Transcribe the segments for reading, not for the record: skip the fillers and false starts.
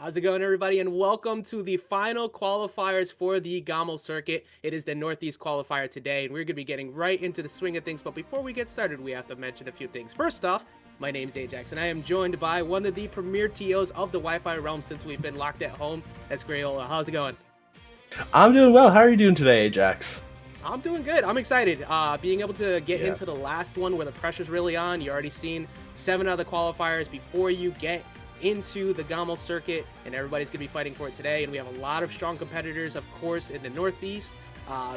How's it going, everybody? And welcome to the final qualifiers for the GOML circuit. It is the Northeast qualifier today, and we're going to be getting right into the swing of things. But before we get started, we have to mention a few things. First off, my name's Ajax, and I am joined by one of the premier TOs of the Wi-Fi realm since we've been locked at home. That's Grayola. How's it going? I'm doing well. How are you doing today, Ajax? I'm doing good. I'm excited. Being able to get into the last one where the pressure's really on. You already seen 7 out of the qualifiers before you get into the GOML circuit, and everybody's going to be fighting for it today. And we have a lot of strong competitors, of course, in the Northeast.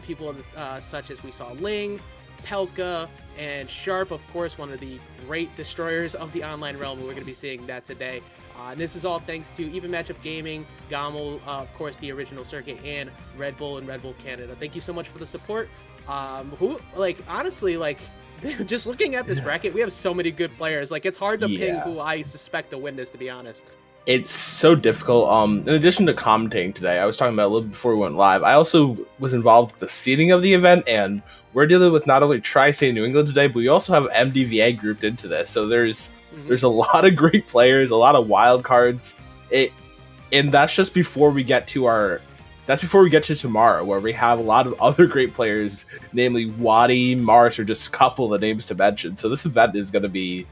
People such as we saw Ling, Pelka, and Sharp, of course, one of the great destroyers of the online realm. We're going to be seeing that today. And this is all thanks to Even Matchup Gaming, GOML, of course, the original circuit, and Red Bull and Red Bull Canada. Thank you so much for the support. Honestly, just looking at this bracket, we have so many good players. Like, it's hard to ping who I suspect to win this, to be honest. It's so difficult. In addition to commentating today, I was talking about a little before we went live. I also was involved with the seeding of the event, and we're dealing with not only Tri-State New England today, but we also have MDVA grouped into this. So there's a lot of great players, a lot of wild cards. And that's just before we get to tomorrow, where we have a lot of other great players, namely Wadi, Mars, or just a couple of the names to mention. So this event is going to be,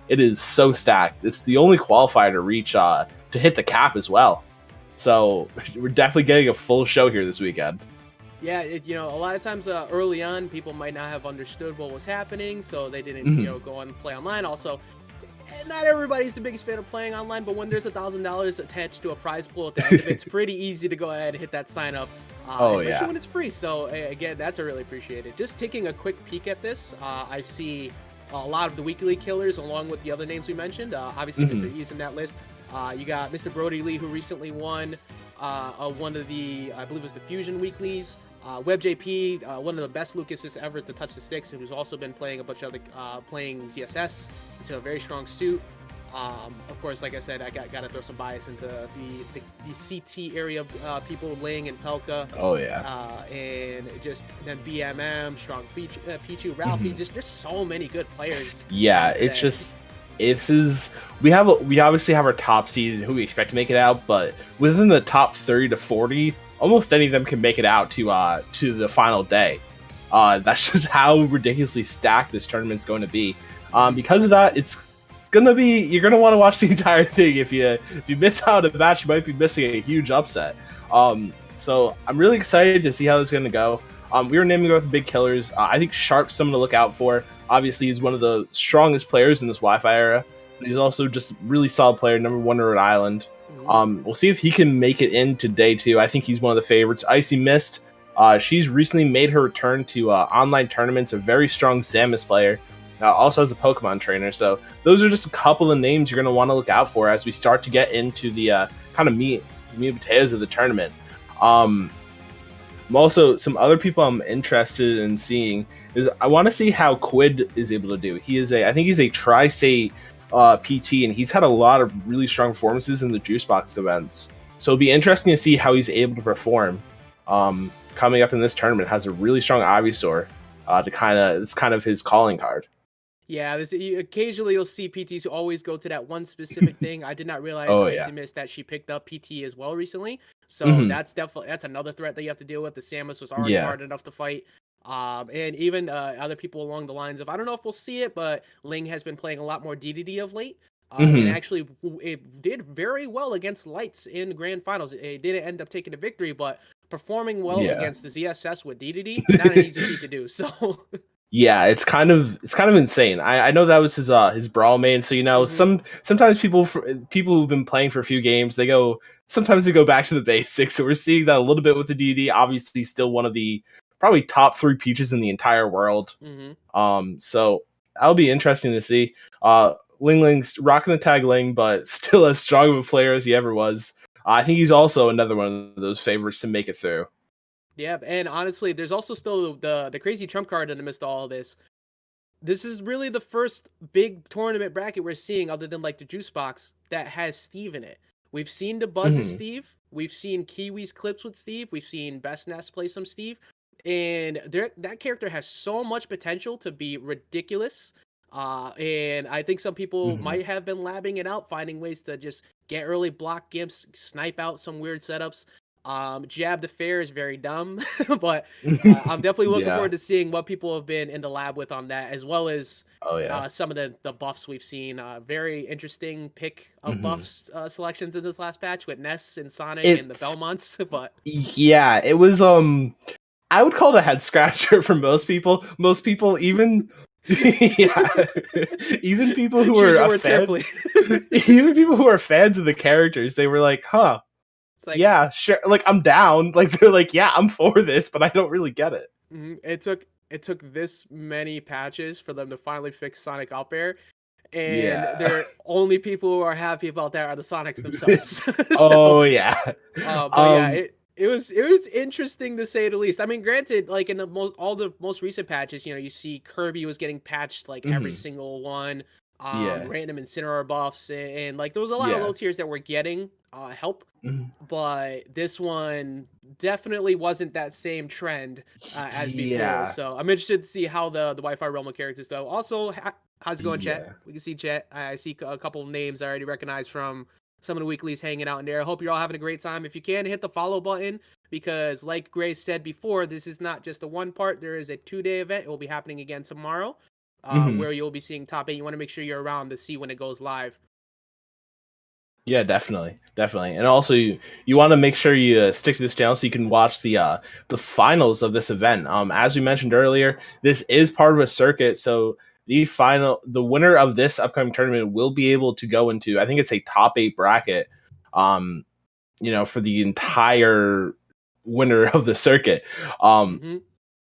it is so stacked. It's the only qualifier to reach, to hit the cap as well. So we're definitely getting a full show here this weekend. Yeah, a lot of times early on, people might not have understood what was happening, so they didn't, go on and play online. Also, not everybody's the biggest fan of playing online, but when there's $1,000 attached to a prize pool at the end of it, it's pretty easy to go ahead and hit that sign up. Especially when it's free. So again, that's really appreciated. Just taking a quick peek at this, I see a lot of the weekly killers along with the other names we mentioned. Obviously, Mr. E's in that list. You got Mr. Brodie Lee, who recently won one of the, I believe it was the Fusion weeklies. WebJP, one of the best Lucases ever to touch the sticks, and who's also been playing a bunch of other, playing ZSS into a very strong suit. Of course, like I said, I got to throw some bias into the CT area of people, Ling and Pelka. Oh, yeah. And just then BMM, strong Pichu, Ralphie, just so many good players. Yeah, it's just... we obviously have our top seed and who we expect to make it out, but within the top 30 to 40, almost any of them can make it out to the final day. That's just how ridiculously stacked this tournament's going to be. Because of that, you're gonna want to watch the entire thing. If you miss out a match, you might be missing a huge upset. So I'm really excited to see how this is gonna go. We were naming both the big killers. I think Sharp's someone to look out for. Obviously, he's one of the strongest players in this Wi-Fi era, but he's also just a really solid player, number 1 in Rhode Island. We'll see if he can make it into day 2. I think he's one of the favorites. Icy Mist, she's recently made her return to online tournaments, a very strong Samus player, also has a Pokemon trainer. So those are just a couple of names you're going to want to look out for as we start to get into the kind of meat and potatoes of the tournament. Also, some other people I'm interested in seeing is I want to see how Quid is able to do. I think he's a Tri-State PT, and he's had a lot of really strong performances in the Juicebox events. So it'll be interesting to see how he's able to perform coming up in this tournament. Has a really strong Ivysaur it's kind of his calling card. Yeah, occasionally you'll see PTs who always go to that one specific thing. I did not realize Icy Mist that she picked up PT as well recently. So that's another threat that you have to deal with. The Samus was already hard enough to fight. And even other people along the lines of, I don't know if we'll see it, but Ling has been playing a lot more DDD of late. And actually, it did very well against Lights in Grand Finals. It didn't end up taking the victory, but performing well against the ZSS with DDD, not an easy feat to do. So... Yeah, it's kind of insane. I know that was his brawl main, so sometimes people who've been playing for a few games, they go back to the basics. So we're seeing that a little bit with the DD. Obviously, still one of the probably top 3 Peaches in the entire world. So that'll be interesting to see. Ling's rocking the tag Ling, but still as strong of a player as he ever was. I think he's also another one of those favorites to make it through. Yeah, and honestly, there's also still the crazy trump card in the midst of all of this. This is really the first big tournament bracket we're seeing, other than like the Juice Box, that has Steve in it. We've seen the Buzz's Steve. We've seen Kiwi's clips with Steve. We've seen Best Nest play some Steve. And that character has so much potential to be ridiculous. And I think some people might have been labbing it out, finding ways to just get early block gimps, snipe out some weird setups. Jab to fair is very dumb, but I'm definitely looking Yeah. forward to seeing what people have been in the lab with on that, as well as Oh yeah. some of the buffs we've seen. Very interesting pick of buffs selections in this last patch with Ness and Sonic and the Belmonts. But yeah, it was I would call it a head scratcher for most people. Most people, even yeah, even people who choose are your a words fan, carefully. even people who are fans of the characters, they were like, "Huh, It's like, yeah, sure." Like I'm down. Like they're like, "Yeah, I'm for this," but I don't really get it. it took this many patches for them to finally fix Sonic Up Air, and Yeah. they're only people who are happy about that are the Sonics themselves. So, Oh yeah. but yeah, it was interesting to say the least. I mean, granted, like in all the most recent patches, you see Kirby was getting patched like every single one. Yeah. Random Incineroar buffs, and like there was a lot of Yeah. low tiers that were getting help, Mhm. but this one definitely wasn't that same trend as before. Yeah. So I'm interested to see how the Wi-Fi realm of characters though. Also, how's it going, chat? Yeah. We can see chat. I see a couple of names I already recognize from some of the weeklies hanging out in there. I hope you're all having a great time. If you can, hit the follow button, because like Grace said before, this is not just a one part. There is a 2-day event. It will be happening again tomorrow, where you'll be seeing top 8. You want to make sure you're around to see when it goes live. Yeah, definitely, and also you want to make sure you stick to this channel so you can watch the finals of this event. As we mentioned earlier, this is part of a circuit, so the winner of this upcoming tournament will be able to go into, I think it's a top 8 bracket, for the entire winner of the circuit.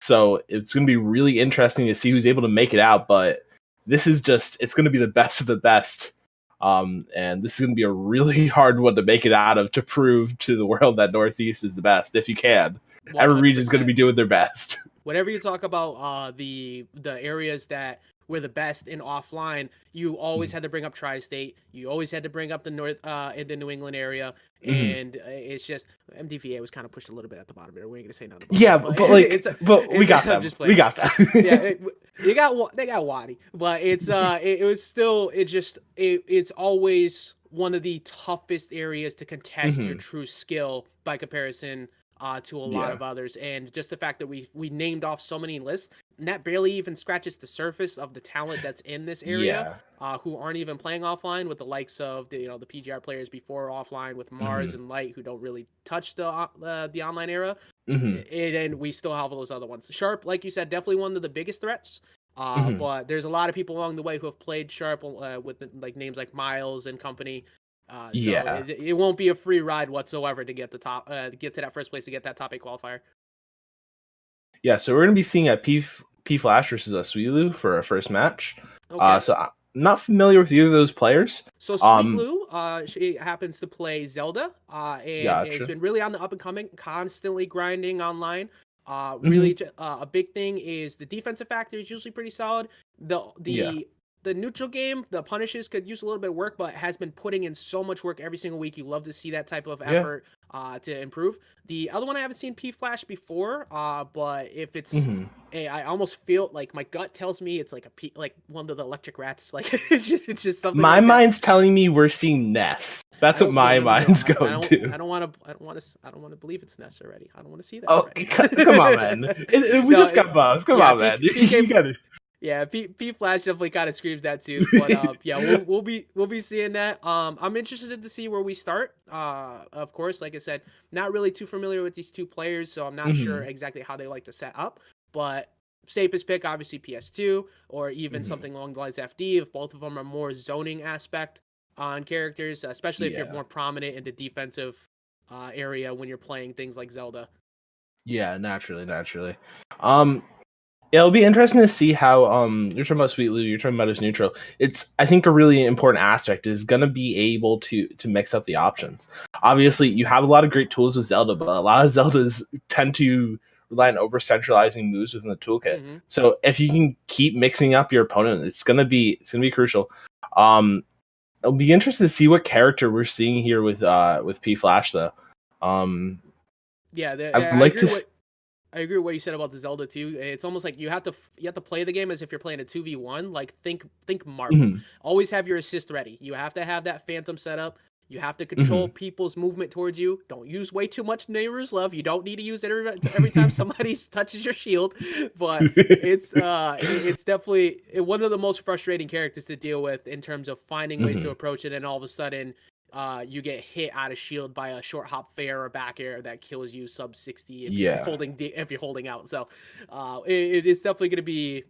So it's going to be really interesting to see who's able to make it out. But this is it's going to be the best of the best. And this is going to be a really hard one to make it out of, to prove to the world that Northeast is the best, if you can. 100%. Every region's going to be doing their best. Whenever you talk about the areas that were the best in offline, you always had to bring up Tri-State. You always had to bring up the North in the New England area, and it's just MDVA was kind of pushed a little bit at the bottom there. We ain't gonna say nothing about yeah, that, but we got them. We got that. Yeah, they got Wadi, but it's it was still it's always one of the toughest areas to contest your true skill by comparison to a lot of others. And just the fact that we named off so many lists, and that barely even scratches the surface of the talent that's in this area, who aren't even playing offline, with the likes of the PGR players before offline, with Mars and Light, who don't really touch the online era. And we still have all those other ones. Sharp, like you said, definitely one of the biggest threats. But there's a lot of people along the way who have played Sharp with names like Miles and company. So it won't be a free ride whatsoever to get the top, get to that first place, to get that top 8 qualifier. Yeah, so we're gonna be seeing a P Flash versus a Sweetlu for our first match. Okay. So I'm not familiar with either of those players. So Sweetlu, she happens to play Zelda, and it's been really on the up and coming, constantly grinding online. Really, a big thing is the defensive factor is usually pretty solid. The neutral game, the punishes could use a little bit of work, but has been putting in so much work every single week. You love to see that type of effort to improve. The other one, I haven't seen P Flash before, but if it's I almost feel like my gut tells me it's like like one of the electric rats. Like it's just something. My like mind's telling me we're seeing Ness. That's what my mind's going to. I don't want to believe it's Ness already. I don't want to see that. Oh, come on, man! We just got buffs. Come on, man! You gotta. Yeah, P Flash definitely kind of screams that too. But yeah, we'll be seeing that. I'm interested to see where we start. Of course, like I said, not really too familiar with these two players, so I'm not sure exactly how they like to set up. But safest pick, obviously PS2, or even something along the lines of FD, if both of them are more zoning aspect on characters, especially if you're more prominent in the defensive area when you're playing things like Zelda. Yeah, naturally. Yeah, it'll be interesting to see how you're talking about Sweetlu, you're talking about his neutral. It's, I think, a really important aspect is gonna be able to mix up the options. Obviously, you have a lot of great tools with Zelda, but a lot of Zeldas tend to rely on over centralizing moves within the toolkit. So if you can keep mixing up your opponent, it's gonna be crucial. It'll be interesting to see what character we're seeing here with P Flash though. Yeah, I'd like to. I agree with what you said about the Zelda too. It's almost like you have to play the game as if you're playing a 2v1. Like think Marvel. Mhm. Always have your assist ready. You have to have that phantom set up. You have to control Mhm. people's movement towards you. Don't use way too much Nehru's Love. You don't need to use it every time somebody touches your shield. But it's definitely one of the most frustrating characters to deal with in terms of finding ways to Mhm. approach it, and all of a sudden you get hit out of shield by a short hop fair or back air that kills you sub 60 if you're Yeah. holding out. So it's definitely going to be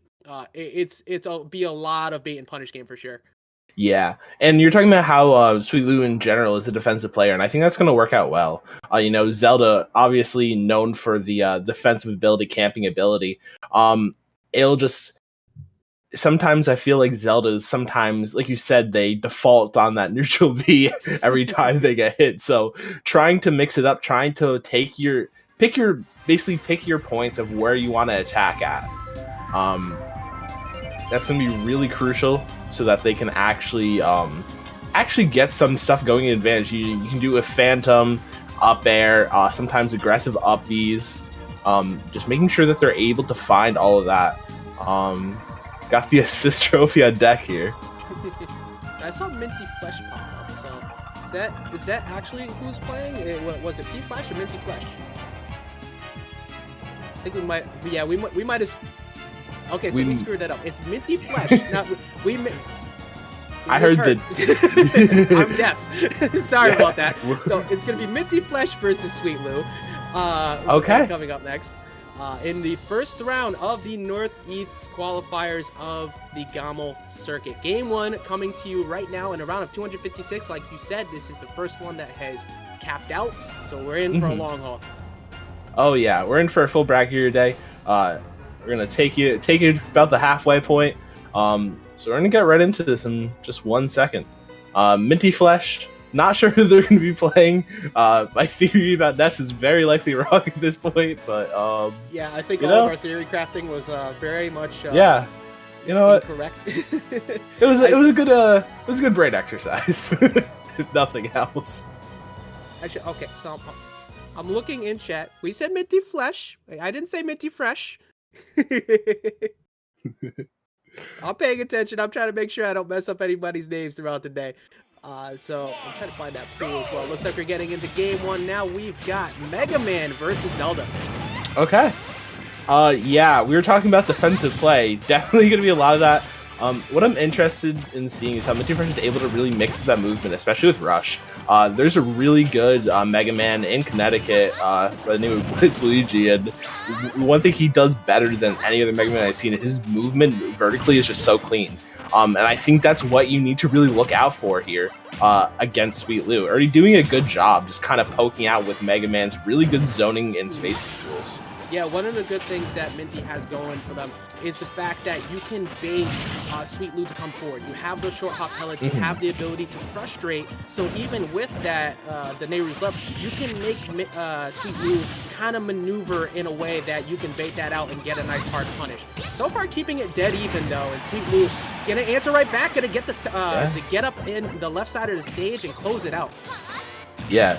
be a lot of bait and punish game for sure. Yeah, and you're talking about how Sweet Lou in general is a defensive player, and I think that's going to work out well. Zelda, obviously known for the defensive ability, camping ability. It'll just sometimes I feel like Zelda's sometimes, like you said, they default on that neutral V every time they get hit. So trying to mix it up, trying to pick your points of where you want to attack at. That's going to be really crucial so that they can actually get some stuff going in advantage. You can do a phantom, up air, sometimes aggressive up Bs. Just making sure that they're able to find all of that. Got the assist trophy on deck here. I saw Minty Flesh pop up, so is that actually who's playing? Was it P Flash or Minty Flesh? I think we might. Yeah, we might have. Okay, so we screwed that up. It's Minty Flesh. Now I heard that. I'm deaf. Sorry about that. So it's gonna be Minty Flesh versus Sweet Lou. Okay. Coming up next. In the first round of the Northeast qualifiers of the GOML circuit. Game 1 coming to you right now in a round of 256. Like you said, this is the first one that has capped out, so we're in for a long haul. Oh yeah, we're in for a full bracket here today. We're gonna take you about the halfway point. So we're gonna get right into this in just 1 second. Minty Flesh. Not sure who they're going to be playing. My theory about Ness is very likely wrong at this point, but yeah, I think all of our theory crafting was very much yeah. You know incorrect. It was a good brain exercise. If nothing else. Okay, so I'm looking in chat. We said Minty Flesh. I didn't say Minty Fresh. I'm paying attention. I'm trying to make sure I don't mess up anybody's names throughout the day. So I'm trying to find that pool as well. Looks like we're getting into game 1 now. We've got Mega Man versus Zelda. Okay. Yeah, we were talking about defensive play. Definitely going to be a lot of that. What I'm interested in seeing is how Minty Fresh is able to really mix up that movement, especially with Rush. There's a really good Mega Man in Connecticut by the name of Blitz Luigi, and one thing he does better than any other Mega Man I've seen, his movement vertically is just so clean. And I think that's what you need to really look out for here against Sweet Lou. Already doing a good job, just kind of poking out with Mega Man's really good zoning and spacing tools. Yeah, one of the good things that Minty has going for them is the fact that you can bait Sweet Lou to come forward. You have those short hop pellets, you have the ability to frustrate, so even with that, the Nehru's left, you can make Sweet Lou kind of maneuver in a way that you can bait that out and get a nice hard punish. So far keeping it dead even though, and Sweet Lou gonna answer right back, gonna get the get up in the left side of the stage and close it out. Yeah.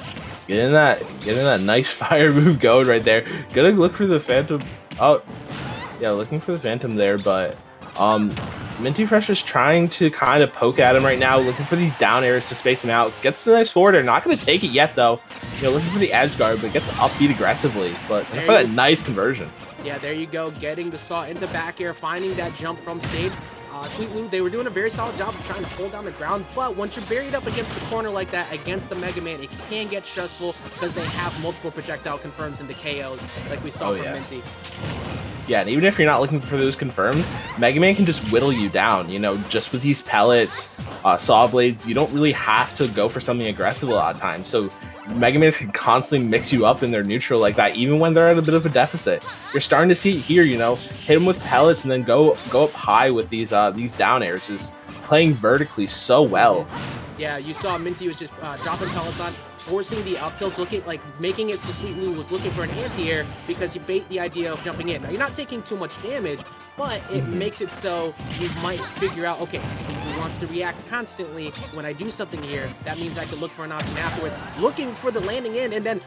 Getting that nice fire move going right there. Gonna look for the Phantom. Oh, yeah, looking for the Phantom there, but Minty Fresh is trying to kind of poke at him right now, looking for these down airs to space him out. Gets the nice forward air, not gonna take it yet though. Looking for the edge guard, but gets upbeat aggressively. But for that nice conversion. Yeah, there you go, getting the saw into back air, finding that jump from stage. Sweet Lou, they were doing a very solid job of trying to hold down the ground, but once you're buried up against the corner like that against the Mega Man, it can get stressful because they have multiple projectile confirms into KOs like we saw from Minty. Yeah, and even if you're not looking for those confirms, Mega Man can just whittle you down, just with these pellets, saw blades. You don't really have to go for something aggressive a lot of times, so Mega Man can constantly mix you up in their neutral like that, even when they're at a bit of a deficit. You're starting to see it here, hit them with pellets and then go up high with these down airs, just playing vertically so well. Yeah, you saw Minty was just dropping pellets on, forcing the up tilts, making it so Sweet Lou was looking for an anti-air because you bait the idea of jumping in. Now, you're not taking too much damage, but it makes it so you might figure out, okay, Sweet Lou wants to react constantly. When I do something here, that means I could look for an option afterwards, looking for the landing in, and then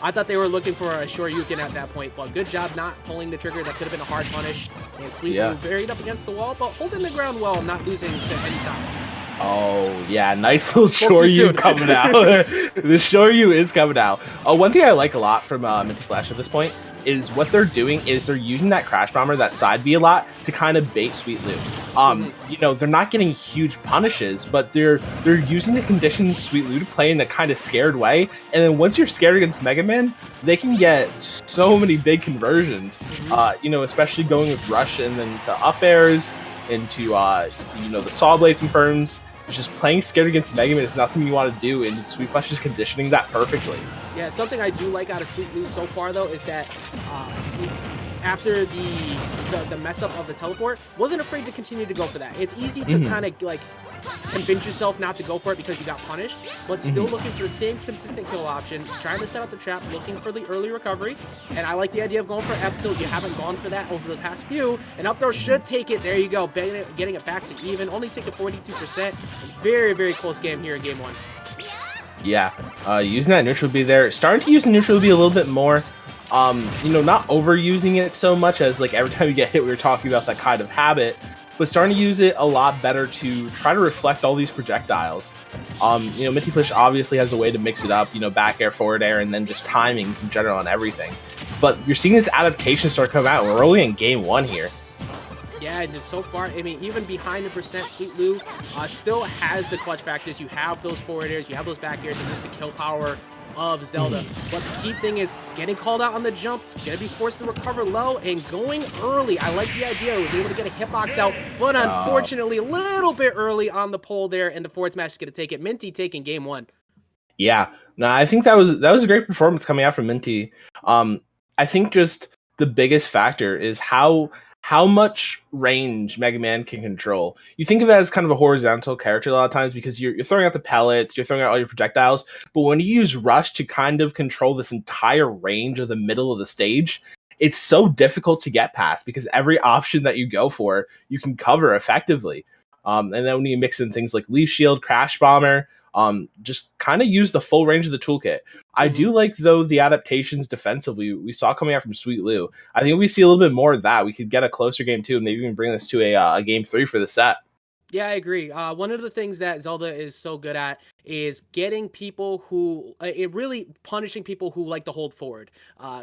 I thought they were looking for a Shoryuken at that point, but good job not pulling the trigger. That could have been a hard punish. And Sweet Lou buried up against the wall, but holding the ground well, not losing to any time. Oh, yeah, nice little Shoryu coming out. The Shoryu is coming out. One thing I like a lot from Minty Flash at this point is what they're doing is they're using that Crash Bomber, that side B a lot, to kind of bait Sweet Lou. You know, they're not getting huge punishes, but they're using the conditions Sweet Lou to play in a kind of scared way. And then once you're scared against Mega Man, they can get so many big conversions. You know, especially going with Rush and then the up airs into you know, the Saw Blade confirms. Just playing scared against Mega Man is not something you want to do, and Sweet Flash is conditioning that perfectly. Yeah, something I do like out of Sweet Lou so far, though, is that after the mess up of the teleport, wasn't afraid to continue to go for that. It's easy to kind of like convince yourself not to go for it because you got punished, but still looking for the same consistent kill option, trying to set up the trap, looking for the early recovery. And I like the idea of going for F tilt. You haven't gone for that over the past few, and up throw should take it. There you go, getting it back to even, only taking 42%. Very, very close game here in game one. Yeah, using that neutral B there, starting to use the neutral B a little bit more. You know, not overusing it so much as like every time you get hit, we were talking about that kind of habit, but starting to use it a lot better to try to reflect all these projectiles. You know, Minty Flash obviously has a way to mix it up, you know, back air, forward air, and then just timings in general on everything. But you're seeing this adaptation start to come out. We're only in game one here. Yeah, and so far, I mean, even behind the percent, Sweet Lou still has the clutch factors. You have those forward airs, you have those back airs, and just the kill power of Zelda. But the key thing is getting called out on the jump, gonna be forced to recover low and going early. I like the idea. I was able to get a hitbox out, but unfortunately a little bit early on the pole there, and the forward smash is gonna take it. Minty taking game one. Yeah, no, I think that was a great performance coming out from Minty. I think just the biggest factor is how much range Mega Man can control. You think of it as kind of a horizontal character a lot of times because you're throwing out the pellets, you're throwing out all your projectiles, but when you use Rush to kind of control this entire range of the middle of the stage, it's so difficult to get past because every option that you go for, you can cover effectively. And then when you mix in things like Leaf Shield, Crash Bomber, just kind of use the full range of the toolkit. I do like, though, the adaptations defensively we saw coming out from Sweet Lou. I think if we see a little bit more of that, we could get a closer game 2 and maybe even bring this to a game 3 for the set. Yeah, I agree. One of the things that Zelda is so good at is getting people who, really punishing people who like to hold forward.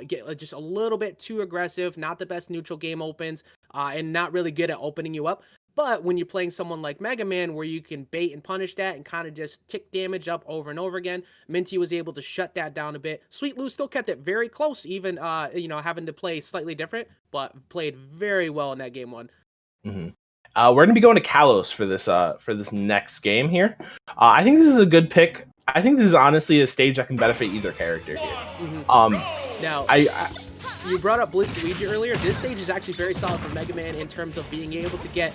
Get just a little bit too aggressive, not the best neutral game opens, and not really good at opening you up. But when you're playing someone like Mega Man, where you can bait and punish that and kind of just tick damage up over and over again, Minty was able to shut that down a bit. Sweet Lou still kept it very close, even you know, having to play slightly different, but played very well in that game one. We're going to be going to Kalos for this next game here. I think this is a good pick. I think this is honestly a stage that can benefit either character here. Now, you brought up Blitz Luigi earlier. This stage is actually very solid for Mega Man in terms of being able to get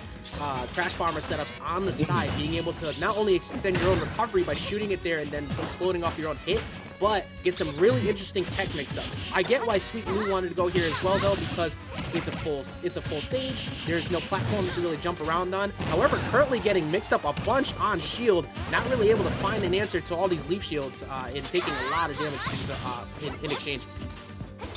Crash Bomber setups on the side, being able to not only extend your own recovery by shooting it there and then exploding off your own hit, but get some really interesting tech mix-ups. I get why Sweet Lou wanted to go here as well, though, because it's a full stage. There's no platforms to really jump around on. However, currently getting mixed up a bunch on shield, not really able to find an answer to all these leaf shields, and taking a lot of damage in exchange.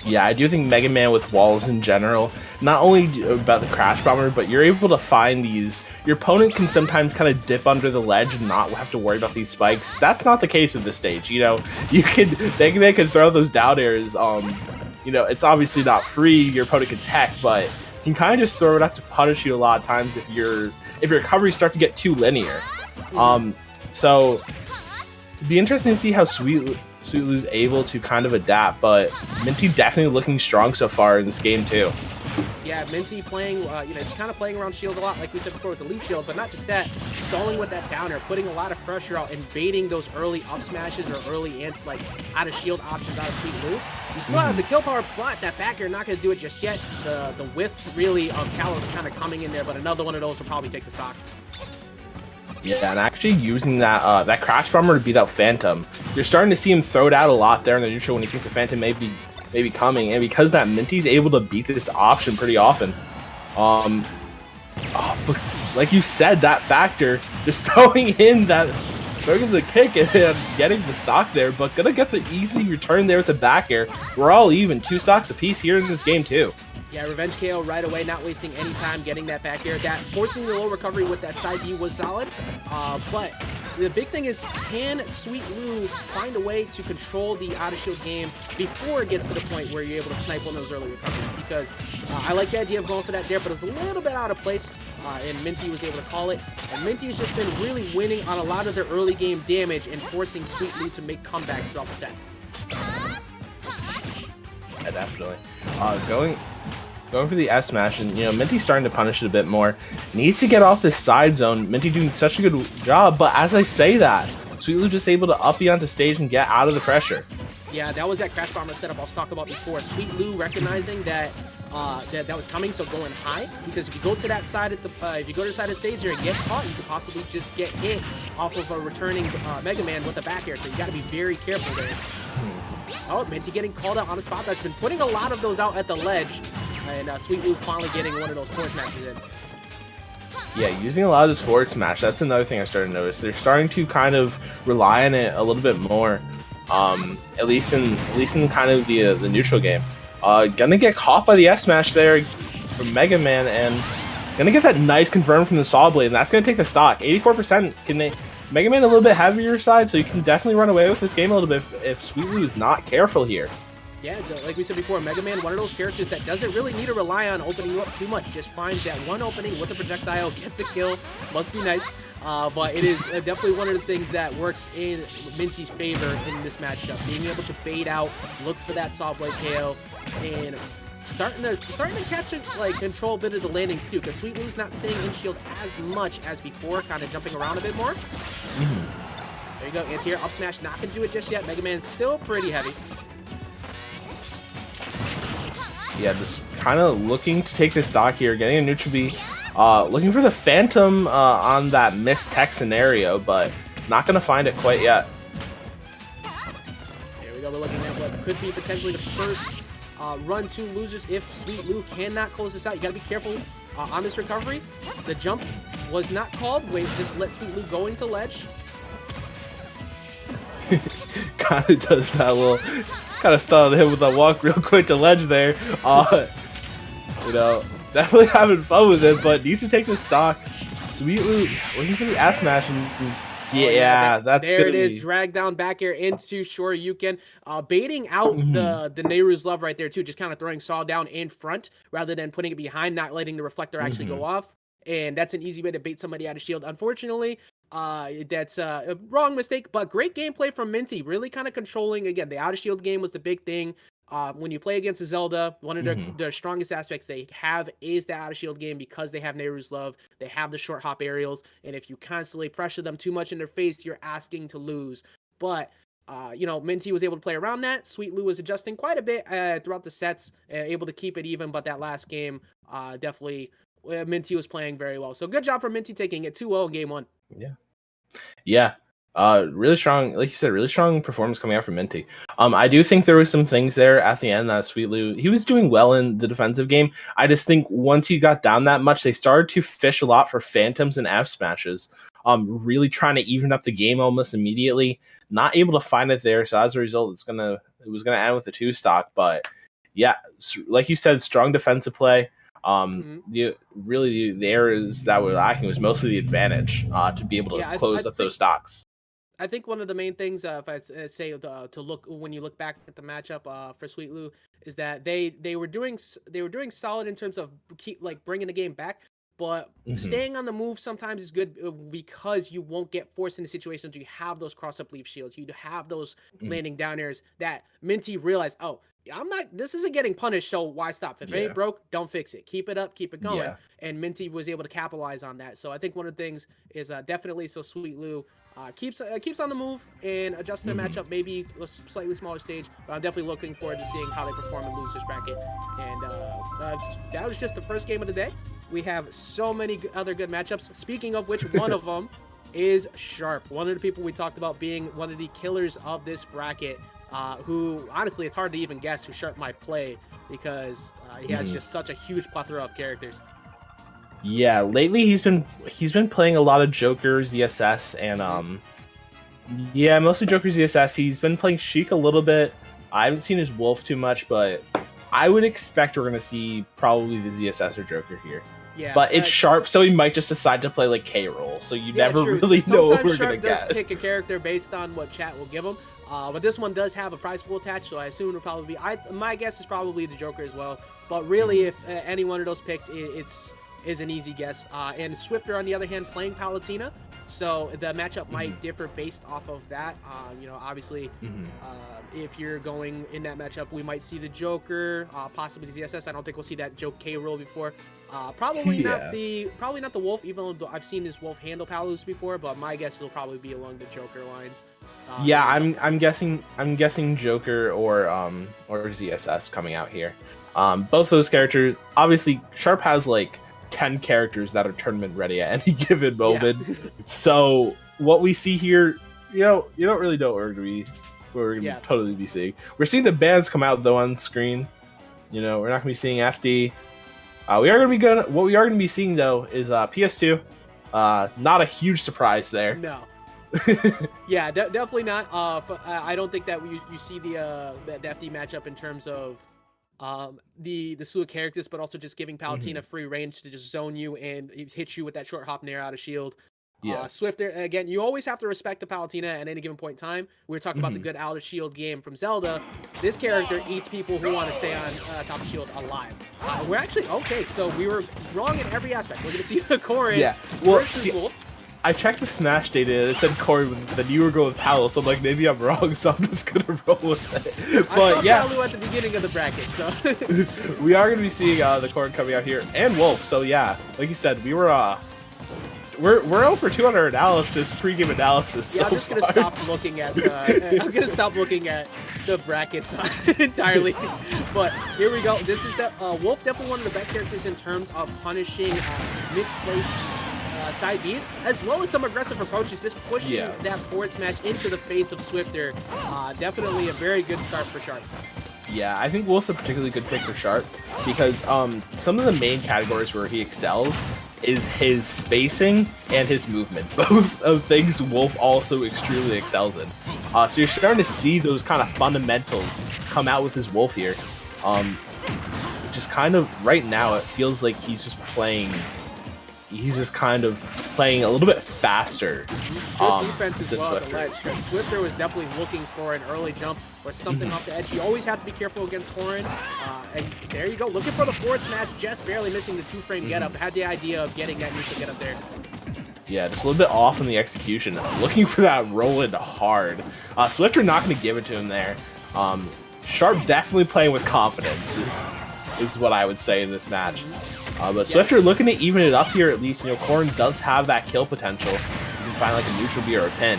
Yeah, I do think Mega Man with walls in general, not only about the Crash Bomber, but you're able to find these. Your opponent can sometimes kind of dip under the ledge and not have to worry about these spikes. That's not the case with this stage. You know, Mega Man can throw those down airs. You know, it's obviously not free. Your opponent can tech, but you can kind of just throw it out to punish you a lot of times if your recoveries start to get too linear. So it'd be interesting to see how Sweet Lou's able to kind of adapt, but Minty definitely looking strong so far in this game too. Yeah, Minty playing, you know, he's kind of playing around shield a lot, like we said before with the leaf shield, but not just that, stalling with that downer, putting a lot of pressure out and baiting those early up smashes or early like out of shield options out of Sweet Lou. You still have the kill power, but that back air not going to do it just yet. The width really of Kalos kind of coming in there, but another one of those will probably take the stock. Yeah, and actually using that that Crash Bomber to beat out Phantom. You're starting to see him throw it out a lot there in the neutral when he thinks a Phantom may be coming, and because that Minty's able to beat this option pretty often. But like you said, that factor, just throwing the kick and getting the stock there, but gonna get the easy return there with the back air. We're all even, 2 stocks apiece here in this game too. Yeah, revenge KO right away, not wasting any time getting that back air. That forcing the low recovery with that side B was solid, but the big thing is, can Sweet Lou find a way to control the out of shield game before it gets to the point where you're able to snipe on those early recoveries? Because I like the idea of going for that there, but it's a little bit out of place, and Minty was able to call it. And Minty's just been really winning on a lot of their early game damage and forcing Sweet Lou to make comebacks throughout the set. Yeah, definitely. Going for the S smash, and Minty's starting to punish it a bit more. Needs to get off this side zone. Minty doing such a good job, but as I say that, Sweet Lou just able to up B onto stage and get out of the pressure. Yeah, that was that Crash Bomber setup I was talking about before. Sweet Lou recognizing that that was coming, so going high, because if you go to that side of the stage here and get caught, you could possibly just get hit off of a returning Mega Man with a back air. So you got to be very careful there. Oh, Minty getting called out on the spot. That's been putting a lot of those out at the ledge. And Sweet Lou finally getting one of those forward smashes in. Yeah, using a lot of this forward smash, that's another thing I started to notice. They're starting to kind of rely on it a little bit more, at least in kind of the neutral game. Gonna get caught by the S smash there from Mega Man, and gonna get that nice confirm from the Saw Blade, and that's gonna take the stock. 84%. Mega Man a little bit heavier side, so you can definitely run away with this game a little bit if Sweet Lou is not careful here. Yeah, like we said before, Mega Man, one of those characters that doesn't really need to rely on opening you up too much. Just finds that one opening with a projectile, gets a kill. Must be nice. But it is definitely one of the things that works in Minty's favor in this matchup. Being able to bait out, look for that Saw Blade KO, and starting to catch it, like control a bit of the landings too. Because Sweet Lou's not staying in shield as much as before, kind of jumping around a bit more. There you go, anti-air up smash, not gonna do it just yet. Mega Man's still pretty heavy. Yeah, just kind of looking to take this stock here, getting a neutral B, looking for the Phantom on that missed tech scenario, but not going to find it quite yet. There we go, we're looking at what could be potentially the first run to losers if Sweet Lou cannot close this out. You got to be careful on this recovery. The jump was not called. Wait, just let Sweet Lou go into ledge. Kind of does that little... Kind of started him with a walk real quick to ledge there. Definitely having fun with it, but needs to take the stock. Sweet Lou looking for the S smash, and that's there. It is, drag down back air into Shoryuken, baiting out the Nehru's Love right there too. Just kind of throwing Saw down in front rather than putting it behind, not letting the reflector actually go off. And that's an easy way to bait somebody out of shield. Unfortunately, that's a wrong mistake, but great gameplay from Minty. Really kind of controlling, again, the out of shield game was the big thing. When you play against a Zelda, one of the strongest aspects they have is the out of shield game, because they have Nehru's Love, they have the short hop aerials, and if you constantly pressure them too much in their face, you're asking to lose. But Minty was able to play around that. Sweet Lou was adjusting quite a bit throughout the sets, able to keep it even, but that last game, definitely Minty was playing very well. So good job for Minty taking it 2-0 in game 1. Yeah. Really strong, like you said, really strong performance coming out from Minty. I do think there was some things there at the end that Sweet Lou, he was doing well in the defensive game. I just think once you got down that much, they started to fish a lot for Phantoms and F smashes. Really trying to even up the game almost immediately. Not able to find it there, so as a result, it was gonna end with a 2 stock. But yeah, like you said, strong defensive play. The areas that were lacking was mostly the advantage to be able to close up those stocks. I think one of the main things, if I say to look when you look back at the matchup for Sweet Lou, is that they were doing solid in terms of bringing the game back, but staying on the move sometimes is good because you won't get forced into situations where you have those cross up leaf shields, you have those landing down airs that Minty realized, oh, this isn't getting punished, so why stop? If it ain't broke, don't fix it. Keep it up, keep it going. And Minty was able to capitalize on that. So I think one of the things is definitely so Sweet Lou keeps on the move and adjusts the matchup, maybe a slightly smaller stage, but I'm definitely looking forward to seeing how they perform in losers bracket. And that was just the first game of the day. We have so many other good matchups. Speaking of which, one of them is Sharp, one of the people we talked about being one of the killers of this bracket, who honestly it's hard to even guess who Sharp might play because he has just such a huge plethora of characters. Yeah, lately he's been playing a lot of Joker, ZSS, and yeah, mostly Joker, ZSS. He's been playing Sheik a little bit. I haven't seen his Wolf too much, but I would expect we're gonna see probably the ZSS or Joker here. Yeah, but it's Sharp, so he might just decide to play like K roll. So you never really know what we're gonna get. Does pick a character based on what chat will give him. But this one does have a prize pool attached, so I assume it'll probably be. My guess is probably the Joker as well. But really, if any one of those picks, is an easy guess. And Swifter, on the other hand, playing Palutena, so the matchup might differ based off of that. You know, obviously, if you're going in that matchup, we might see the Joker, possibly the ZSS. I don't think we'll see that Joke K roll before. Probably not the Wolf, even though I've seen this Wolf handle Palus before. But my guess will probably be along the Joker lines. Yeah, I'm guessing Joker or ZSS coming out here. Both those characters. Obviously, Sharp has like 10 characters that are tournament ready at any given moment. Yeah. So what we see here, you don't really know what we're gonna totally be seeing. We're seeing the bands come out though on screen. You know, we're not gonna be seeing FD. What we are gonna be seeing though is PS2. Not a huge surprise there. No. Yeah, definitely not. I don't think that you see the FD matchup in terms of the slew of characters, but also just giving Palutena free range to just zone you and hit you with that short hop nair out of shield. Yeah. Swifter, again, you always have to respect the Palutena at any given point in time. We were talking about the good out of shield game from Zelda. This character eats people who want to stay on top of shield alive. We're actually okay, so we were wrong in every aspect. We're gonna see the Corrin. Yeah. Well, see, I checked the Smash data and it said Corrin, then you were going with Palu, so I'm like, maybe I'm wrong, so I'm just gonna roll with it. But I Palu at the beginning of the bracket, so we are gonna be seeing the Corrin coming out here and Wolf. So yeah, like you said, we're 0 for 2 on our analysis, pregame analysis. Yeah, so I'm just gonna stop looking at the brackets entirely. But here we go. This is the Wolf, definitely one of the best characters in terms of punishing misplaced side Bs, as well as some aggressive approaches, just pushing that forward smash into the face of Swifter. Definitely a very good start for Sharp. Yeah, I think Wolf's a particularly good pick for Sharp because some of the main categories where he excels is his spacing and his movement. Both of things Wolf also extremely excels in. So you're starting to see those kind of fundamentals come out with his Wolf here. Just kind of right now, it feels like he's just kind of playing a little bit faster. Defense as well. Swifter was definitely looking for an early jump or something off the edge. You always have to be careful against Corrin. And there you go, looking for the forward smash, just barely missing the 2-frame getup. Had the idea of getting that neutral getup there. Yeah, just a little bit off in the execution. Looking for that roll in hard. Swifter not going to give it to him there. Sharp definitely playing with confidence is what I would say in this match. But Swifter looking to even it up here at least. You know, Corrin does have that kill potential. You can find like a neutral B or a pin.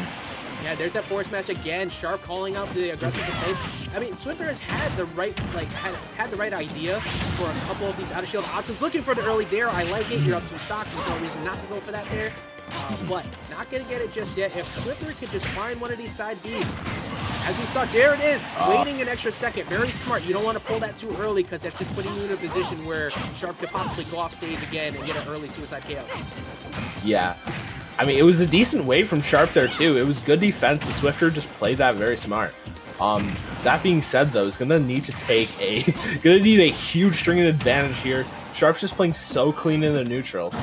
Yeah, there's that forward smash again. Sharp calling out the aggressive approach. I mean, Swifter has had the right had the right idea for a couple of these out of shield options. Looking for the early dare. I like it. You're up 2 stocks. There's no reason not to go for that there. But not gonna get it just yet. If Swifter could just find one of these side Bs, as we saw, there it is, waiting an extra second. Very smart. You don't want to pull that too early because that's just putting you in a position where Sharp could possibly go off stage again and get an early suicide KO. Yeah. I mean, it was a decent wave from Sharp there, too. It was good defense, but Swifter just played that very smart. That being said, though, it's going to need a huge string of advantage here. Sharp's just playing so clean in the neutral.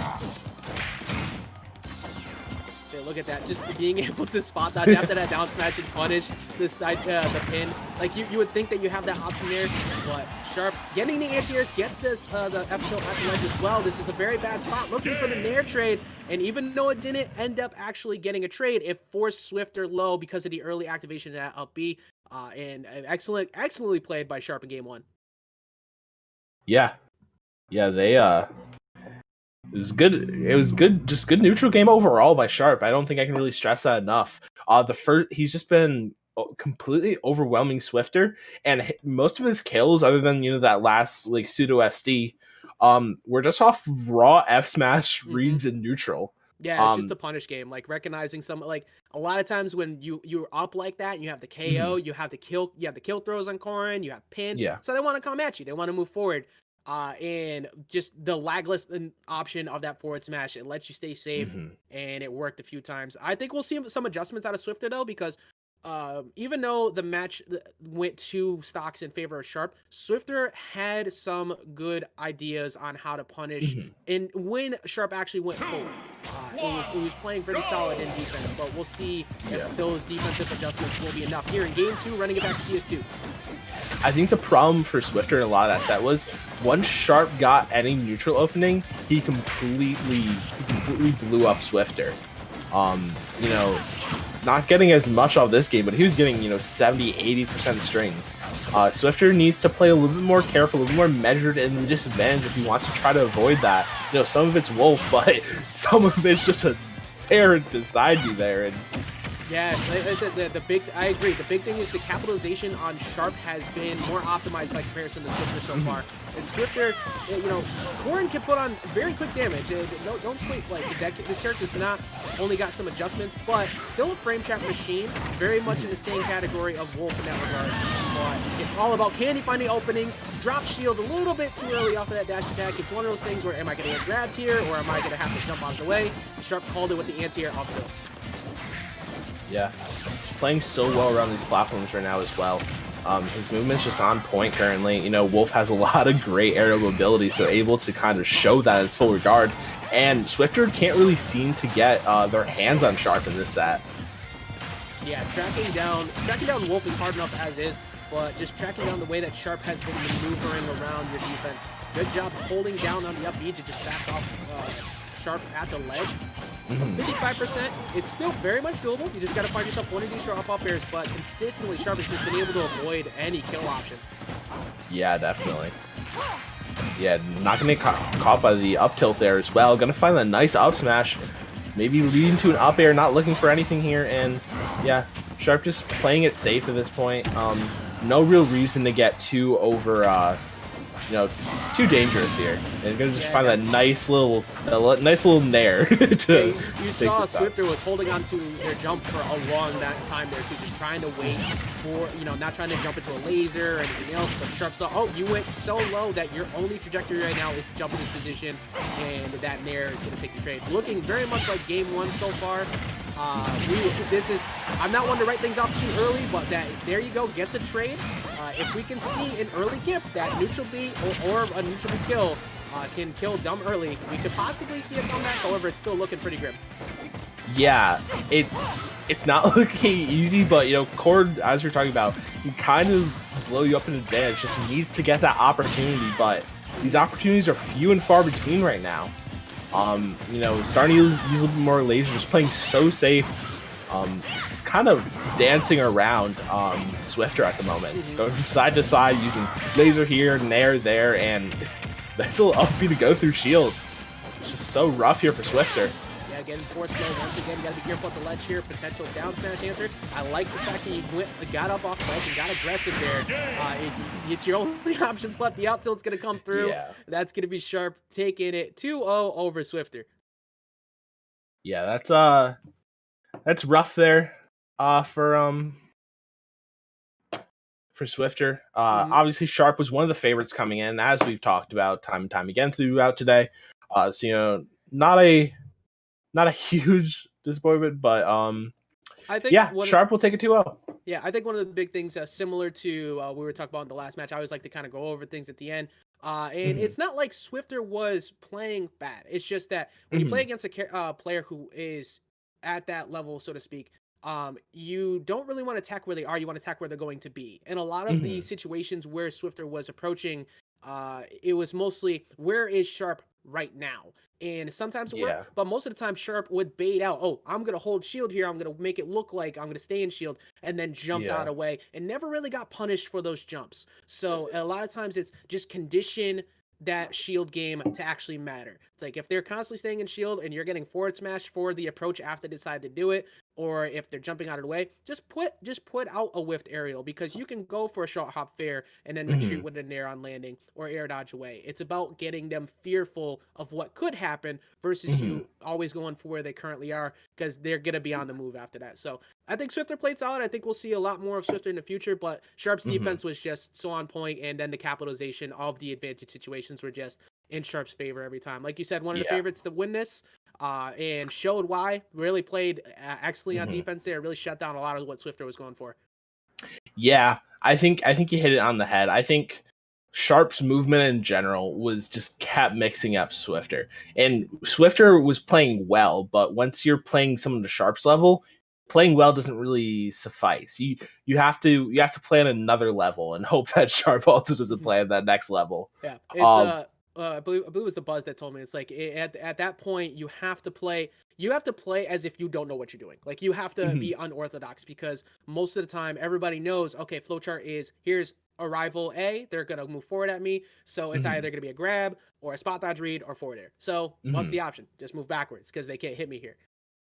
Look at that, just being able to spot that after that down smash and punish the side, the pin. Like you would think that you have that option there, but Sharp getting the anti-airs, gets this the F tilt at the ledge as well. This is a very bad spot, looking for the nair trade, and even though it didn't end up actually getting a trade, it forced Swifter low because of the early activation at up B. And excellently played by Sharp in game 1. Yeah, they It was good. Just good neutral game overall by Sharp. I don't think I can really stress that enough. He's just been completely overwhelming Swifter, and most of his kills, other than that last like pseudo SD, were just off raw F smash reads in neutral. Yeah, it's just a punish game. Like recognizing some, like a lot of times when you're up like that, you have the KO, you have the kill throws on Corrin, you have pin. Yeah. So they want to come at you. They want to move forward. And just the lagless option of that forward smash, it lets you stay safe, and it worked a few times. I think we'll see some adjustments out of Swifter though, because even though the match went 2 stocks in favor of Sharp, Swifter had some good ideas on how to punish. And when Sharp actually went forward, it was playing pretty solid in defense. But we'll see if those defensive adjustments will be enough. Here in game 2, running it back to PS2. I think the problem for Swifter in a lot of that set was once Sharp got any neutral opening, he completely blew up Swifter. You know, not getting as much off this game, but he was getting, you know, 70-80% strings. Swifter needs to play a little bit more careful, a little more measured in the disadvantage if he wants to try to avoid that. You know, some of it's Wolf, but some of it's just a fair beside you there. And yeah, like I said, I agree. The big thing is the capitalization on Sharp has been more optimized by comparison to Swifter so far. And Swifter, you know, Corrin can put on very quick damage. Don't sleep. Like this character's not only got some adjustments, but still a frame trap machine. Very much in the same category of Wolf in that regard. But it's all about, can he find the openings? Drop shield a little bit too early off of that dash attack. It's one of those things where, am I going to get grabbed here, or am I going to have to jump out of the way? Sharp called it with the anti-air up tilt. yeah, he's playing so well around these platforms right now as well. His movement's just on point currently. You know, Wolf has a lot of great aerial ability, so able to kind of show that in full regard. And Swifter can't really seem to get their hands on Sharp in this set. Yeah, tracking down Wolf is hard enough as is, but just tracking down the way that Sharp has been maneuvering around your defense. Good job holding down on the up B to just back off Sharp at the ledge. 55%, it's still very much doable. You just got to find yourself one of these sharp up airs, but consistently Sharp has just been able to avoid any kill option. Yeah, definitely. Yeah, not going to get caught by the up tilt there as well. Going to find a nice up smash, maybe leading to an up air, not looking for anything here. And yeah, Sharp just playing it safe at this point. No real reason to get too over, you know, too dangerous here. And gonna just find that nice little nair to. Yeah, you saw Swifter was holding on to their jump for a long time there too, just trying to wait for, you know, not trying to jump into a laser or anything else. But Sharp saw, oh, you went so low that your only trajectory right now is to jump in this position, and that nair is gonna take the trade. Looking very much like game 1 so far. I'm not one to write things off too early, but there you go, gets a trade. If we can see an early gift that neutral B or a neutral B kill can kill Dumb early, we could possibly see a comeback. However, it's still looking pretty grim. Yeah, it's not looking easy, but you know, Cord, as you're talking about, he kind of blow you up in advantage. Just needs to get that opportunity, but these opportunities are few and far between right now. You know, starting to use a little bit more laser, just playing so safe. It's kind of dancing around Swifter at the moment, going from side to side, using laser here, nair there, and nice little up B to go through shield. It's just so rough here for Swifter. Yeah, getting force low once again. You gotta be careful at the ledge here. Potential down smash answer. I like the fact that you got up off the ledge and got aggressive there. It's your only options left. The out tilt's gonna come through. Yeah. That's gonna be Sharp taking it 2-0 over Swifter. Yeah, that's rough there for Swifter. Obviously Sharp was one of the favorites coming in, as we've talked about time and time again throughout today. So you know, not a huge disappointment, but I think Sharp will take it 2-0. Yeah, I think one of the big things similar to we were talking about in the last match, I always like to kind of go over things at the end. And it's not like Swifter was playing bad. It's just that when you play against a player who is at that level, so to speak, you don't really want to attack where they are. You want to attack where they're going to be. And a lot of the situations where Swifter was approaching, it was mostly, where is Sharp right now? And sometimes it worked, but most of the time Sharp would bait out, oh, I'm going to hold shield here, I'm going to make it look like I'm going to stay in shield, and then jumped out away, and never really got punished for those jumps. So a lot of times it's just condition that shield game to actually matter. It's like if they're constantly staying in shield and you're getting forward smash for the approach after they decide to do it, or if they're jumping out of the way, just put out a whiffed aerial, because you can go for a short hop fair and then retreat with a nair on landing or air dodge away. It's about getting them fearful of what could happen versus you always going for where they currently are, because they're going to be on the move after that. So I think Swifter played solid. I think we'll see a lot more of Swifter in the future, but Sharp's defense was just so on point, and then the capitalization of the advantage situations were just in Sharp's favor every time. Like you said, one of the favorites to win this, and showed why. Really played excellently on defense there. Really shut down a lot of what Swifter was going for. Yeah, I think you hit it on the head. I think Sharp's movement in general was just kept mixing up Swifter. And Swifter was playing well, but once you're playing someone to Sharp's level, playing well doesn't really suffice. You have to play on another level and hope that Sharp also doesn't play at that next level. Yeah, it's I believe it was the Buzz that told me, it's like at that point you have to play as if you don't know what you're doing. Like, you have to be unorthodox, because most of the time everybody knows, okay, flowchart is, here's arrival A, they're gonna move forward at me, so it's either gonna be a grab or a spot dodge read or forward air. So what's the option? Just move backwards, because they can't hit me here.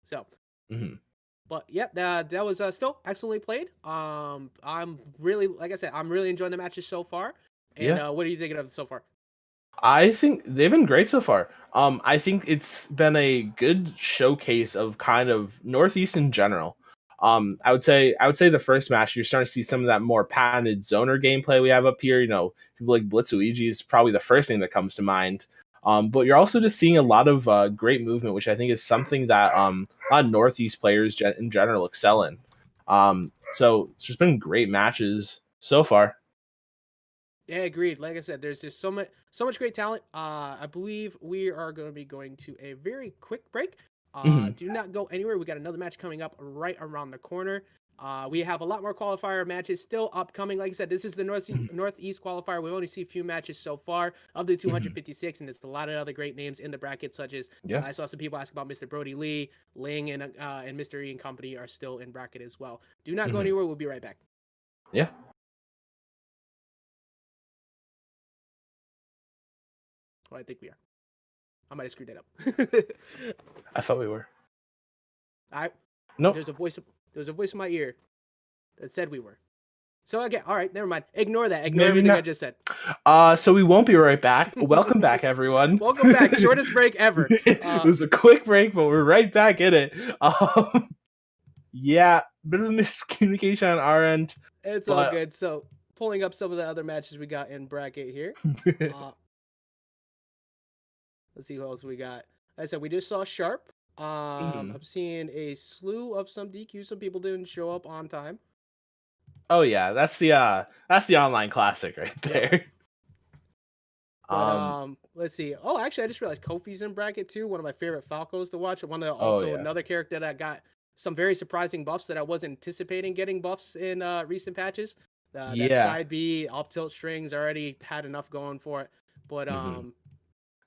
So but yeah, that was still excellently played. I'm really, like I said, I'm really enjoying the matches so far. And what are you thinking of so far? I think they've been great so far. I think it's been a good showcase of kind of Northeast in general. I would say the first match, you're starting to see some of that more patented zoner gameplay we have up here. You know, people like Blitzuigi is probably the first thing that comes to mind. But you're also just seeing a lot of great movement, which I think is something that a lot of Northeast players in general excel in. So it's just been great matches so far. Yeah, agreed. Like I said, there's just so much great talent. I believe we are going to be going to a very quick break. Do not go anywhere. We got another match coming up right around the corner. We have a lot more qualifier matches still upcoming. Like I said, this is the Northeast qualifier. We've only seen a few matches so far of the 256, and there's a lot of other great names in the bracket, such as I saw some people ask about Mr. Brodie Lee, Ling, and Mr. E and company are still in bracket as well. Do not go anywhere. We'll be right back. Yeah. Well, I think we are. I might have screwed that up. I thought we were. Nope. There's a voice in my ear that said we were. So again, all right, never mind. Ignore that. Ignore everything I just said. So we won't be right back. Welcome back, everyone. Welcome back. Shortest break ever. It was a quick break, but we're right back in it. Yeah, bit of a miscommunication on our end. It's all good. So pulling up some of the other matches we got in bracket here. Let's see who else we got. Like I said, we just saw Sharp. I'm seeing a slew of some DQ. Some people didn't show up on time. Oh yeah, that's the online classic right there. But, let's see. Oh, actually, I just realized Kofi's in bracket too. One of my favorite Falcos to watch. Another character that got some very surprising buffs that I wasn't anticipating getting buffs in recent patches. That side B up tilt strings already had enough going for it. But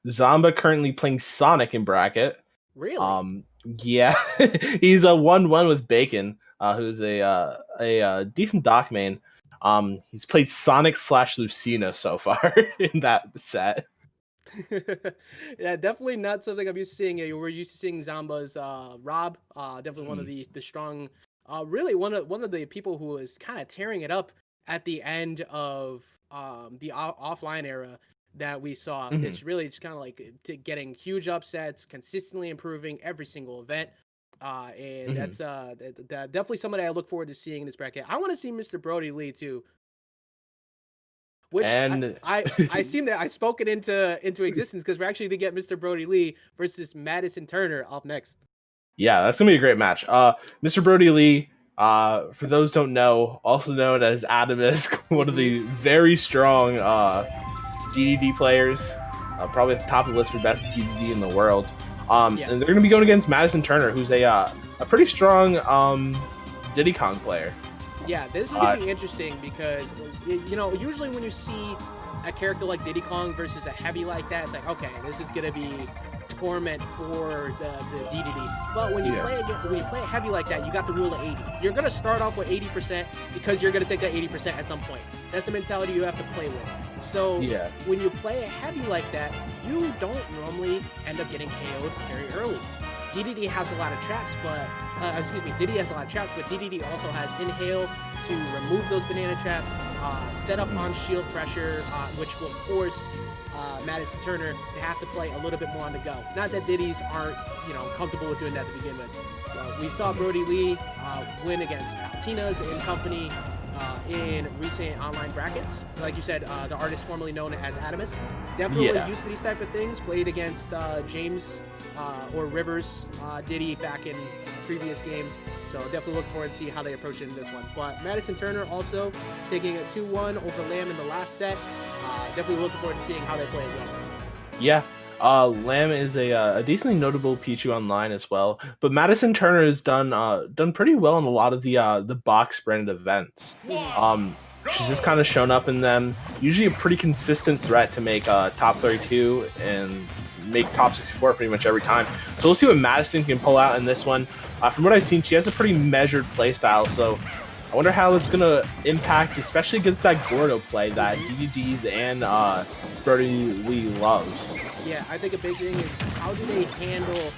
Zamba currently playing Sonic in bracket. Really? Yeah, he's a 1-1 with Bacon, who's a decent doc main. He's played Sonic / Lucina so far in that set. Yeah, definitely not something I'm used to seeing. We're used to seeing Zamba's Rob, definitely one of the strong, really one of the people who is kind of tearing it up at the end of the offline era that we saw. It's really just kind of like getting huge upsets, consistently improving every single event. And that's definitely somebody I look forward to seeing in this bracket. I want to see Mr. Brodie Lee too. Which I seem that I spoke it into existence, because we're actually to get Mr. Brodie Lee versus Madison Turner up next. Yeah, that's gonna be a great match. Mr. Brodie Lee, for those don't know, also known as Adamus, one of the very strong DDD players, probably at the top of the list for best DDD in the world. And they're going to be going against Madison Turner, who's a pretty strong Diddy Kong player. Yeah, this is going to be interesting because, usually when you see a character like Diddy Kong versus a heavy like that, it's like, okay, this is going to be torment for the DDD. But when you play a heavy like that, you got the rule of 80. You're going to start off with 80% because you're going to take that 80% at some point. That's the mentality you have to play with. So when you play a heavy like that, you don't normally end up getting KO'd very early. DDD has a lot of traps, but excuse me, Diddy has a lot of traps, but DDD also has Inhale to remove those banana traps, set up on shield pressure, which will force Madison Turner to have to play a little bit more on the go. Not that Diddy's aren't, you know, comfortable with doing that to begin with. We saw Brodie Lee win against Altinas and company in recent online brackets. Like you said, the artist formerly known as Adamus. Definitely used to these type of things. Played against James or Rivers Diddy back in previous games. So definitely look forward to see how they approach it in this one. But Madison Turner also taking a 2-1 over Lamb in the last set. Definitely looking forward to seeing how they play as well. Yeah. Lamb is a decently notable Pichu online as well, but Madison Turner has done pretty well in a lot of the box branded events. She's just kind of shown up in them. Usually a pretty consistent threat to make top 32 and make top 64 pretty much every time. So we'll see what Madison can pull out in this one. From what I've seen, she has a pretty measured play style, so I wonder how it's going to impact, especially against that Gordo play that DDDs and Brodie Lee loves. Yeah, I think a big thing is how do they handle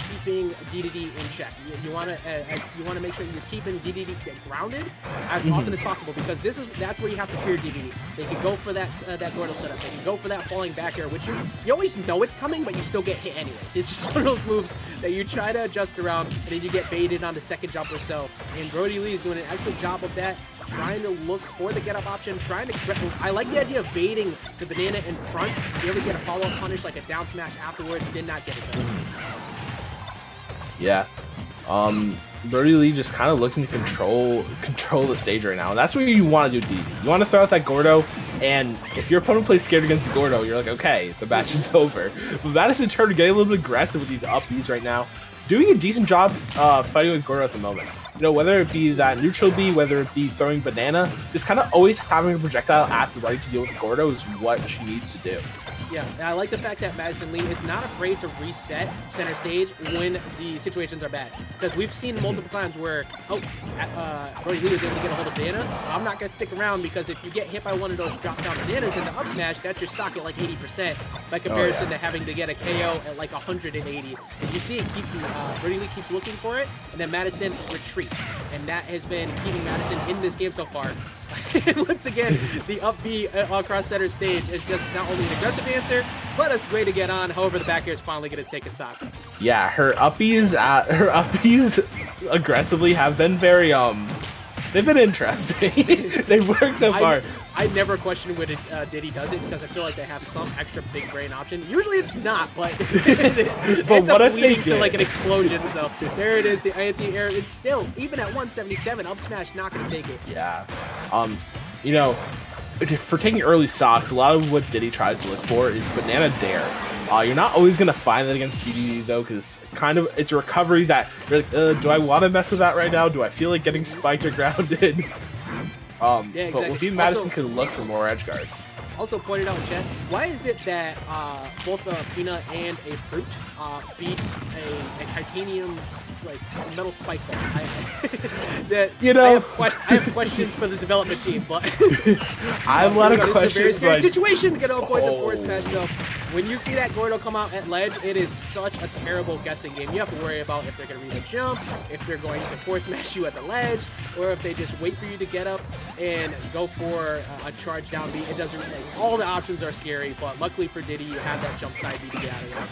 keeping DDD in check. You want to make sure you're keeping DDD grounded as often as possible, because that's where you have to fear DDD. They can go for that Gordo setup. They can go for that falling back air, which you always know it's coming, but you still get hit anyways. It's just one of those moves that you try to adjust around, and then you get baited on the second jump or so. And Brodie Lee is doing an excellent job of that, trying to look for the get-up option, I like the idea of baiting the banana in front, be able to get a follow-up punish like a down smash afterwards. Did not get it though. Yeah. Brodie Lee just kind of looking to control the stage right now. And that's what you want to do, DD. You want to throw out that Gordo, and if your opponent plays scared against Gordo, you're like, okay, the match is over. But Madison Turner getting a little bit aggressive with these up Bs right now. Doing a decent job fighting with Gordo at the moment. You know, whether it be that neutral B, whether it be throwing banana, just kind of always having a projectile at the ready to deal with Gordo is what she needs to do. Yeah, and I like the fact that Madison Lee is not afraid to reset center stage when the situations are bad. Because we've seen multiple times where, Brodie Lee was able to get a hold of banana. I'm not going to stick around, because if you get hit by one of those drop down bananas in the up smash, that's your stock at like 80% by comparison to having to get a KO at like 180. And you see it Brodie Lee keeps looking for it, and then Madison retreats. And that has been keeping Madison in this game so far. Once again, the up B across center stage is just not only an aggressive answer, but a way to get on. However, the back air is finally going to take a stop. Yeah, her uppies aggressively have been very they've been interesting. They've worked so far. I never question when Diddy does it, because I feel like they have some extra big brain option. Usually it's not, but but what if they did? To like an explosion. So there it is, the anti-air. It's still, even at 177, up smash not going to take it. Yeah. You know, for taking early stocks, a lot of what Diddy tries to look for is banana dare. You're not always going to find that against DDD, though, because it's a recovery that you're like, do I want to mess with that right now? Do I feel like getting spiked or grounded? Yeah, exactly. But we'll see if Madison can look for more edge guards. Also pointed out in chat, why is it that both a peanut and a fruit beat a titanium like metal spike ball? I have questions for the development team, but I have a lot of questions. It's a very scary situation. Gonna avoid the forward smash though. When you see that Gordo come out at ledge, it is such a terrible guessing game. You have to worry about if they're going to read a jump, if they're going to force smash you at the ledge, or if they just wait for you to get up and go for a charge down B. It doesn't really, all the options are scary, but luckily for Diddy, you have that jump side B to get out of there.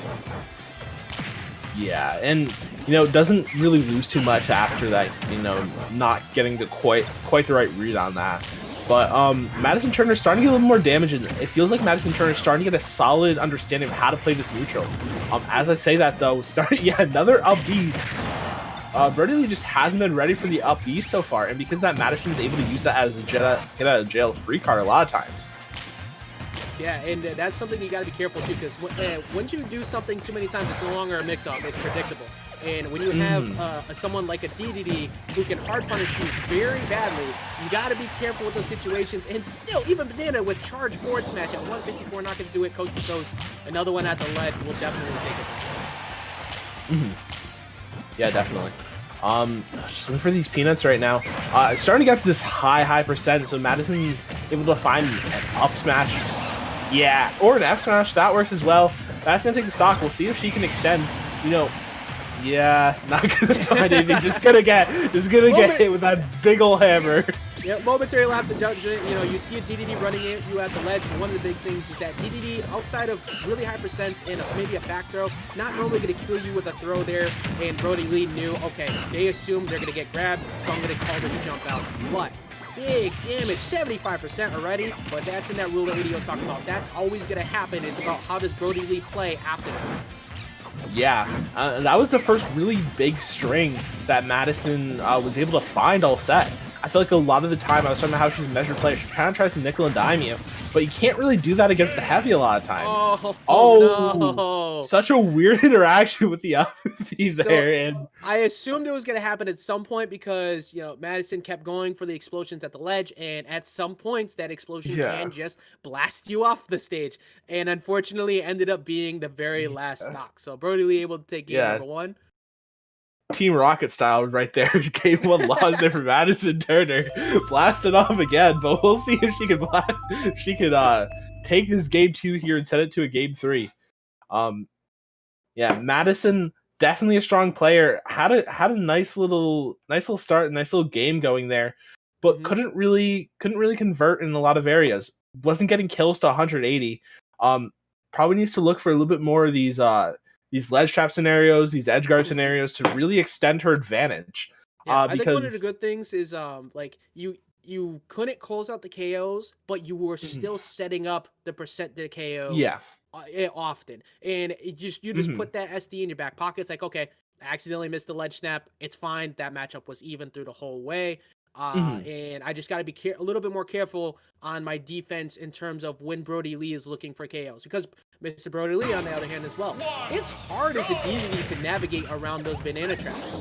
Yeah, and you know, doesn't really lose too much after that, you know, not getting the quite the right read on that. But Madison Turner's starting to get a little more damage, and it feels like Madison Turner's starting to get a solid understanding of how to play this neutral. As I say that though, another up B. Brodie Lee just hasn't been ready for the up B so far, and because that Madison's able to use that as a get out of jail free card a lot of times. Yeah, and that's something you got to be careful too, because once you do something too many times, it's no longer a mix-up, it's predictable. And when you have someone like a DDD who can hard punish you very badly, you got to be careful with those situations. And still, even Banana with charge forward smash at 154, not going to do it coast to coast. Another one at the ledge will definitely take it. Yeah, definitely. Just looking for these peanuts right now. It's starting to get up to this high percent, so Madison's able to find an up smash. Yeah, or an F smash, that works as well. That's going to take the stock. We'll see if she can extend. You know, Yeah, not gonna find anything. Just gonna get hit with that big ol' hammer. Yeah, momentary lapse of judgment. You know, you see a DDD running at you at the ledge, but one of the big things is that DDD, outside of really high percents and maybe a back throw, not normally going to kill you with a throw there. And Brodie Lee knew, okay, they assume they're going to get grabbed, so I'm going to call this jump out. But big damage, 75% already, but that's in that rule that AD was talking about. That's always going to happen. It's about how does Brodie Lee play after this. Yeah, that was the first really big string that Madison was able to find all set. I feel like a lot of the time I was talking about how she's a measured player. She kind of tries to nickel and dime you, but you can't really do that against the heavy a lot of times. No. Such a weird interaction with the FP there. And I assumed it was going to happen at some point because, you know, Madison kept going for the explosions at the ledge, and at some points that explosion can just blast you off the stage. And unfortunately, it ended up being the very last stock. So Brodie Lee able to take game number one. Team Rocket style right there. Game one lost there for Madison Turner. Blasted off again, but we'll see if she can take this game 2 here and set it to a game 3. Yeah, Madison definitely a strong player. Had a nice little start, a nice little game going there, but couldn't really convert in a lot of areas. Wasn't getting kills to 180. Probably needs to look for a little bit more of these ledge trap scenarios, these edge guard scenarios to really extend her advantage. Yeah, I think one of the good things is like you couldn't close out the KOs, but you were still setting up the percent to KO. Yeah, often, and you just put that SD in your back pocket. It's like, okay, I accidentally missed the ledge snap. It's fine. That matchup was even through the whole way. And I just got to be a little bit more careful on my defense in terms of when Brodie Lee is looking for KOs, because Mr. Brodie Lee, on the other hand, as well, it's hard as a DDD to navigate around those banana traps,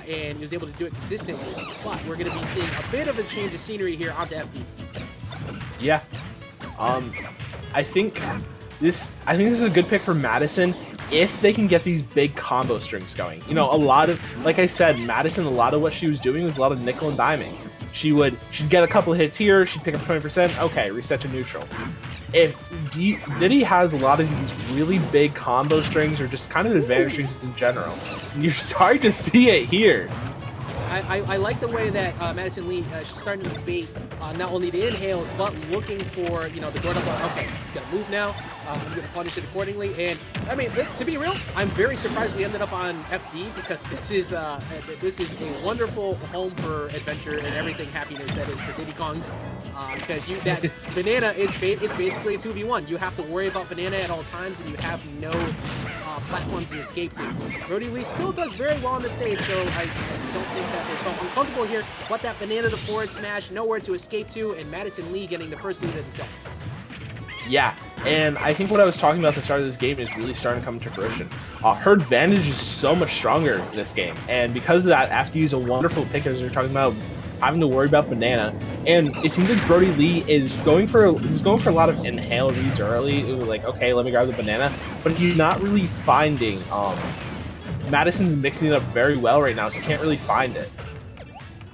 and he was able to do it consistently. But we're going to be seeing a bit of a change of scenery here onto FD. Yeah, I think this is a good pick for Madison if they can get these big combo strings going. You know, a lot of, like I said, Madison, a lot of what she was doing was a lot of nickel and diming. She'd get a couple of hits here, she'd pick up 20%, okay, reset to neutral. If Diddy has a lot of these really big combo strings, or just kind of advantage strings in general, and you're starting to see it here. I like the way that Madison Lee, she's starting to bait not only the inhales, but looking for, you know, the door double. Okay, gotta move now. I'm gonna punish it accordingly. And I mean, to be real, I'm very surprised we ended up on FD, because this is a wonderful home for adventure and everything happiness that is for Diddy Kongs. Because that banana it's basically a 2v1. You have to worry about banana at all times, and you have no platforms to escape to. Brodie Lee still does very well on the stage, so I don't think that they felt uncomfortable here, but that banana to forward smash, nowhere to escape to, and Madison Lee getting the first lead of the set. Yeah, and I think what I was talking about at the start of this game is really starting to come to fruition. Her advantage is so much stronger in this game, and because of that, FD is a wonderful pick, as we're talking about having to worry about banana. And it seems like Brodie Lee is going for a lot of inhale reads early. It was like, okay, let me grab the banana, but he's not really finding. Madison's mixing it up very well right now, so you can't really find it.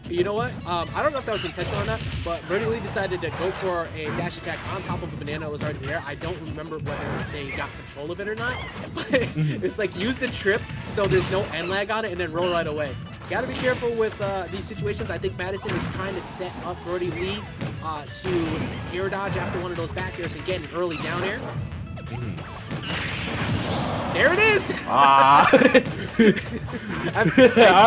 You know what? I don't know if that was intentional or not, but Brodie Lee decided to go for a dash attack on top of the banana that was already there. I don't remember whether they got control of it or not, but it's like, use the trip so there's no end lag on it, and then roll right away. Got to be careful with these situations. I think Madison is trying to set up Brodie Lee to air dodge after one of those back airs and get an early down air. There it is! All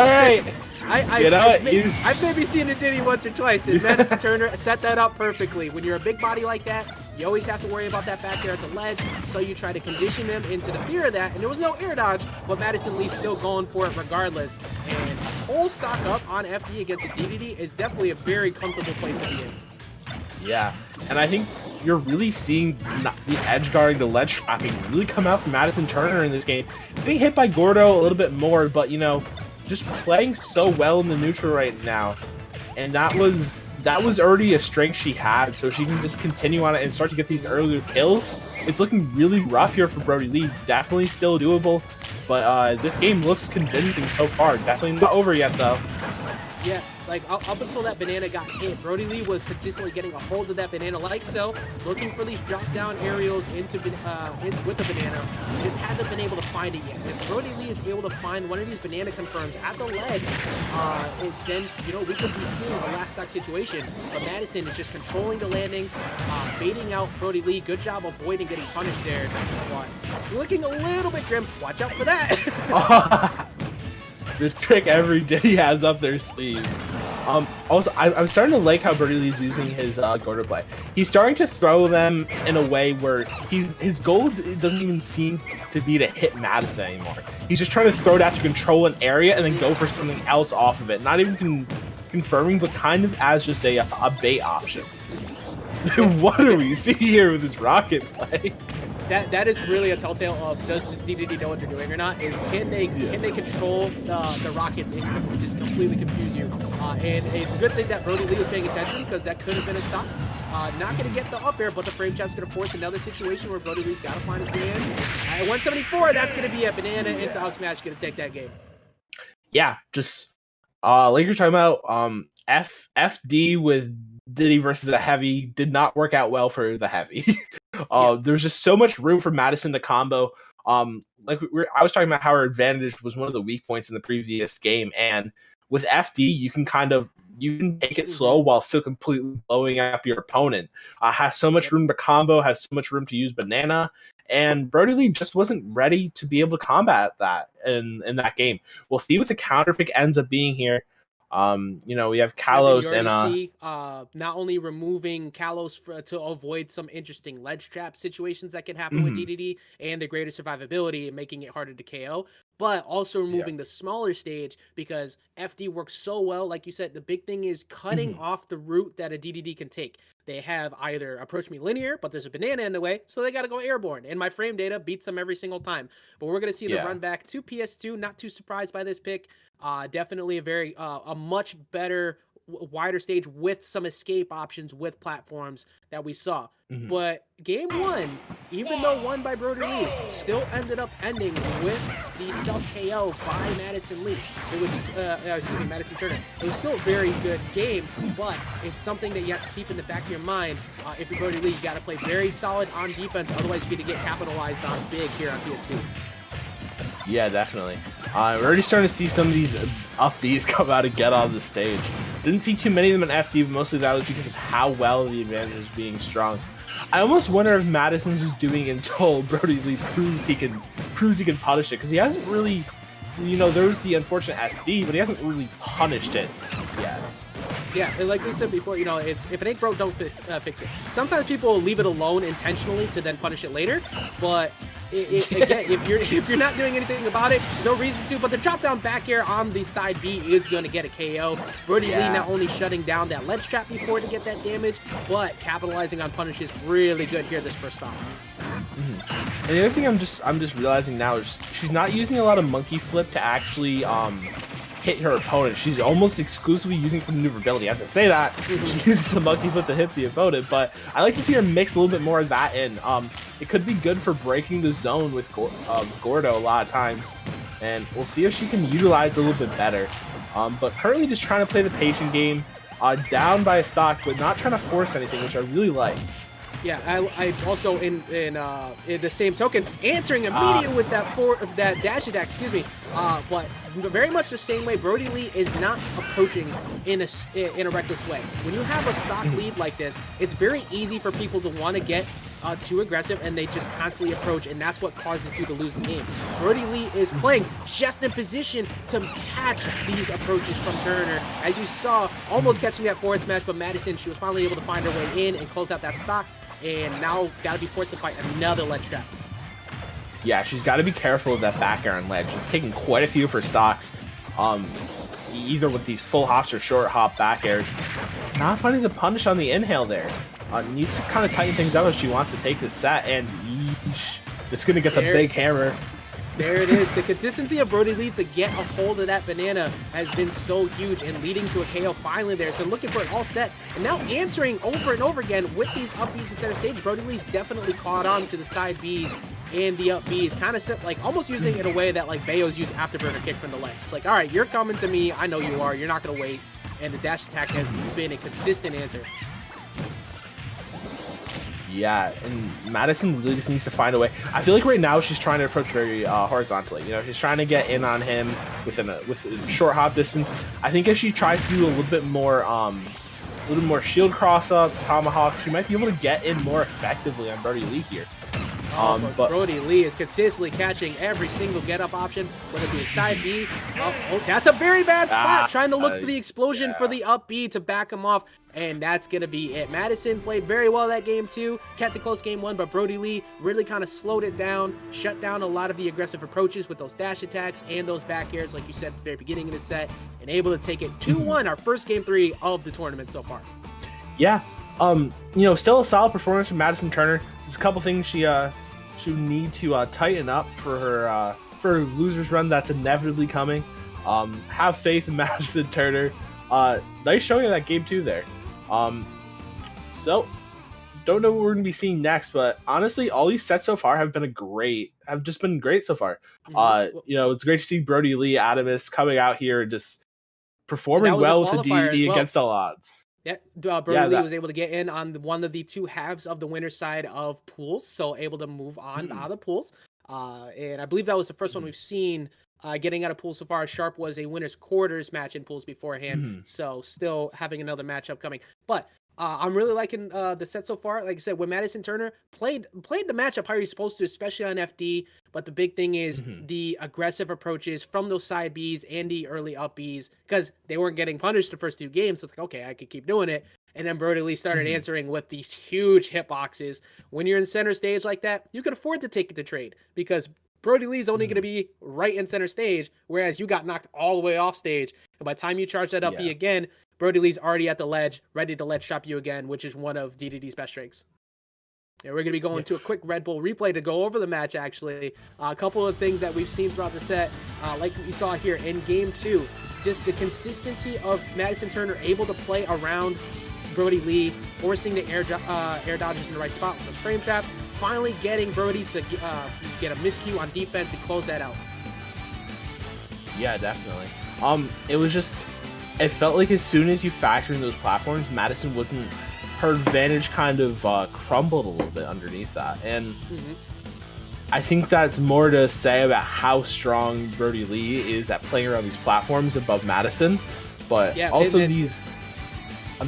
right. I've maybe seen a Diddy once or twice, and Madison Turner set that up perfectly. When you're a big body like that, you always have to worry about that back there at the ledge, so you try to condition them into the fear of that, and there was no air dodge, but Madison Lee's still going for it regardless. And whole stock up on FD against a DDD is definitely a very comfortable place to be in. Yeah, and I think you're really seeing the edge guarding, the ledge trapping really come out from Madison Turner in this game. Getting hit by Gordo a little bit more, but, you know, just playing so well in the neutral right now. And that was already a strength she had, so she can just continue on it and start to get these earlier kills. It's looking really rough here for Brodie Lee. Definitely still doable, but this game looks convincing so far. Definitely not over yet, though. Yeah, like up until that banana got hit, Brodie Lee was consistently getting a hold of that banana like so, looking for these drop down aerials into with the banana. He just hasn't been able to find it yet. If Brodie Lee is able to find one of these banana confirms at the ledge, then we could be seeing a last stock situation. But Madison is just controlling the landings, baiting out Brodie Lee. Good job avoiding getting punished there. But looking a little bit grim. Watch out for that. The trick every day he has up their sleeve. Also, I'm starting to like how Brodie Lee's using his Gordo play. He's starting to throw them in a way where his goal doesn't even seem to be to hit Madison anymore. He's just trying to throw that to control an area and then go for something else off of it. Not even confirming, but kind of as just a bait option. What do we see here with this rocket play? That is really a telltale of does this DDD know what they're doing or not? Is can they control the rockets and just completely confuse you? And it's a good thing that Brodie Lee was paying attention because that could have been a stop. Not going to get the up air, but the frame trap's going to force another situation where Brodie Lee's got to find his way in. At 174, that's going to be a banana into out smash, going to take that game. Yeah, just like you're talking about, FD with Diddy versus a heavy did not work out well for the heavy. There's just so much room for Madison to combo. I was talking about how her advantage was one of the weak points in the previous game, and with FD, you can take it slow while still completely blowing up your opponent. Has so much room to combo, has so much room to use banana, and Brodie Lee just wasn't ready to be able to combat that in that game. We'll see what the counter pick ends up being here. We have Kalos and not only removing Kalos to avoid some interesting ledge trap situations that can happen with DDD and the greater survivability and making it harder to KO, but also removing the smaller stage because FD works so well. Like you said, the big thing is cutting off the route that a DDD can take. They have either approach me linear, but there's a banana in the way, so they got to go airborne. And my frame data beats them every single time. But we're going to see the run back to PS2. Not too surprised by this pick. Definitely a much better, wider stage with some escape options with platforms that we saw. But game one, even though won by Brodie Lee, still ended up ending with the self-KO by Madison Lee. It was, Madison Turner. It was still a very good game, but it's something that you have to keep in the back of your mind. If you're Brodie Lee, you got to play very solid on defense, otherwise you're going to get capitalized on big here on PS2. Yeah, definitely. We're already starting to see some of these up Bs come out and get on the stage. Didn't see too many of them in FD, but mostly that was because of how well the advantage is being strong. I almost wonder if Madison's just doing it until Brodie Lee proves he can punish it, because he hasn't really, there was the unfortunate SD, but he hasn't really punished it yet. Yeah, and like we said before, it's if it ain't broke, don't fix it. Sometimes people will leave it alone intentionally to then punish it later, but again, if you're not doing anything about it, no reason to. But the drop down back air on the side B is going to get a KO. Brodie Lee not only shutting down that ledge trap before to get that damage, but capitalizing on punishes really good here this first stop. And the other thing I'm just realizing now is she's not using a lot of monkey flip to actually hit her opponent. She's almost exclusively using for maneuverability. As I say that, she uses the monkey flip to hit the opponent, but I like to see her mix a little bit more of that in. It could be good for breaking the zone with Gordo a lot of times, and we'll see if she can utilize a little bit better. But currently just trying to play the patient game, down by a stock, but not trying to force anything, which I really like. Yeah, I also in the same token answering immediately with that dash attack, but very much the same way. Brodie Lee is not approaching in a reckless way. When you have a stock lead like this, it's very easy for people to want to get too aggressive, and they just constantly approach, and that's what causes you to lose the game. Brodie Lee is playing just in position to catch these approaches from Turner. As you saw, almost catching that forward smash, but Madison, she was finally able to find her way in and close out that stock, and now got to be forced to fight another ledge trap. Yeah, she's got to be careful of that back air on ledge. It's taking quite a few of her stocks, either with these full hops or short hop back airs. Not finding the punish on the inhale there. Needs to kind of tighten things up if she wants to take this set, and yeesh, just going to get the big hammer. There it is. The consistency of Brodie Lee to get a hold of that banana has been so huge, and leading to a KO finally there. It's been looking for it all set, and now answering over and over again with these up Bs in center stage. Brodie Lee's definitely caught on to the side Bs and the up Bs, kind of like almost using it in a way that like Bayo's use afterburner kick from the ledge. It's like, all right, you're coming to me. I know you are. You're not going to wait. and the dash attack has been a consistent answer. Yeah, and Madison really just needs to find a way. I feel like right now she's trying to approach very horizontally. You know, she's trying to get in on him with a short hop distance. I think if she tries to do a little bit more shield cross-ups, tomahawk, she might be able to get in more effectively on Brodie Lee here. But Brodie Lee is consistently catching every single get-up option, whether it be a side B. Oh, that's a very bad spot. Trying to look for the explosion for the up B to back him off, and that's going to be it. Madison played very well that game too, kept it close game one, but Brodie Lee really kind of slowed it down, shut down a lot of the aggressive approaches with those dash attacks and those back airs, like you said at the very beginning of the set, and able to take it 2-1, our first game 3 of the tournament so far. Yeah, still a solid performance from Madison Turner. There's a couple things she would need to tighten up for her loser's run that's inevitably coming. Have faith in Madison Turner. Nice showing of that game 2 there. So don't know what we're gonna be seeing next, but honestly, all these sets so far have just been great so far. It's great to see Brodie Lee, Adamus coming out here and just performing well with the DD against all odds. Yeah, Brodie Lee was able to get in on one of the 2 halves of the winner's side of pools, so able to move on out of the pools. And I believe that was the first one we've seen getting out of pools so far. Sharp was a winner's quarters match in pools beforehand, so still having another matchup coming. But I'm really liking the set so far. Like I said, when Madison Turner played the matchup how you're supposed to, especially on FD. But the big thing is the aggressive approaches from those side Bs and the early up Bs, because they weren't getting punished the first 2 games. So it's like, okay, I could keep doing it. And then Brodie Lee started answering with these huge hitboxes. When you're in center stage like that, you can afford to take it to trade, because Brodie Lee's only going to be right in center stage, whereas you got knocked all the way off stage. And by the time you charge that up B again, Brodie Lee's already at the ledge, ready to ledge chop you again, which is one of DDD's best strengths. And we're going to be going to a quick Red Bull replay to go over the match, actually. A couple of things that we've seen throughout the set, like we saw here in Game 2, just the consistency of Madison Turner able to play around Brodie Lee, forcing the air dodges in the right spot with the frame traps, finally getting Brodie to get a miscue on defense and close that out. Yeah, definitely. It felt like as soon as you factor in those platforms, Madison wasn't, her advantage kind of crumbled a little bit underneath that. And I think that's more to say about how strong Brodie Lee is at playing around these platforms above Madison. But also these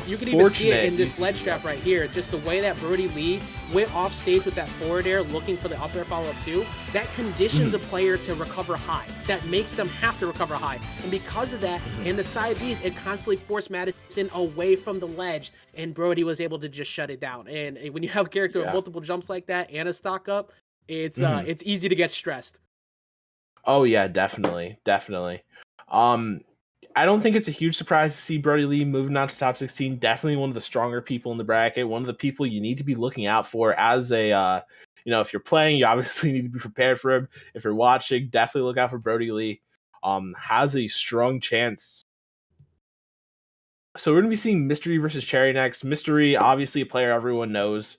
you can even see it in this ledge trap right here, just the way that Brodie Lee went off stage with that forward air looking for the up air follow-up too. That conditions a player to recover high. That makes them have to recover high. And because of that, and the side Bs, it constantly forced Madison away from the ledge, and Brodie was able to just shut it down. And when you have a character with multiple jumps like that and a stock up, it's easy to get stressed. Oh yeah, definitely. I don't think it's a huge surprise to see Brodie Lee moving on to top 16. Definitely one of the stronger people in the bracket. One of the people you need to be looking out for as a, if you're playing, you obviously need to be prepared for him. If you're watching, definitely look out for Brodie Lee. Has a strong chance. So we're going to be seeing Mystery versus Cherry next. Mystery, obviously a player everyone knows.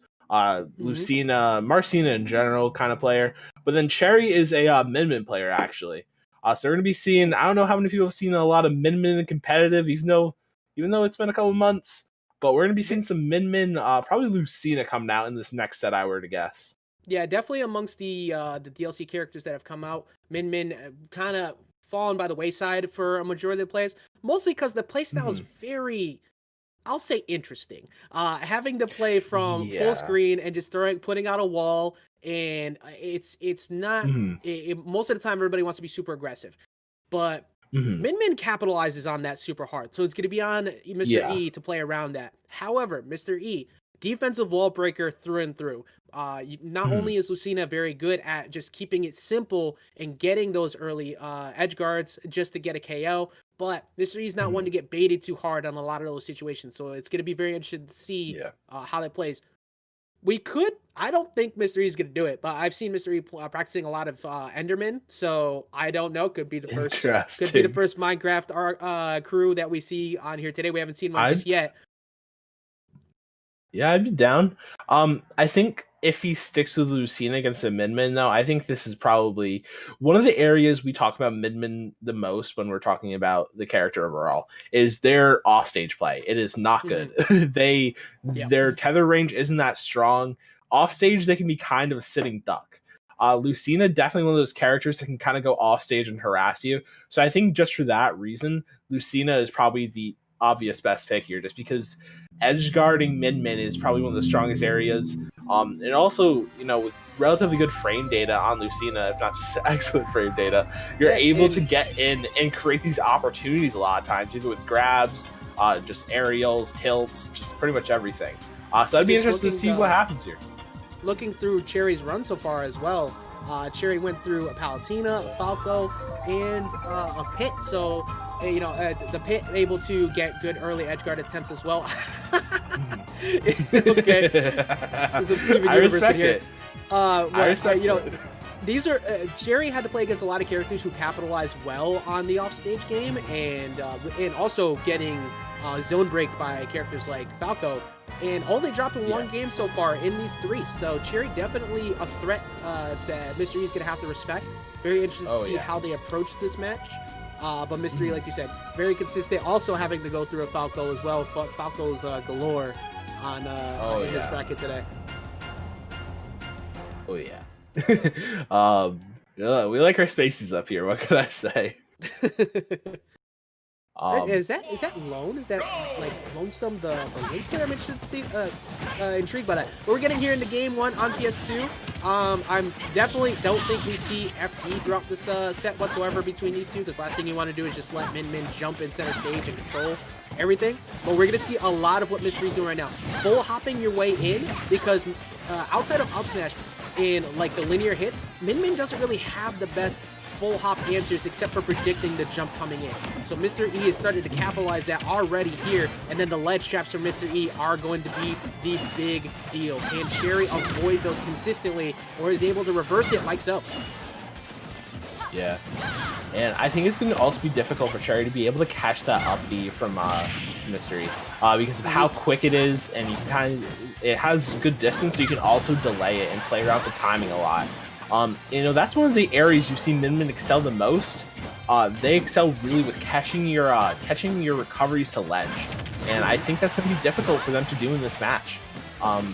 Lucina, Marcina in general kind of player. But then Cherry is a Min player, actually. So we're going to be seeing, I don't know how many people have seen a lot of Min competitive, even though it's been a couple of months. But we're going to be seeing some Min, probably Lucina coming out in this next set, I were to guess. Yeah, definitely amongst the DLC characters that have come out, Min kind of fallen by the wayside for a majority of the plays, mostly because the playstyle is very, I'll say, interesting. Having to play from full screen and just putting out a wall, and it's not most of the time everybody wants to be super aggressive, but Min capitalizes on that super hard, so it's going to be on Mr. E to play around that. However, Mr. E, defensive wall breaker through and through. Not only is Lucina very good at just keeping it simple and getting those early edge guards just to get a KO, but Mr. E's not one to get baited too hard on a lot of those situations. So it's going to be very interesting to see how that plays. I don't think Mr. E is going to do it, but I've seen Mr. E practicing a lot of Enderman, so I don't know. Could be the first Minecraft crew that we see on here today. We haven't seen one just yet. Yeah, I'd be down. I think if he sticks with Lucina against the Midman, though, I think this is probably one of the areas we talk about Midman the most when we're talking about the character overall, is their offstage play. It is not good. Their tether range isn't that strong. Offstage, they can be kind of a sitting duck. Lucina, definitely one of those characters that can kind of go offstage and harass you. So I think just for that reason, Lucina is probably the obvious best pick here, just because edge guarding Min is probably one of the strongest areas. And also, with relatively good frame data on Lucina, if not just excellent frame data, you're able to get in and create these opportunities a lot of times, either with grabs, just aerials, tilts, just pretty much everything. So I'd be interested to see what happens here. Looking through Cherry's run so far as well, Cherry went through a Palutena, a Falco, and a Pit. So, the Pit able to get good early edgeguard attempts as well. Okay. I respect it. I respect it. These are Cherry had to play against a lot of characters who capitalize well on the offstage game, and also getting zone breaked by characters like Falco. And only dropped in one game so far in these 3. So Cherry definitely a threat that Mr. E is going to have to respect. Very interested to see how they approach this match. But Mr. E, like you said, very consistent. Also having to go through a Falco as well. Falco's galore on his bracket today. Oh, yeah. We like our spaces up here. What can I say? Is that Lone? Is that like Lonesome the late player? I'm interested to see, intrigued by that. But we're getting here into game 1 on PS2. I'm definitely don't think we see FD drop this set whatsoever between these two, because last thing you want to do is just let Min jump in center stage and control everything. But we're gonna see a lot of what Mystery's doing right now. Full hopping your way in, because outside of up smash in like the linear hits, Min doesn't really have the best full hop answers except for predicting the jump coming in. So Mr. E is starting to capitalize that already here, and then the ledge traps from Mr. E are going to be the big deal. Can Cherry avoid those consistently, or is able to reverse it like so? Yeah, and I think it's going to also be difficult for Cherry to be able to catch that up B from Mr. E, because of how quick it is, and you can it has good distance, so you can also delay it and play around with the timing a lot. That's one of the areas you've seen Min excel the most. They excel really with catching your recoveries to ledge, and I think that's going to be difficult for them to do in this match. But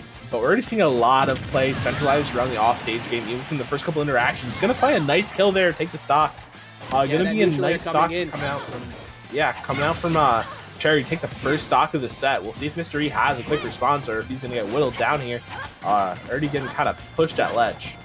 we're already seeing a lot of play centralized around the offstage game, even from the first couple interactions. It's going to find a nice kill there, take the stock. Going to be a nice stock coming out from Cherry. Take the first stock of the set. We'll see if Mr. E has a quick response, or if he's going to get whittled down here. Already getting kind of pushed at ledge.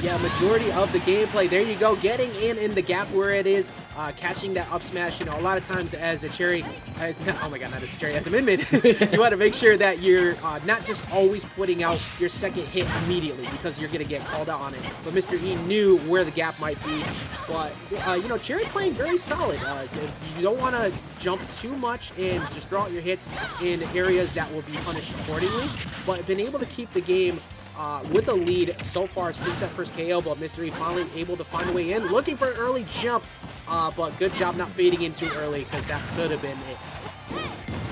Yeah, majority of the gameplay. There you go, getting in the gap where it is, catching that up smash. A lot of times as a Cherry, as a Min, you want to make sure that you're not just always putting out your second hit immediately, because you're going to get called out on it. But Mr. E knew where the gap might be. But, Cherry playing very solid. You don't want to jump too much and just throw out your hits in areas that will be punished accordingly. But been able to keep the game with a lead so far since that first KO, but Mr. E finally able to find a way in, looking for an early jump, but good job not fading in too early, because that could have been it.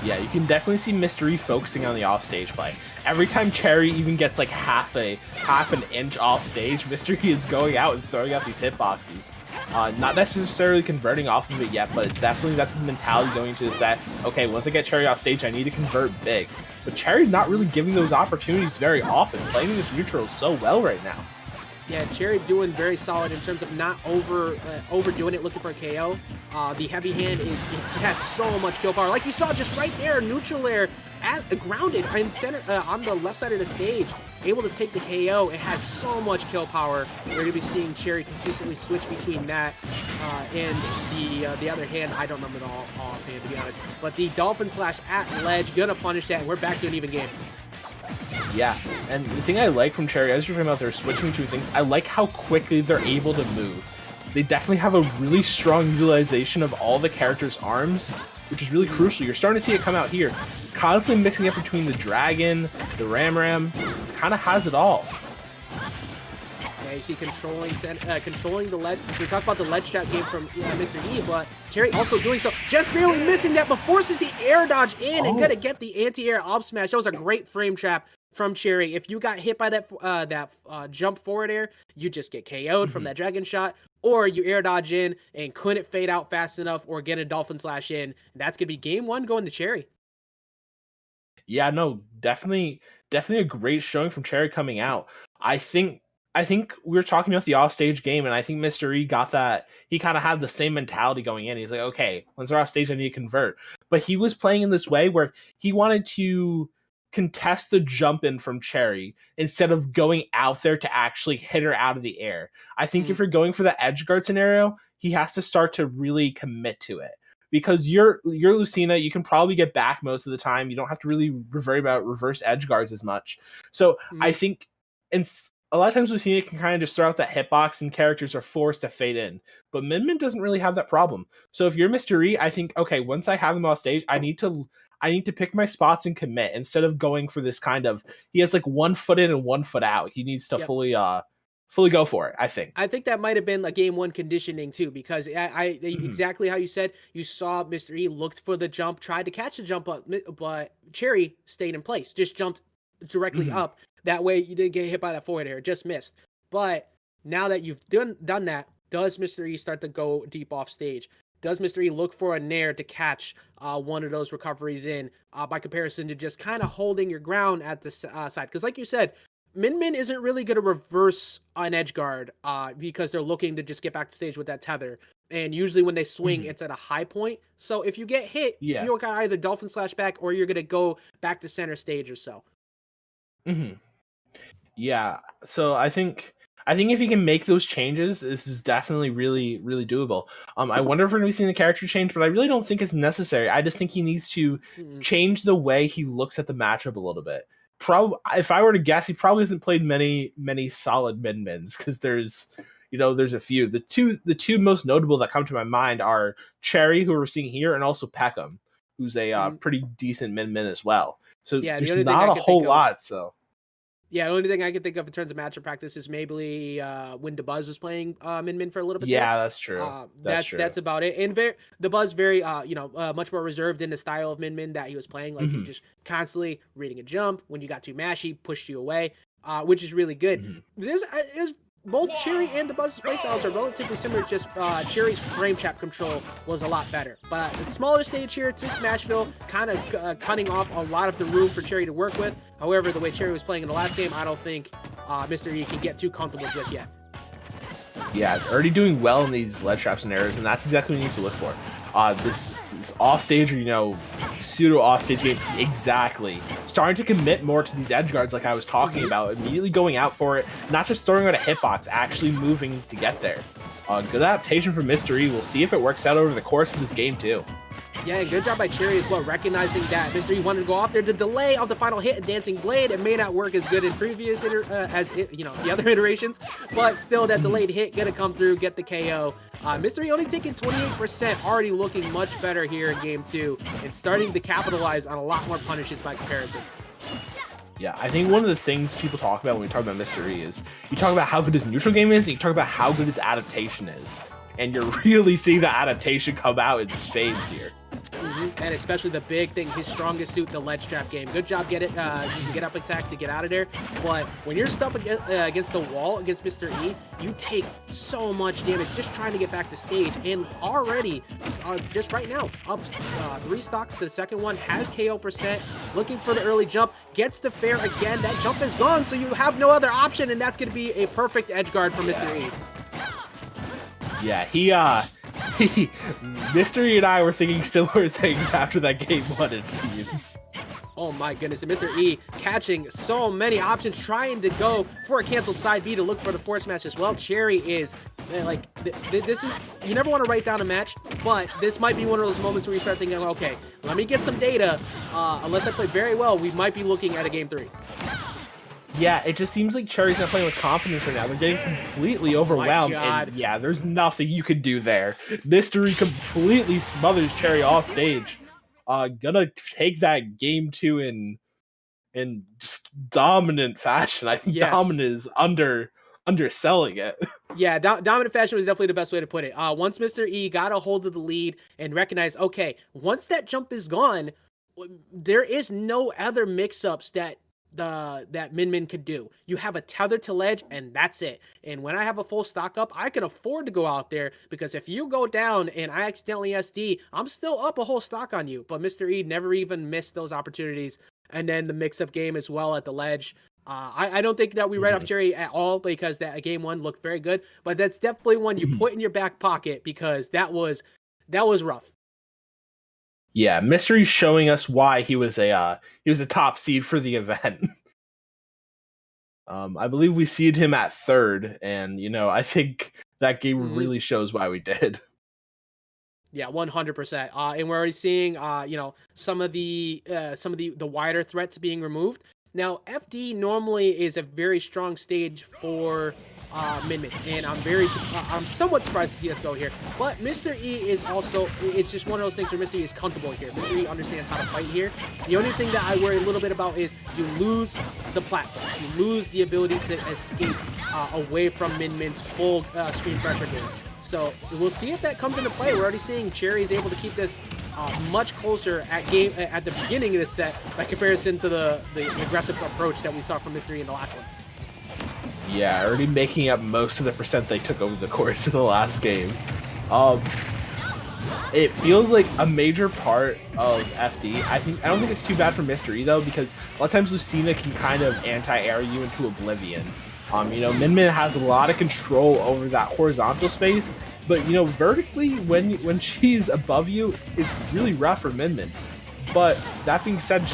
Yeah, you can definitely see Mr. E focusing on the offstage play. Every time Cherry even gets like half an inch off stage, Mr. E is going out and throwing out these hitboxes. Not necessarily converting off of it yet, but definitely that's his mentality going into the set. Okay, once I get Cherry off stage, I need to convert big. But Cherry's not really giving those opportunities very often, playing this neutral so well right now. Yeah, Cherry doing very solid in terms of not overdoing it, looking for a KO. The heavy hand it has so much kill power. Like you saw just right there, neutral air, grounded in center, on the left side of the stage, able to take the KO. It has so much kill power. We're going to be seeing Cherry consistently switch between that and the other hand. I don't remember the offhand, to be honest. But the Dolphin slash at ledge, going to punish that, and we're back to an even game. Yeah, and the thing I like from Cherry, as you're talking about, they're switching two things. I like how quickly they're able to move. They definitely have a really strong utilization of all the characters' arms, which is really crucial. You're starting to see it come out here. Constantly mixing up between the Dragon, the Ram. It kind of has it all. Yeah, you see controlling the ledge. We talked about the ledge trap game from Mr. E, but Cherry also doing so. Just barely missing that, but forces the air dodge in and gonna get the anti-air up smash. That was a great frame trap from Cherry. If you got hit by that jump forward air, you just get KO'd from that dragon shot, or you air dodge in and couldn't fade out fast enough or get a dolphin slash in. That's gonna be game 1 going to Cherry. Yeah, no, definitely a great showing from Cherry coming out. I think we were talking about the offstage game, and I think Mr. E got that. He kind of had the same mentality going in. He's like, okay, once they're offstage, I need to convert. But he was playing in this way where he wanted to contest the jump in from Cherry instead of going out there to actually hit her out of the air. I think if you're going for the edge guard scenario, he has to start to really commit to it. Because you're Lucina, you can probably get back most of the time. You don't have to really worry about reverse edge guards as much. So I think a lot of times Lucina can kind of just throw out that hitbox and characters are forced to fade in. But Min doesn't really have that problem. So if you're Mr. E, I think, okay, once I have him off stage, I need to pick my spots and commit instead of going for this kind of, he has like 1 foot in and 1 foot out. He needs to fully go for it, I think. I think that might have been like game 1 conditioning too, because exactly how you said, you saw Mr. E looked for the jump, tried to catch the jump up, but Cherry stayed in place, just jumped directly up. That way you didn't get hit by that forward air, just missed. But now that you've done that, does Mr. E start to go deep off stage? Does Mr. E look for a nair to catch one of those recoveries in, by comparison to just kind of holding your ground at the side? Because like you said, Min isn't really going to reverse an edge guard because they're looking to just get back to stage with that tether. And usually when they swing, it's at a high point. So if you get hit, you're going to either dolphin slash back or you're going to go back to center stage or so. Yeah. So I think if he can make those changes, this is definitely really, really doable. I wonder if we're going to be seeing the character change, but I really don't think it's necessary. I just think he needs to change the way he looks at the matchup a little bit. If I were to guess, he probably hasn't played many solid mins because there's a few. The two most notable that come to my mind are Cherry, who we're seeing here, and also Peckham, who's a pretty decent min as well. So there's not a whole lot. So yeah, the only thing I can think of in terms of matchup practice is maybe when DeBuzz was playing Min for a little bit. Yeah, that's true. That's about it. And DeBuzz very much more reserved in the style of Min that he was playing. Like he just constantly reading a jump. When you got too mashy, pushed you away, which is really good. There's both Cherry and DeBuzz's playstyles are relatively similar. Just Cherry's frame trap control was a lot better. But the smaller stage here, to Smashville, kind of cutting off a lot of the room for Cherry to work with. However, the way Cherry was playing in the last game, I don't think Mr. E can get too comfortable just yet. Yeah, already doing well in these ledge traps and errors, and that's exactly what he needs to look for. This off-stage or, pseudo off-stage game, exactly. Starting to commit more to these edge guards like I was talking about, immediately going out for it, not just throwing out a hitbox, actually moving to get there. Good adaptation from Mr. E. We'll see if it works out over the course of this game, too. Yeah, good job by Cherry as well, recognizing that Mr. E wanted to go off there. The delay of the final hit and Dancing Blade, it may not work as good in previous, the other iterations, but still that delayed hit gonna come through, get the KO. Mr. E only taking 28%, already looking much better here in game 2, and starting to capitalize on a lot more punishes by comparison. Yeah, I think one of the things people talk about when we talk about Mr. E is you talk about how good his neutral game is, and you talk about how good his adaptation is. And you're really seeing the adaptation come out in spades here. And especially the big thing, his strongest suit, the ledge trap game. Good job, you can get up attack to get out of there. But when you're stuck against the wall, against Mr. E, you take so much damage just trying to get back to stage. And already, just right now, up 3 stocks to the second one, has KO %, looking for the early jump, gets the fair again. That jump is gone, so you have no other option, and that's going to be a perfect edge guard for Mr. E. Yeah, Mr. E and I were thinking similar things after that game 1, it seems. Oh my goodness, and Mr. E catching so many options, trying to go for a canceled side B to look for the force match as well. Cherry is, this is, you never want to write down a match, but this might be one of those moments where you start thinking, okay, let me get some data. Unless I play very well, we might be looking at a game 3. Yeah, it just seems like Cherry's not playing with confidence right now. They're getting completely overwhelmed, and yeah, there's nothing you can do there. Mr. E completely smothers Cherry off stage. Gonna take that game 2 in just dominant fashion. I think dominant is underselling it. Yeah, dominant fashion was definitely the best way to put it. Once Mr. E got a hold of the lead and recognized, okay, once that jump is gone, there is no other mix-ups that that Min Min could do. You have a tether to ledge, and that's it. And when I have a full stock up, I can afford to go out there, because if you go down and I accidentally SD, I'm still up a whole stock on you. But Mr. E never even missed those opportunities. And then the mix-up game as well at the ledge. I don't think that we write off Cherry at all, because that game one looked very good. But that's definitely one you put in your back pocket, because that was rough. Yeah, Mystery showing us why he was a top seed for the event. I believe we seeded him at 3rd, and I think that game really shows why we did. Yeah, 100%. And we're already seeing some of the wider threats being removed. Now, FD normally is a very strong stage for Min Min, and I'm somewhat surprised to see us go here. But Mr. E is also, it's just one of those things where Mr. E is comfortable here. Mr. E understands how to fight here. The only thing that I worry a little bit about is you lose the platform. You lose the ability to escape away from Min Min's full screen pressure game. So we'll see if that comes into play. We're already seeing Cherry is able to keep this much closer at the beginning of the set by comparison to the aggressive approach that we saw from Mystery in the last one. Yeah, already making up most of the percent they took over the course of the last game. It feels like a major part of FD. I don't think it's too bad for Mystery though, because a lot of times Lucina can kind of anti-air you into oblivion. Min Min has a lot of control over that horizontal space, but vertically, when she's above you, it's really rough for Min Min. But that being said,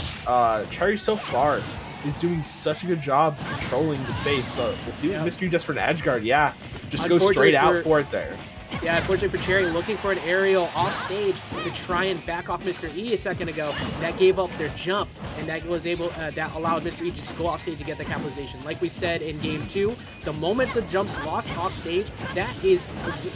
Cherry so far is doing such a good job controlling the space. But we'll see what Mystery does for an edge guard. Yeah, just go straight out for it there. Yeah, unfortunately for Cherry, looking for an aerial off stage to try and back off Mr. E a second ago. That gave up their jump, and that allowed Mr. E to just go off stage to get the capitalization. Like we said in game 2, the moment the jump's lost off stage, that is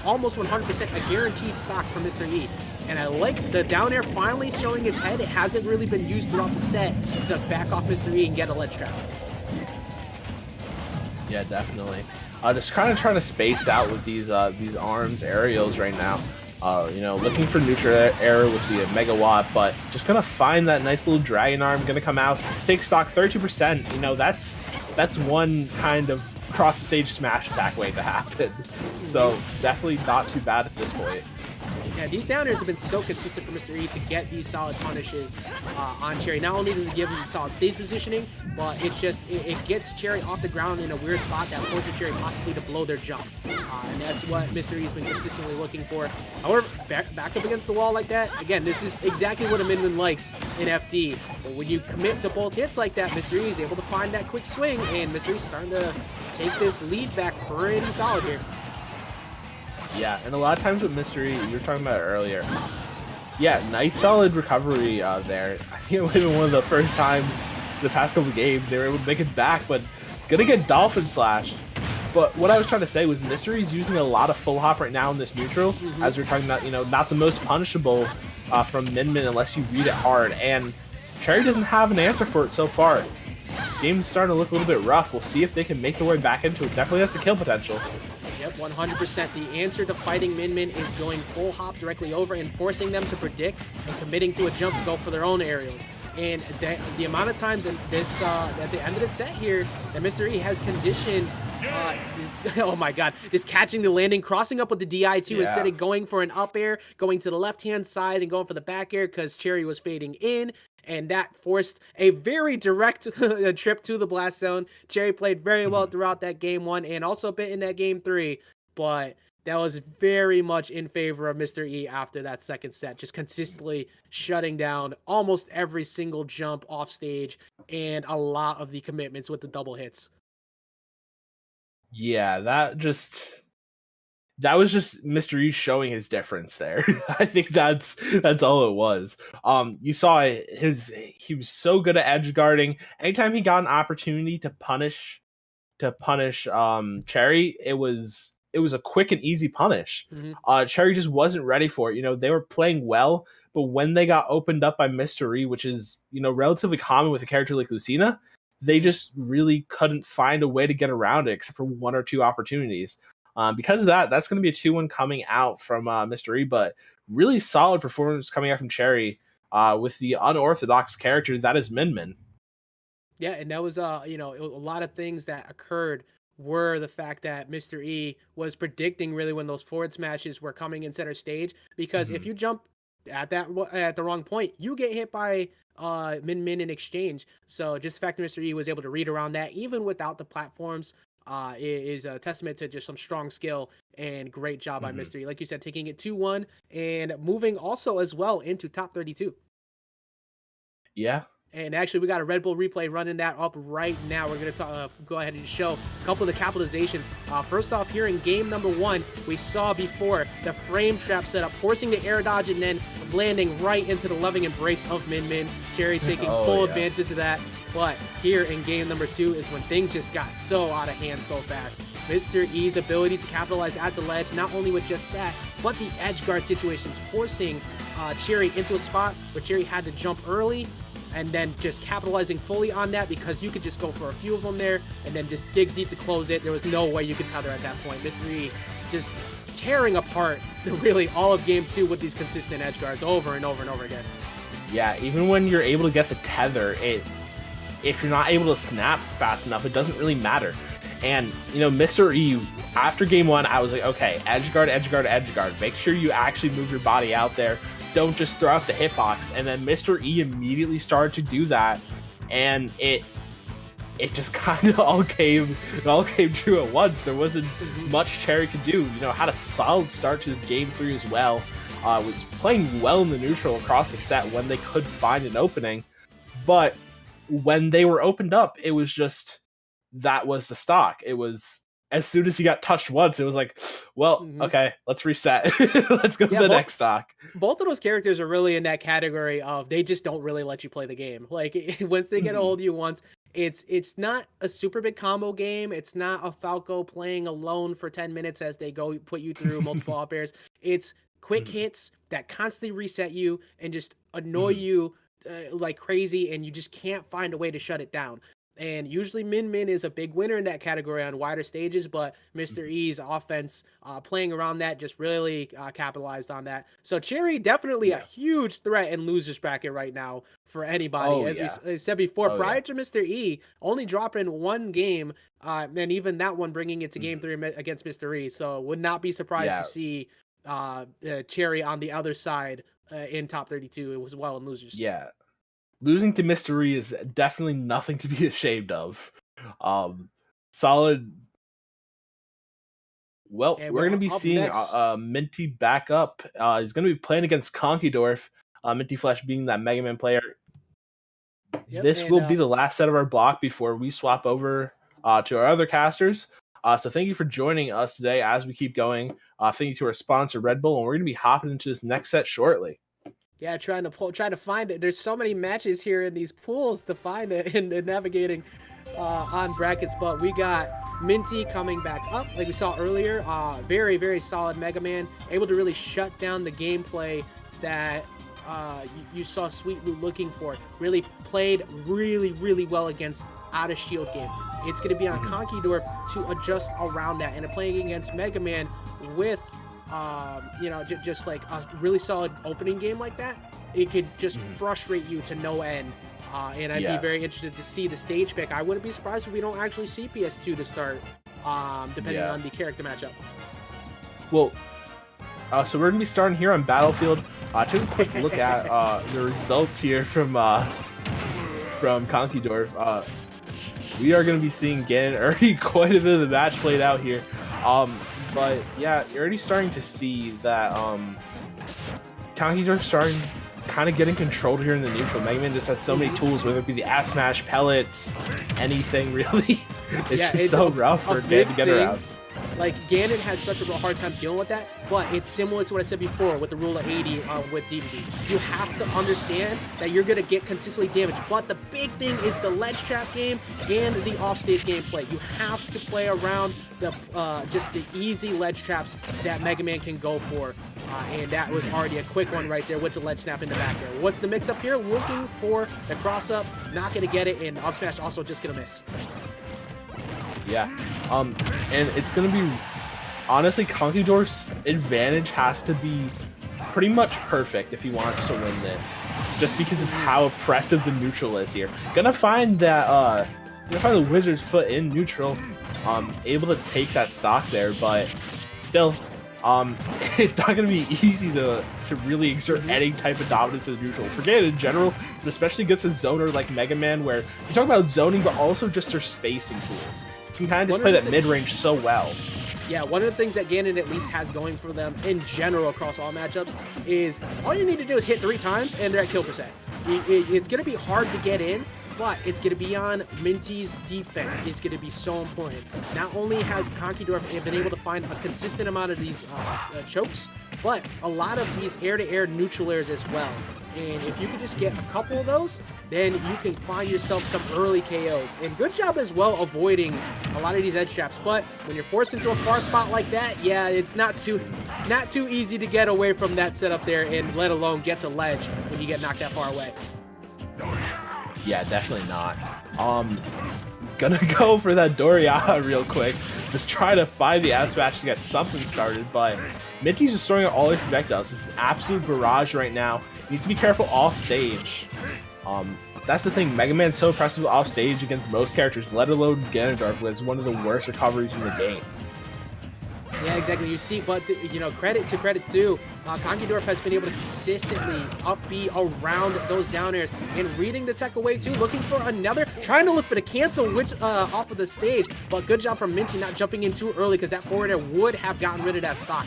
almost 100% a guaranteed stock for Mr. E. And I like the down air finally showing its head. It hasn't really been used throughout the set to back off Mr. E and get a ledge trap. Yeah, definitely. Just kind of trying to space out with these arms aerials right now. Looking for neutral air with the megawatt, but just gonna find that nice little dragon arm. Gonna come out, take stock 32%. That's one kind of cross the stage smash attack waiting to happen. So definitely not too bad at this point. Yeah, these downers have been so consistent for Mr. E to get these solid punishes on Cherry. Not only does it give him solid stage positioning, but it gets Cherry off the ground in a weird spot that forces Cherry possibly to blow their jump. And that's what Mr. E's been consistently looking for. However, back up against the wall like that, again, this is exactly what a Min Min likes in FD. But when you commit to both hits like that, Mr. E is able to find that quick swing, and Mr. E's starting to take this lead back pretty solid here. Yeah, and a lot of times with Mystery, you were talking about it earlier. Yeah, nice solid recovery there. I think it might have been one of the first times the past couple games they were able to make it back, but gonna get Dolphin Slashed. But what I was trying to say was Mystery's using a lot of full hop right now in this neutral, as we are talking about, not the most punishable from Min Min unless you read it hard, and Cherry doesn't have an answer for it so far. This game's starting to look a little bit rough. We'll see if they can make their way back into it. Definitely has the kill potential. Yep, 100%. The answer to fighting Min Min is going full hop directly over and forcing them to predict and committing to a jump to go for their own aerials. And the amount of times in this at the end of the set here that Mr. E has conditioned, oh my god, just catching the landing, crossing up with the DI2 instead of going for an up air, going to the left-hand side and going for the back air because Cherry was fading in. And that forced a very direct trip to the blast zone. Cherry played very well throughout that game 1 and also a bit in that game 3. But that was very much in favor of Mr. E after that second set. Just consistently shutting down almost every single jump off stage and a lot of the commitments with the double hits. Yeah, that was just Mr. E showing his difference there. I think that's all it was. You saw he was so good at edge guarding. Anytime he got an opportunity to punish Cherry, it was a quick and easy punish. Cherry just wasn't ready for it. They were playing well, but when they got opened up by Mr. E, which is relatively common with a character like Lucina, they just really couldn't find a way to get around it except for one or two opportunities. Because of that, that's going to be a 2-1 coming out from Mr. E, but really solid performance coming out from Cherry with the unorthodox character that is Min Min. Yeah, and that was you know, a lot of things that occurred were the fact that Mr. E was predicting really when those forward smashes were coming in center stage, because if Mhm. you jump at the wrong point, you get hit by Min Min in exchange. So just the fact that Mr. E was able to read around that even without the platforms is a testament to just some strong skill and great job by Mhm. Mr. E. Like you said, taking it 2-1 and moving also as well into top 32. Yeah. And actually, we got a Red Bull replay running that up right now. We're going to go ahead and show a couple of the capitalizations. First off, here in game number 1, we saw before the frame trap setup, forcing the air dodge and then landing right into the loving embrace of Min Min. Cherry taking full advantage of that. But here in game number 2 is when things just got so out of hand so fast. Mr. E's ability to capitalize at the ledge, not only with just that, but the edge guard situations, forcing Cherry into a spot where Cherry had to jump early, and then just capitalizing fully on that, because you could just go for a few of them there and then just dig deep to close it. There was no way you could tether at that point. Mr. E just tearing apart really all of game 2 with these consistent edge guards over and over and over again. Yeah, even when you're able to get the tether, if you're not able to snap fast enough, it doesn't really matter. And, you know, Mr. E, after game 1, I was like, okay, edge guard, edge guard, edge guard. Make sure you actually move your body out there. Don't just throw out the hitbox. And then Mr. E immediately started to do that, and it just kind of all came true at once. There wasn't much Cherry could do. You know, had a solid start to this game 3 as well. Was playing well in the neutral across the set when they could find an opening, but when they were opened up, it was just, that was the stock. It was, as soon as he got touched once, it was like, well, okay, let's reset. Let's go to the next stock. Both of those characters are really in that category of they just don't really let you play the game. Like, once they get a hold of you once, it's not a super big combo game. It's not a Falco playing alone for 10 minutes as they go put you through multiple up airs. It's quick hits that constantly reset you and just annoy you like crazy, and you just can't find a way to shut it down. And usually Min Min is a big winner in that category on wider stages, but Mr. E's offense playing around that just really capitalized on that. So Cherry definitely a huge threat in losers bracket right now for anybody. As we said before, prior to Mr. E only dropping one game, and even that one bringing it to game 3 against Mr. E. So would not be surprised to see Cherry on the other side in top 32 as well in losers. Yeah. Losing to Mr. E is definitely nothing to be ashamed of. Well, we're going to be seeing Minty back up. He's going to be playing against Conkeydorf, Minty Flesh being that Mega Man player. This will be the last set of our block before we swap over to our other casters. So thank you for joining us today as we keep going. Thank you to our sponsor, Red Bull, and we're going to be hopping into this next set shortly. Yeah, trying to find it. There's so many matches here in these pools to find it and navigating on brackets, but we got Minty coming back up like we saw earlier. Very, very solid Mega Man, able to really shut down the gameplay that you saw Sweet Loot looking for. Really played really, really well against out of shield game. It's going to be on Conkeydorf to adjust around that, and playing against Mega Man with you know, just like a really solid opening game like that, it could just frustrate you to no end. And I'd be very interested to see the stage pick. I wouldn't be surprised if we don't actually see PS2 to start, depending on the character matchup. Well, so we're going to be starting here on Battlefield. Take a quick look at the results here from Conkeydorf. We are going to be seeing Ganon already quite a bit of the match played out here. But yeah, you're already starting to see that Conkeydorf starting kind of getting controlled here in the neutral. Mega Man just has so many tools, whether it be the ass smash, pellets, anything really. It's just so rough for Ganon to get around. Like, Ganon has such a hard time dealing with that, but it's similar to what I said before with the rule of 80 with DVD. You have to understand that you're going to get consistently damaged, but the big thing is the ledge trap game and the offstage gameplay. You have to play around the just the easy ledge traps that Mega Man can go for, and that was already a quick one right there with the ledge snap in the back there. What's the mix up here? Looking for the cross up, not going to get it, and up smash also just going to miss. Yeah, and it's gonna be, honestly, Conkeydorf's advantage has to be pretty much perfect if he wants to win this, just because of how oppressive the neutral is here. Gonna find that the wizard's foot in neutral, able to take that stock there, but still, it's not gonna be easy to really exert any type of dominance in the neutral. Forget it in general, but especially against a zoner like Mega Man, where you talk about zoning, but also just their spacing tools. You can kind of just play that mid range so well. Yeah, one of the things that Ganon at least has going for them in general across all matchups is all you need to do is hit 3 times and they're at kill percent. It's going to be hard to get in, but it's going to be on Minty's defense. It's going to be so important. Not only has Conkeydorf been able to find a consistent amount of these chokes, but a lot of these air-to-air neutral airs as well. And if you can just get a couple of those, then you can find yourself some early KOs. And good job as well avoiding a lot of these edge traps. But when you're forced into a far spot like that, yeah, it's not too easy to get away from that setup there, and let alone get to ledge when you get knocked that far away. Yeah, definitely not. Gonna go for that Doria real quick. Just try to find the S-Smash to get something started, but Minty's just throwing out all his projectiles. It's an absolute barrage right now. Needs to be careful off stage. That's the thing. Mega Man's so impressive off stage against most characters, let alone Ganondorf, who has one of the worst recoveries in the game. Yeah, exactly. You see, but you know, credit too. Conkeydorf has been able to consistently up B around those down airs and reading the tech away too, looking for another, trying to look for the cancel which off of the stage. But good job from Minty not jumping in too early, because that forward air would have gotten rid of that stock.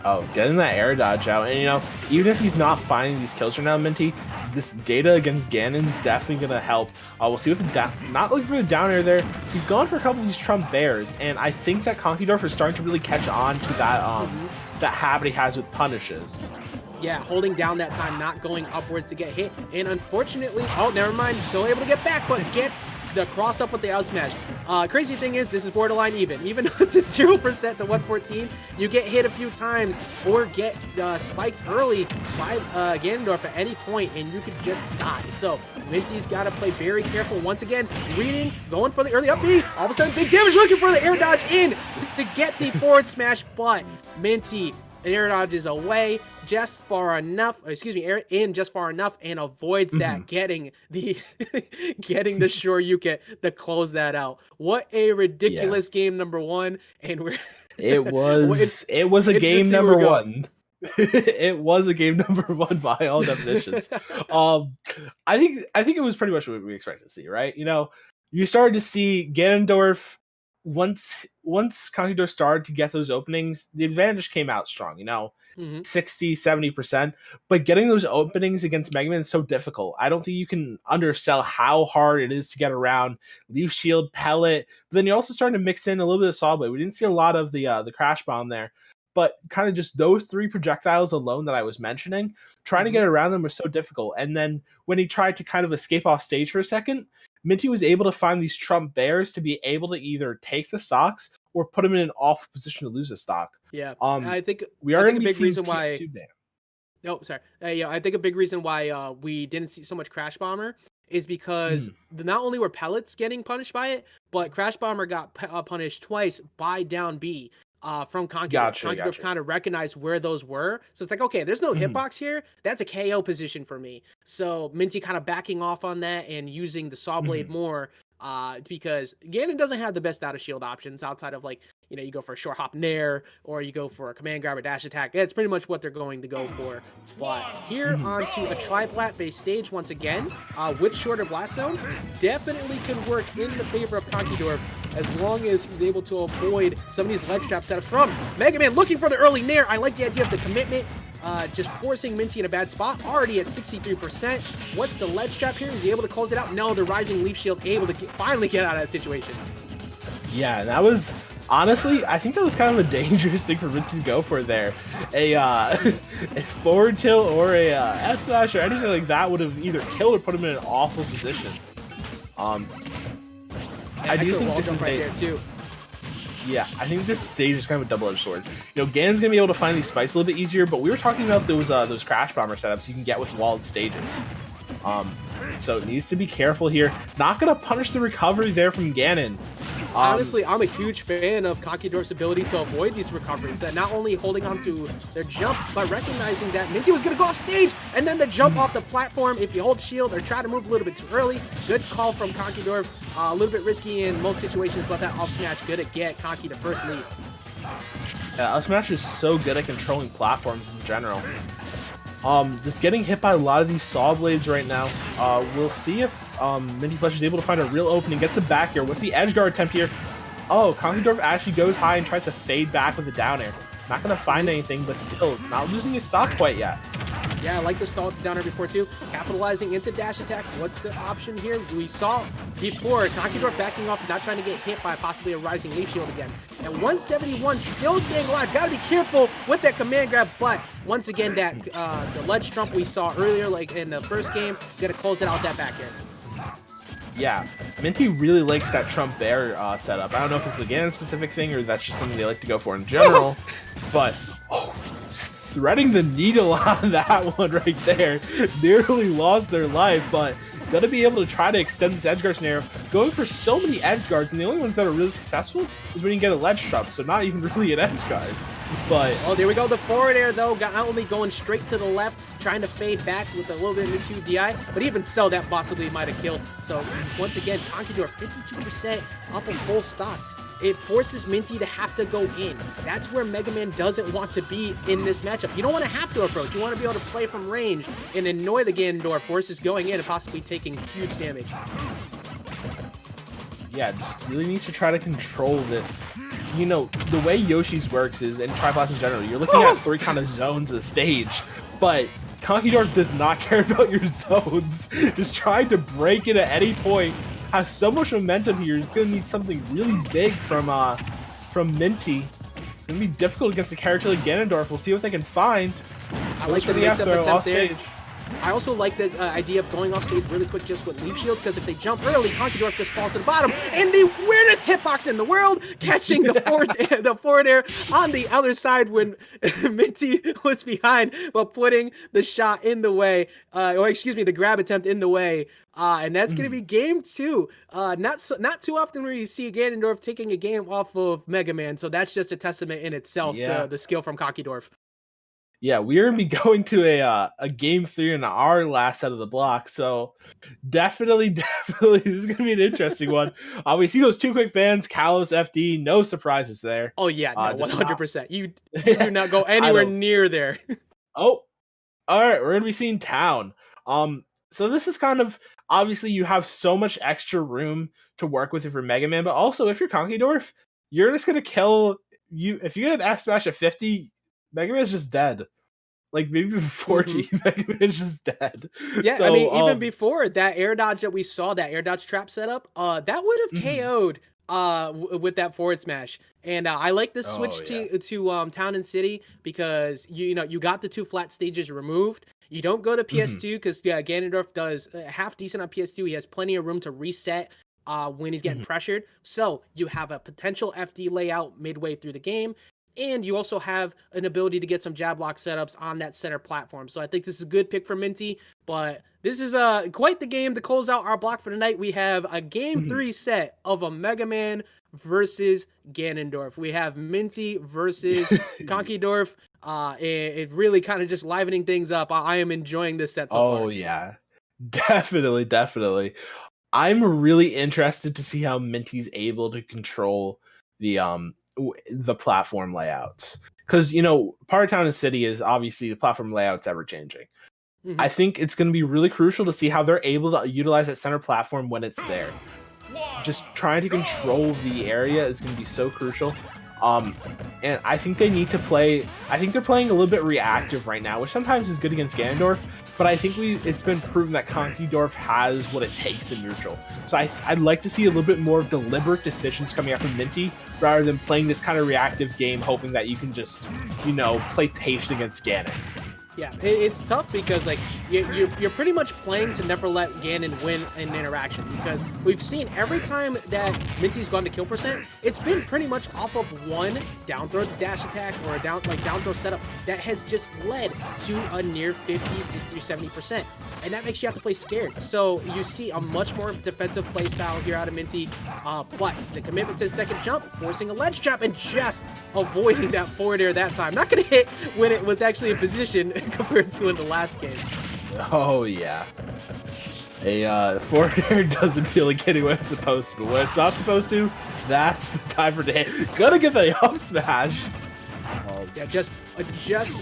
Oh, getting that air dodge out, and you know, even if he's not finding these kills right now, Minty, this data against Ganon's definitely gonna help. We'll see what the not looking for the down air there. He's gone for a couple of these Trump bears, and I think that Conkeydorf is starting to really catch on to that that habit he has with punishes. Yeah, holding down that time, not going upwards to get hit, and unfortunately, oh, never mind, still able to get back, but gets the cross up with the out smash. Crazy thing is, this is borderline even though it's a 0% to 114, you get hit a few times or get spiked early by Ganondorf at any point, and you could just die. So Minty's got to play very careful once again, reading, going for the early up B, all of a sudden big damage, looking for the air dodge in to get the forward smash, but Minty air dodges away just far enough, air in just far enough, and avoids that, getting the Shoryuken to close that out. What a ridiculous game number one, and it was a game number one. It was a game number one by all definitions. I think it was pretty much what we expected to see, right? You know, you started to see Ganondorf. Once Conkeydorf started to get those openings, the advantage came out strong, you know, 60-70%. But getting those openings against Mega Man is so difficult. I don't think you can undersell how hard it is to get around Leaf Shield, Pellet. But then you're also starting to mix in a little bit of Saw Blade. We didn't see a lot of the Crash Bomb there, but kind of just those 3 projectiles alone that I was mentioning, trying to get around them was so difficult. And then when he tried to kind of escape off stage for a second, Minty was able to find these Trump bears to be able to either take the stocks or put them in an off position to lose a stock. Yeah, I think we are going to be big reason why. Oh, sorry. Yeah, I think a big reason why we didn't see so much Crash Bomber is because not only were pellets getting punished by it, but Crash Bomber got punished twice by down B. From Conkeydorf. Conkeydorf kind of recognized where those were. So it's like, okay, there's no hitbox here. That's a KO position for me. So Minty kind of backing off on that and using the Saw Blade more because Ganon doesn't have the best out of shield options outside of, like, you know, you go for a short hop nair or you go for a command grab or dash attack. That's pretty much what they're going to go for. But here onto a tri-plat based stage once again with shorter blast zones, definitely can work in the favor of Conkeydorf as long as he's able to avoid some of these ledge trap setups from Mega Man, looking for the early nair. I like the idea of the commitment. Just forcing Minty in a bad spot, already at 63%. What's the ledge trap here? Is he able to close it out? No, the Rising Leaf Shield able to finally get out of that situation. Yeah, that was, honestly, I think that was kind of a dangerous thing for Minty to go for there. A forward tilt or a S-Smash or anything like that would have either killed or put him in an awful position. I do think this is right there too. Yeah, I think this stage is kind of a double-edged sword. You know, Ganon's gonna be able to find these spikes a little bit easier, but we were talking about those Crash Bomber setups you can get with walled stages. So it needs to be careful here. Not gonna punish the recovery there from Ganon. Honestly, I'm a huge fan of Conquidor's ability to avoid these recoveries, that not only holding on to their jump, but recognizing that Minty was going to go off stage, and then the jump off the platform if you hold shield or try to move a little bit too early. Good call from Conquidor. A little bit risky in most situations, but that up smash good to get Conquy the first lead. Yeah, up smash is so good at controlling platforms in general. Just getting hit by a lot of these saw blades right now. We'll see if Minty Fletcher is able to find a real opening. Gets the back air. What's the edge guard attempt here? Oh, Conquidor actually goes high and tries to fade back with a down air. Not going to find anything, but still not losing his stock quite yet. Yeah, I like the stall down air before too. Capitalizing into dash attack. What's the option here? We saw before Conquidor backing off, not trying to get hit by possibly a rising leaf shield again. And 171 still staying alive. Gotta be careful with that command grab, but once again, that the ledge trump we saw earlier, like in the first game, gonna close it out that back air. Yeah, Minty really likes that Trump Bear setup. I don't know if it's a Ganon specific thing or that's just something they like to go for in general, but threading the needle on that one right there. Nearly lost their life, but gonna be able to try to extend this edge guard scenario. Going for so many edge guards, and the only ones that are really successful is when you get a ledge trump, so not even really an edge guard. But oh, there we go. The forward air though, not only going straight to the left, trying to fade back with a little bit of miscued DI, but even so, that possibly might have killed. So once again, Conquidor 52% up on full stock. It forces Minty to have to go in. That's where Mega Man doesn't want to be in this matchup. You don't want to have to approach. You want to be able to play from range and annoy the Ganondorf versus going in and possibly taking huge damage. Yeah, just really needs to try to control this. You know, the way Yoshi's works is, in Triforce in general, you're looking at 3 kind of zones of the stage, but Conquidor does not care about your zones. Just trying to break it at any point. Has so much momentum here. It's gonna need something really big from Minty. It's gonna be difficult against a character like Ganondorf. We'll see what they can find. I like the mix-up attempt there. I also like the idea of going off stage really quick just with leaf shields, because if they jump early, Conquidor just falls to the bottom. And the weirdest hitbox in the world, catching the forward air on the other side when Minty was behind, but putting the shot in the way, or excuse me, the grab attempt in the way. And that's going to be game 2. Not too often where you see Ganondorf taking a game off of Mega Man, so that's just a testament in itself to the skill from Conquidor. Yeah, we're going to be going to a game 3 in our last set of the block, so definitely, this is going to be an interesting one. We see those 2 quick bans, Kalos, FD, no surprises there. Oh yeah, no, 100%. You do not go anywhere near there. Oh, all right, we're going to be seeing Town. So this is kind of, obviously you have so much extra room to work with if you're Mega Man, but also if you're Conquidor, you're just going to kill you. If you get an F smash at 50, Mega Man is just dead. Like maybe 40, Mega Man is just dead. Yeah, so, I mean, even before that air dodge that we saw, that air dodge trap setup, that would have KO'd with that forward smash. And I like the switch to Town and City because you got the 2 flat stages removed. You don't go to PS2 because Ganondorf does half decent on PS2. He has plenty of room to reset when he's getting pressured. So you have a potential FD layout midway through the game. And you also have an ability to get some jab lock setups on that center platform. So I think this is a good pick for Minty. But this is quite the game to close out our block for tonight. We have a game 3 set of a Mega Man versus Ganondorf. We have Minty versus Conquidor. It really kind of just livening things up. I am enjoying this set so far. Oh, yeah. Definitely. I'm really interested to see how Minty's able to control the platform layouts, because part of Town and City is obviously the platform layouts ever changing. I think it's going to be really crucial to see how they're able to utilize that center platform when it's there. Just trying to control the area is going to be so crucial. And I think they need to play. I think they're playing a little bit reactive right now, which sometimes is good against Ganondorf. But I think it's been proven that Conquidor has what it takes in neutral. So I'd like to see a little bit more deliberate decisions coming out from Minty, rather than playing this kind of reactive game, hoping that you can just, play patient against Ganon. Yeah, it's tough because like you're pretty much playing to never let Ganon win an interaction, because we've seen every time that Minty's gone to kill percent, it's been pretty much off of one down throw dash attack or a down throw setup that has just led to a near 50, 60, or 70%. And that makes you have to play scared. So you see a much more defensive play style here out of Minty, but the commitment to the second jump, forcing a ledge trap and just avoiding that forward air that time. Not going to hit when it was actually in position compared to in the last game. Oh yeah. A forward air doesn't feel like hitting when it's supposed to, but when it's not supposed to, that's the time for the hit. Gotta get the up smash. Yeah, just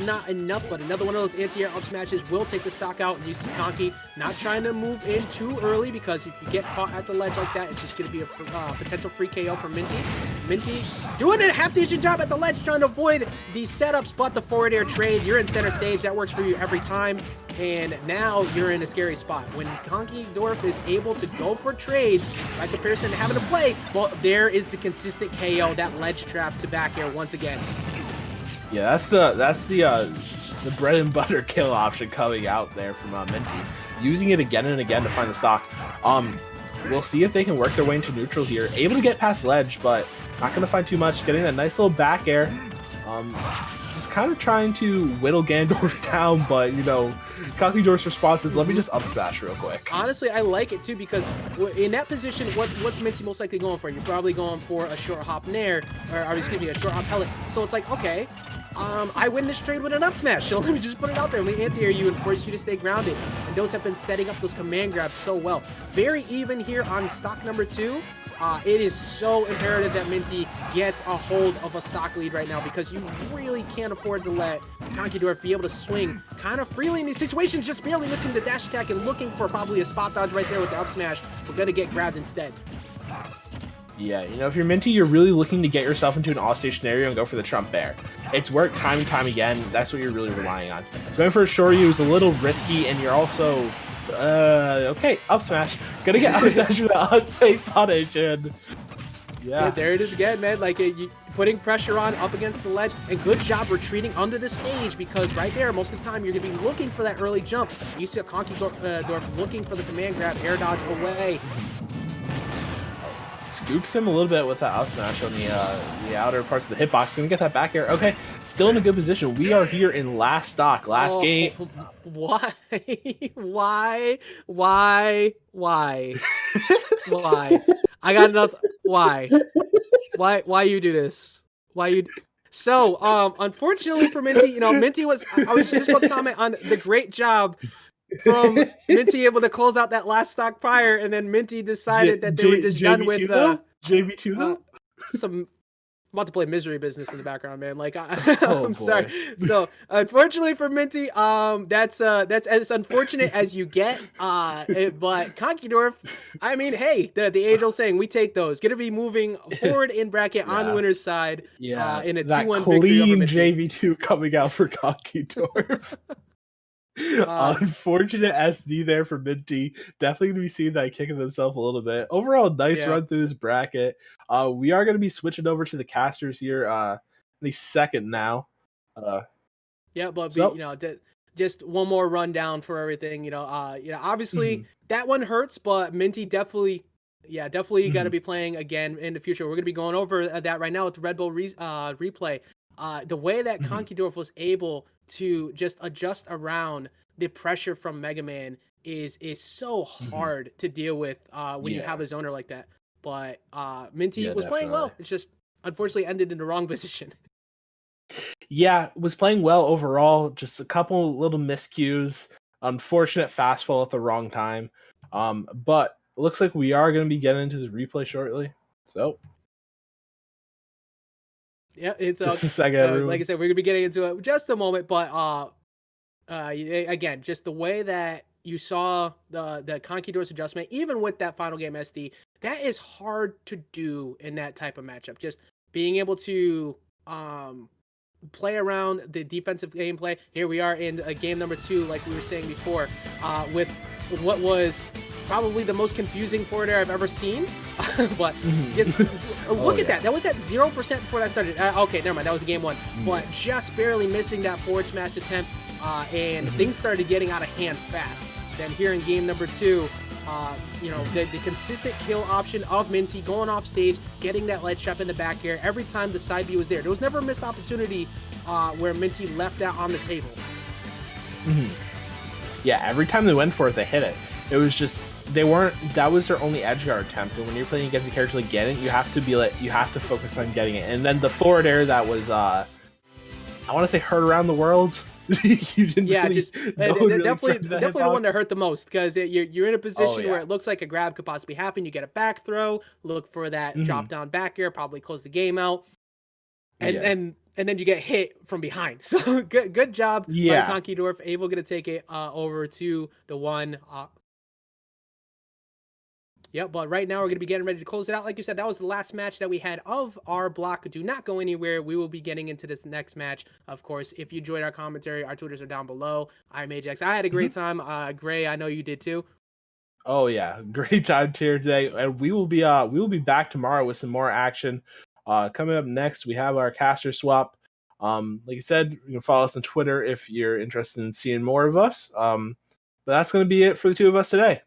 not enough, but another one of those anti-air up smashes will take the stock out, and you see Conky not trying to move in too early, because if you get caught at the ledge like that, it's just going to be a potential free KO for Minty. Minty doing a half-decent job at the ledge, trying to avoid these setups, but the forward air trade, you're in center stage, that works for you every time, and now you're in a scary spot. When Conky Dorf is able to go for trades, by comparison to having to play, well, there is the consistent KO, that ledge trap to back air once again. Yeah, that's the bread and butter kill option coming out there from Minty, using it again and again to find the stock. We'll see if they can work their way into neutral here. Able to get past ledge, but not going to find too much. Getting that nice little back air. Just kind of trying to whittle Gandorf down, but you know, Cockydorf's response is, let me just up smash real quick. Honestly, I like it too, because in that position, what's Minty most likely going for? You're probably going for a short hop nair, or excuse me, a short hop pellet. So it's like, okay, I win this trade with an up smash, so let me just put it out there. Let me anti-air you and force you to stay grounded. And those have been setting up those command grabs so well. Very even here on stock number 2. It is so imperative that Minty gets a hold of a stock lead right now, because you really can't afford to let Conkydorf be able to swing kind of freely in these situations, just barely missing the dash attack and looking for probably a spot dodge right there with the up smash. We're going to get grabbed instead. Yeah, you know, if you're Minty, you're really looking to get yourself into an all-stage scenario and go for the Trump Bear. It's worked time and time again. That's what you're really relying on. Going for a Shoryu is a little risky, and you're also... okay, up smash. Gonna get up smash with the unsafe punish, and... Yeah, there it is again, man. Like, putting pressure on up against the ledge, and good job retreating under the stage, because right there, most of the time, you're going to be looking for that early jump. You see a Conkydorf looking for the command grab, air dodge away. Scoops him a little bit with that out smash on the outer parts of the hitbox. Gonna get that back air. Okay, still in a good position. We are here in last stock, last game. Why? Why? I got enough. Why you do this? Why you? So, unfortunately for Minty, you know, Minty was. I was just about to comment on the great job from Minty able to close out that last stock prior, and then Minty decided that they were just done with JV2 though. I'm about to play Misery Business in the background, man. Like, I'm sorry. So, unfortunately for Minty, that's as unfortunate as you get. But Conkydorf, I mean, hey, the age-old saying, we take those. Gonna be moving forward in bracket on the winner's side. Yeah, in a that 2-1 clean JV2 coming out for Conkydorf. Unfortunate SD there for Minty. Definitely going to be seeing that kicking themselves a little bit. Overall, nice run through this bracket. We are going to be switching over to the casters here in a second now. Yeah, but you know, just one more rundown for everything. You know, obviously that one hurts, but Minty definitely got to be playing again in the future. We're going to be going over that right now with the Red Bull replay. The way that Conkydorf was able to just adjust around the pressure from Mega Man is so hard to deal with when you have a zoner like that. But Minty was playing well. It's just unfortunately ended in the wrong position. Yeah, was playing well overall. Just a couple little miscues. Unfortunate fast fall at the wrong time. But it looks like we are going to be getting into this replay shortly. So... yeah, it's just a second. Like I said, we're gonna be getting into it in just a moment, but again, just the way that you saw the Conkydorf's adjustment, even with that final game SD, that is hard to do in that type of matchup. Just being able to play around the defensive gameplay. Here we are in game number 2, like we were saying before, with what was probably the most confusing forward air I've ever seen. But just look at that. That was at 0% before that started. Okay, never mind. That was game 1. But just barely missing that forward smash attempt. and things started getting out of hand fast. Then here in game number 2, the consistent kill option of Minty going off stage, getting that ledge trap in the back air every time the side B was there. There was never a missed opportunity where Minty left that on the table. Yeah, every time they went for it, they hit it. It was just that was their only edge guard attempt. And when you're playing against a character like Get It, you have to focus on getting it. And then the forward air that was I want to say heard around the world. You didn't definitely the one that hurt the most, because you're in a position where it looks like a grab could possibly happen. You get a back throw, look for that drop down back air, probably close the game out, and then you get hit from behind. So good job by Conquidorf, able to take it over to the 1. Yep, but right now we're going to be getting ready to close it out. Like you said, that was the last match that we had of our block. Do not go anywhere. We will be getting into this next match. Of course, if you enjoyed our commentary, our Twitters are down below. I'm Ajax. I had a great time. Gray, I know you did too. Oh yeah, great time here today, and we will be back tomorrow with some more action. Coming up next, we have our caster swap. Like I said, you can follow us on Twitter if you're interested in seeing more of us. But that's going to be it for the two of us today.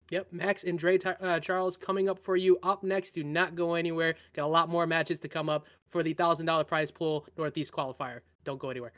Yep, Max and Dre Charles coming up for you up next. Do not go anywhere. Got a lot more matches to come up for the $1,000 prize pool Northeast Qualifier. Don't go anywhere.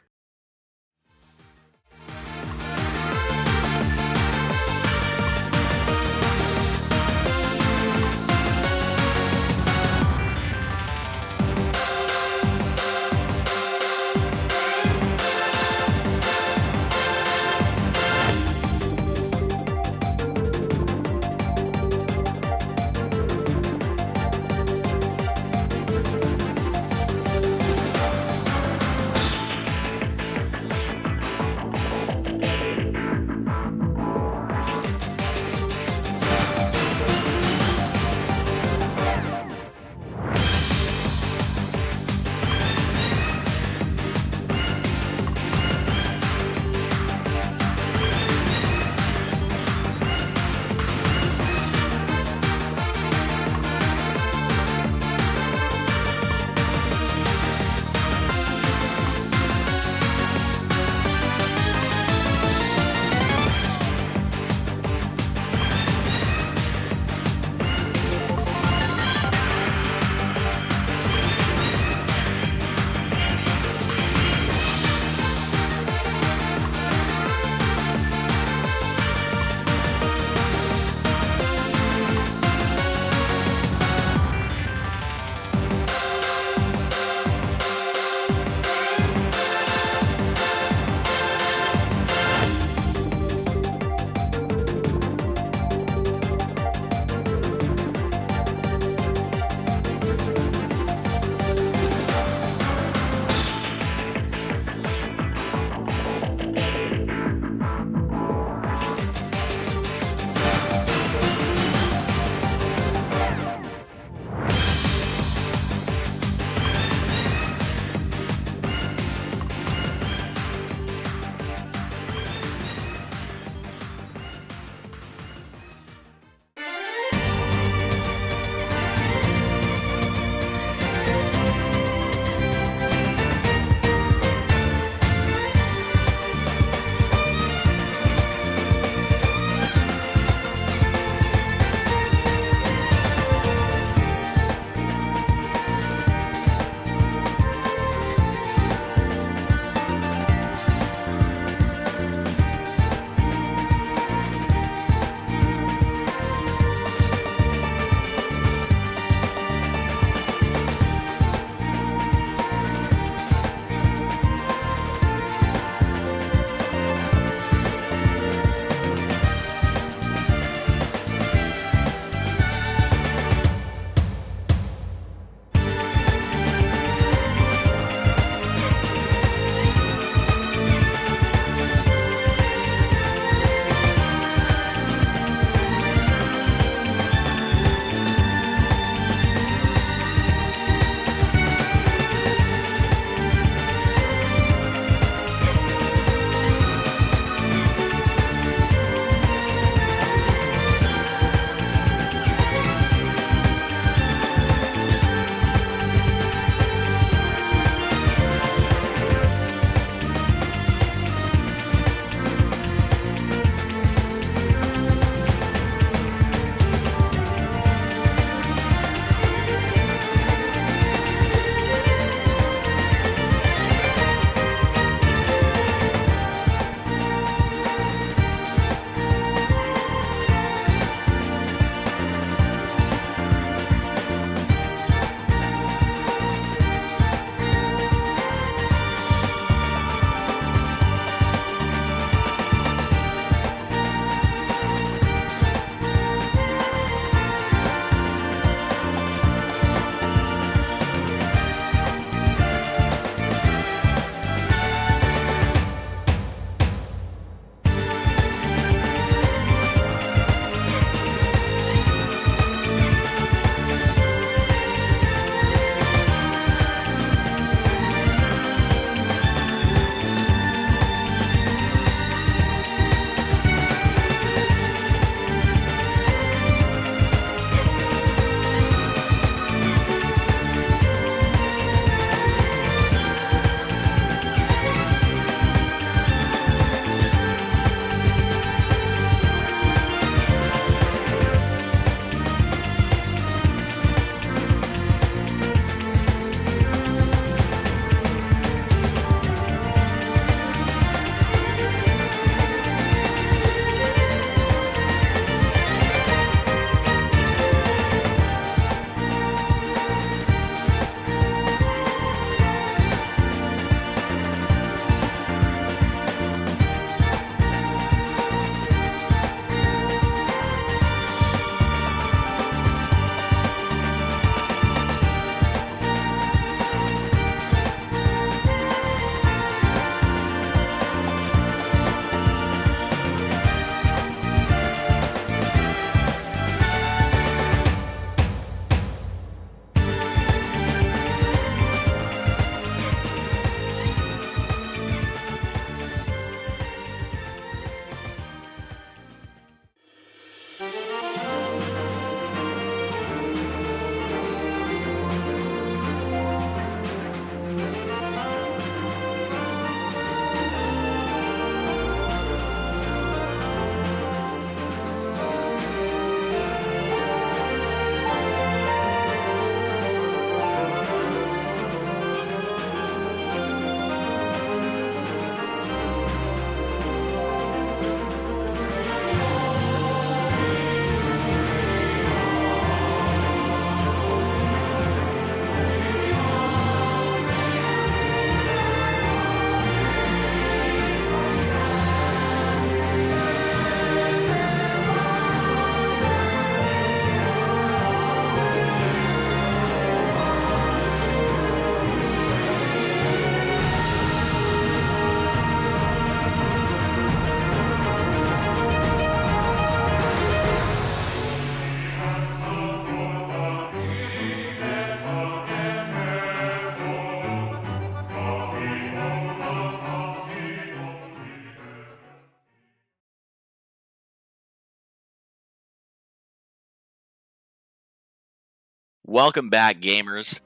Welcome back, gamers,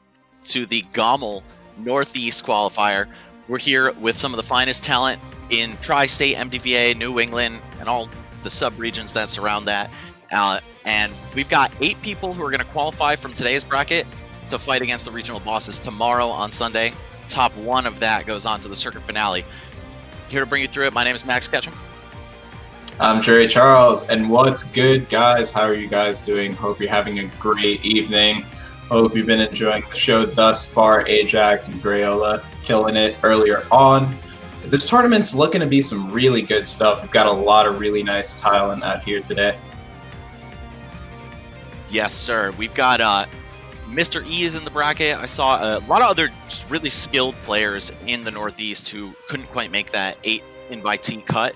to the GOML Northeast Qualifier. We're here with some of the finest talent in Tri-State, MDVA, New England, and all the sub-regions that surround that. And we've got 8 people who are going to qualify from today's bracket to fight against the regional bosses tomorrow on Sunday. Top 1 of that goes on to the circuit finale. Here to bring you through it, my name is Max Ketchum. I'm Jerry Charles, and what's good, guys? How are you guys doing? Hope you're having a great evening. Hope you've been enjoying the show thus far. Ajax and Grayola killing it earlier on. This tournament's looking to be some really good stuff. We've got a lot of really nice talent out here today. Yes, sir. We've got Mr. E is in the bracket. I saw a lot of other just really skilled players in the Northeast who couldn't quite make that 8 invitee cut.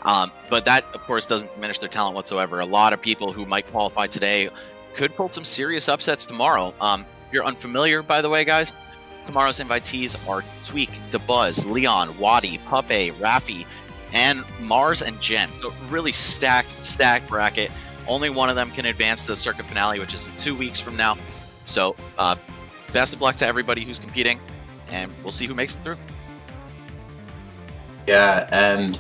But that, of course, doesn't diminish their talent whatsoever. A lot of people who might qualify today could pull some serious upsets tomorrow. If you're unfamiliar, by the way, guys, tomorrow's invitees are Tweak, DeBuzz, Leon, Waddy, Puppe, Rafi, and Mars and Jen. So really stacked bracket. Only one of them can advance to the circuit finale, which is in 2 weeks from now. So best of luck to everybody who's competing, and we'll see who makes it through. Yeah, and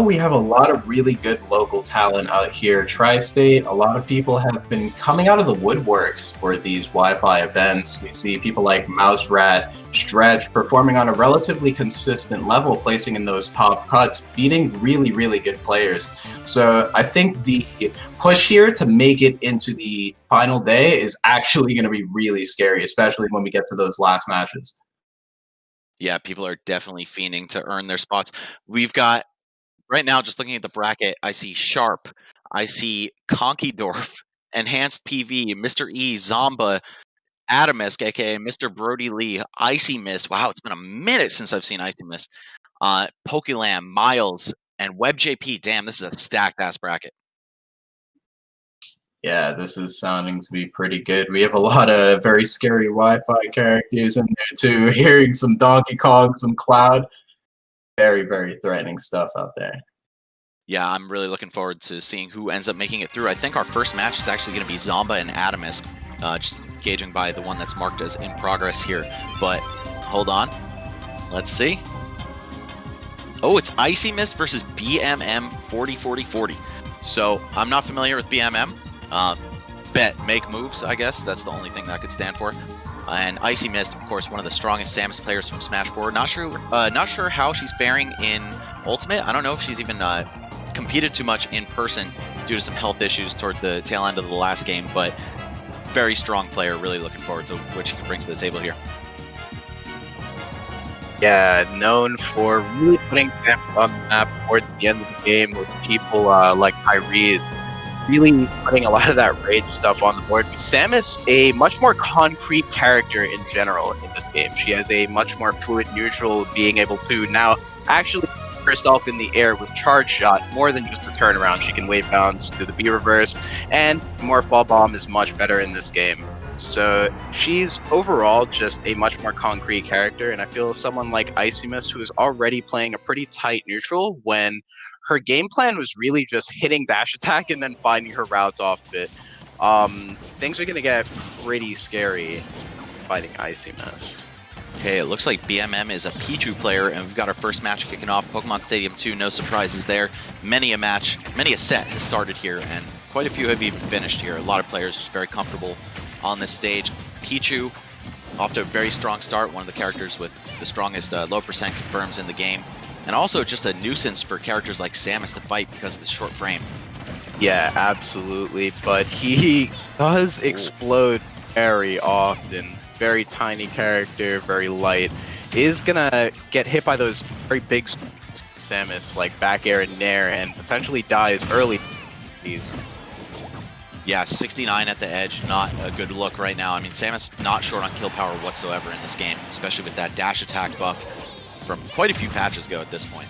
we have a lot of really good local talent out here. Tri-State, a lot of people have been coming out of the woodworks for these Wi-Fi events. We see people like Mouse Rat, Stretch performing on a relatively consistent level, placing in those top cuts, beating really, really good players. So I think the push here to make it into the final day is actually going to be really scary, especially when we get to those last matches. Yeah, people are definitely fiending to earn their spots. We've got, right now, just looking at the bracket, I see Sharp, I see Conkydorf, Enhanced PV, Mr. E, Zomba, Atomisk, aka Mr. Brodie Lee, Icy Mist. Wow, it's been a minute since I've seen Icy Mist. Pokelam, Miles, and WebJP. Damn, this is a stacked-ass bracket. Yeah, this is sounding to be pretty good. We have a lot of very scary Wi-Fi characters in there too. Hearing some Donkey Kong, some Cloud. Very, very threatening stuff out there. Yeah, I'm really looking forward to seeing who ends up making it through. I think our first match is actually going to be Zomba and Atomisk, just gauging by the one that's marked as in progress here. But hold on. Let's see. Oh, it's Icy Mist versus BMM 40-40-40. So I'm not familiar with BMM. Bet, make moves, I guess. That's the only thing that could stand for. And Icy Mist, of course, one of the strongest Samus players from Smash 4. Not sure how she's faring in Ultimate. I don't know if she's even competed too much in person due to some health issues toward the tail end of the last game, but very strong player. Really looking forward to what she can bring to the table here. Yeah, known for really putting them on the map towards the end of the game with people like Kyrie really putting a lot of that rage stuff on the board. But Samus, a much more concrete character in general in this game. She has a much more fluid neutral, being able to now actually put herself in the air with charge shot more than just a turnaround. She can wave bounce, do the B reverse, and more fall bomb is much better in this game. So she's overall just a much more concrete character, and I feel someone like Icy Mist, who is already playing a pretty tight neutral, when her game plan was really just hitting dash attack and then finding her routes off of it. Things are going to get pretty scary fighting Icy Mist. Okay, it looks like BMM is a Pichu player, and we've got our first match kicking off. Pokemon Stadium 2, no surprises there. Many a set has started here, and quite a few have even finished here. A lot of players just very comfortable on this stage. Pichu, off to a very strong start, one of the characters with the strongest low percent confirms in the game. And also just a nuisance for characters like Samus to fight because of his short frame. Yeah, absolutely. But he does explode very often. Very tiny character, very light. Is gonna get hit by those very big Samus, like back air and nair, and potentially dies early. Yeah, 69 at the edge, not a good look right now. I mean, Samus not short on kill power whatsoever in this game, especially with that dash attack buff from quite a few patches ago at this point.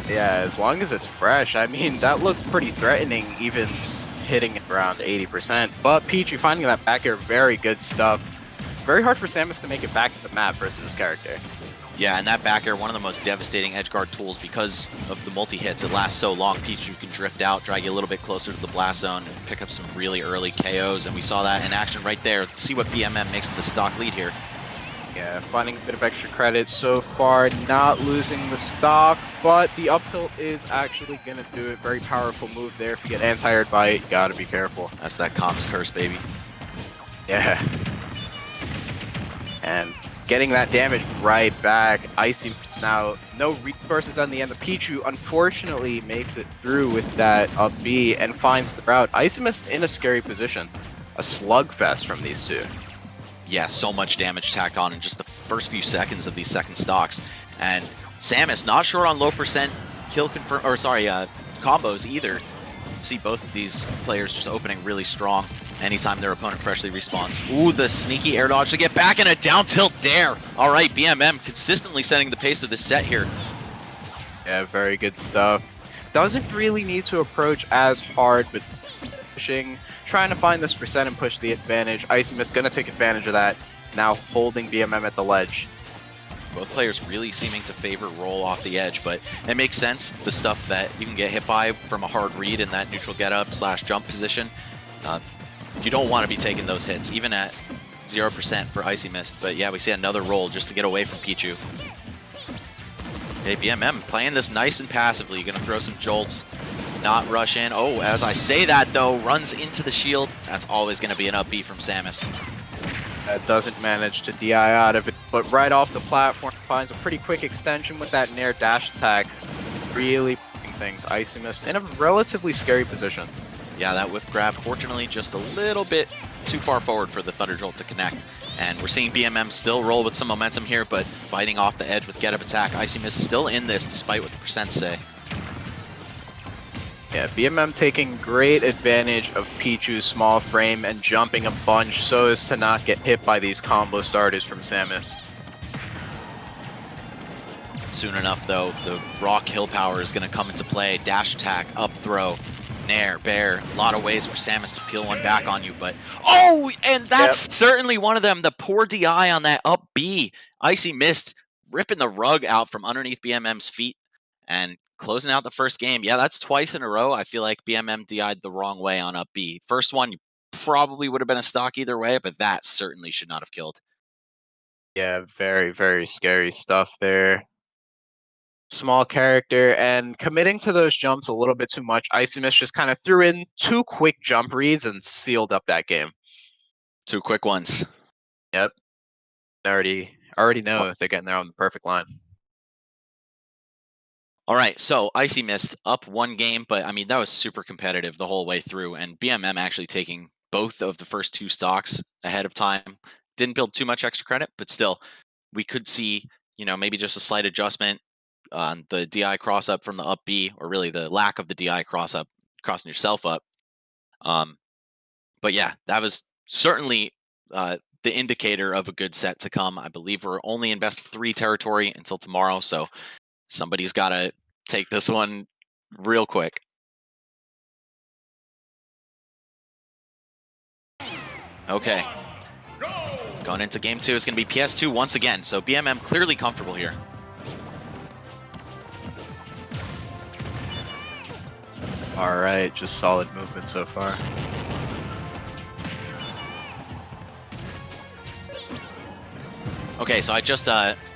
Yeah, as long as it's fresh. I mean, that looks pretty threatening, even hitting around 80%. But Pichu finding that back air, very good stuff. Very hard for Samus to make it back to the map versus this character. Yeah, and that back air, one of the most devastating edge guard tools because of the multi-hits. It lasts so long. Pichu can drift out, drag you a little bit closer to the blast zone, and pick up some really early KOs, and we saw that in action right there. Let's see what BMM makes of the stock lead here. Yeah, finding a bit of extra credit so far, not losing the stock, but the up tilt is actually going to do it. Very powerful move there. If you get anti-aired by it, you got to be careful. That's that comms curse, baby. Yeah. And getting that damage right back. Icy now, no resources on the end. The Pichu unfortunately makes it through with that up B and finds the route. Icy Mist in a scary position. A slugfest from these two. Yeah, so much damage tacked on in just the first few seconds of these second stocks. And Samus not short on low percent kill confirm, or sorry, combos either. See both of these players just opening really strong anytime their opponent freshly respawns. Ooh, the sneaky air dodge to get back in a down tilt dare. All right, BMM consistently setting the pace of this set here. Yeah, very good stuff. Doesn't really need to approach as hard, but pushing, trying to find this percent and push the advantage. Icy Mist gonna take advantage of that, now holding BMM at the ledge. Both players really seeming to favor roll off the edge, but it makes sense. The stuff that you can get hit by from a hard read in that neutral get up / jump position. You don't want to be taking those hits, even at 0% for Icy Mist. But yeah, we see another roll just to get away from Pichu. Okay, BMM playing this nice and passively. Gonna throw some jolts, not rush in. Oh, as I say that though, runs into the shield. That's always gonna be an up B from Samus. Doesn't manage to DI out of it, but right off the platform finds a pretty quick extension with that Nair dash attack. Really putting things Icy Mist in a relatively scary position. Yeah, that whiff grab, fortunately, just a little bit too far forward for the Thunder Jolt to connect. And we're seeing BMM still roll with some momentum here, but fighting off the edge with get up attack. Icy Mist still in this, despite what the percents say. Yeah, BMM taking great advantage of Pichu's small frame and jumping a bunch so as to not get hit by these combo starters from Samus. Soon enough, though, the raw kill power is going to come into play. Dash attack, up throw, nair, bear. A lot of ways for Samus to peel one back on you, but... Oh, and that's certainly one of them. The poor DI on that up B. Icy Mist ripping the rug out from underneath BMM's feet and closing out the first game. Yeah, that's twice in a row. I feel like BMM DI'd the wrong way on up B. First one probably would have been a stock either way, but that certainly should not have killed. Yeah, very, very scary stuff there. Small character and committing to those jumps a little bit too much. Icy Mist just kind of threw in 2 quick jump reads and sealed up that game. 2 quick ones. Yep. Already know they're getting there on the perfect line. All right, so Icy Mist up 1 game, but I mean, that was super competitive the whole way through, and BMM actually taking both of the first 2 stocks ahead of time. Didn't build too much extra credit, but still, we could see, you know, maybe just a slight adjustment on the DI cross up from the up B, or really the lack of the DI cross up, crossing yourself up. But yeah, that was certainly the indicator of a good set to come. I believe we're only in best of 3 territory until tomorrow, so somebody's got to take this one real quick. Okay. Going into game 2 is going to be PS2 once again, so BMM clearly comfortable here. All right, just solid movement so far. Okay, so I just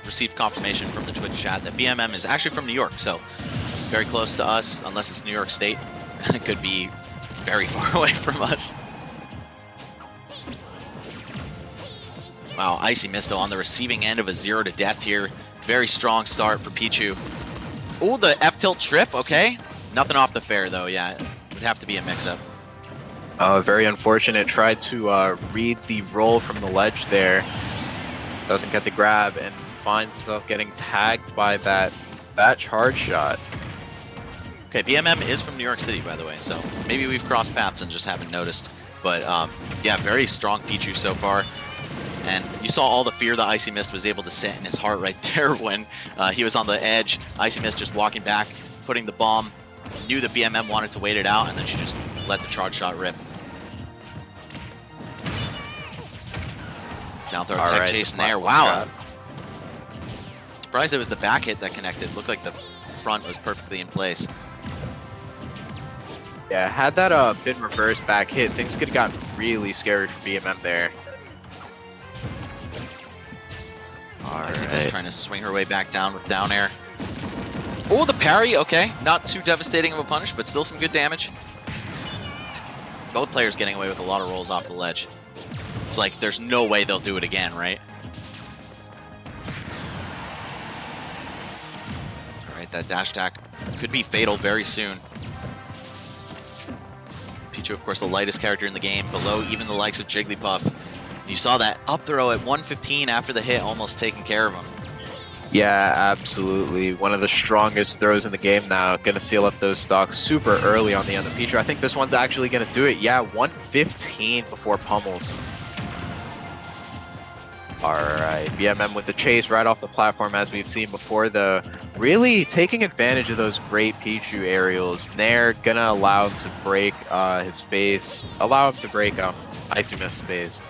received confirmation from the Twitch chat that BMM is actually from New York, so very close to us, unless it's New York State. It could be very far away from us. Wow, Icy Mist though on the receiving end of a 0 to death here. Very strong start for Pichu. Oh, the F-tilt trip, okay. Nothing off the fair though, yeah. It would have to be a mix-up. Very unfortunate. Tried to read the roll from the ledge there. Doesn't get the grab and finds himself getting tagged by that charge shot. Okay, BMM is from New York City, by the way, so maybe we've crossed paths and just haven't noticed. But yeah, very strong Pichu so far. And you saw all the fear that Icy Mist was able to set in his heart right there when he was on the edge. Icy Mist just walking back, putting the bomb, knew that BMM wanted to wait it out, and then she just let the charge shot rip. Down throw tech chase in there. Wow. surprised it was the back hit that connected. Looked like the front was perfectly in place. Yeah, had that been reverse back hit, things could have gotten really scary for BMM there. Icy Mist trying to swing her way back down with down air. Oh, the parry, okay. Not too devastating of a punish, but still some good damage. Both players getting away with a lot of rolls off the ledge. It's like there's no way they'll do it again, right? All right, that dash attack could be fatal very soon. Pichu, of course, the lightest character in the game, below even the likes of Jigglypuff. You saw that up throw at 115 after the hit, almost taking care of him. Yeah, absolutely. One of the strongest throws in the game now. Going to seal up those stocks super early on the end of Pichu. I think this one's actually going to do it. Yeah, 115 before pummels. Alright, BMM with the chase right off the platform as we've seen before, though. Really taking advantage of those great Pichu aerials. Nair gonna allow him to break his space, allow him to break Icy Mist space.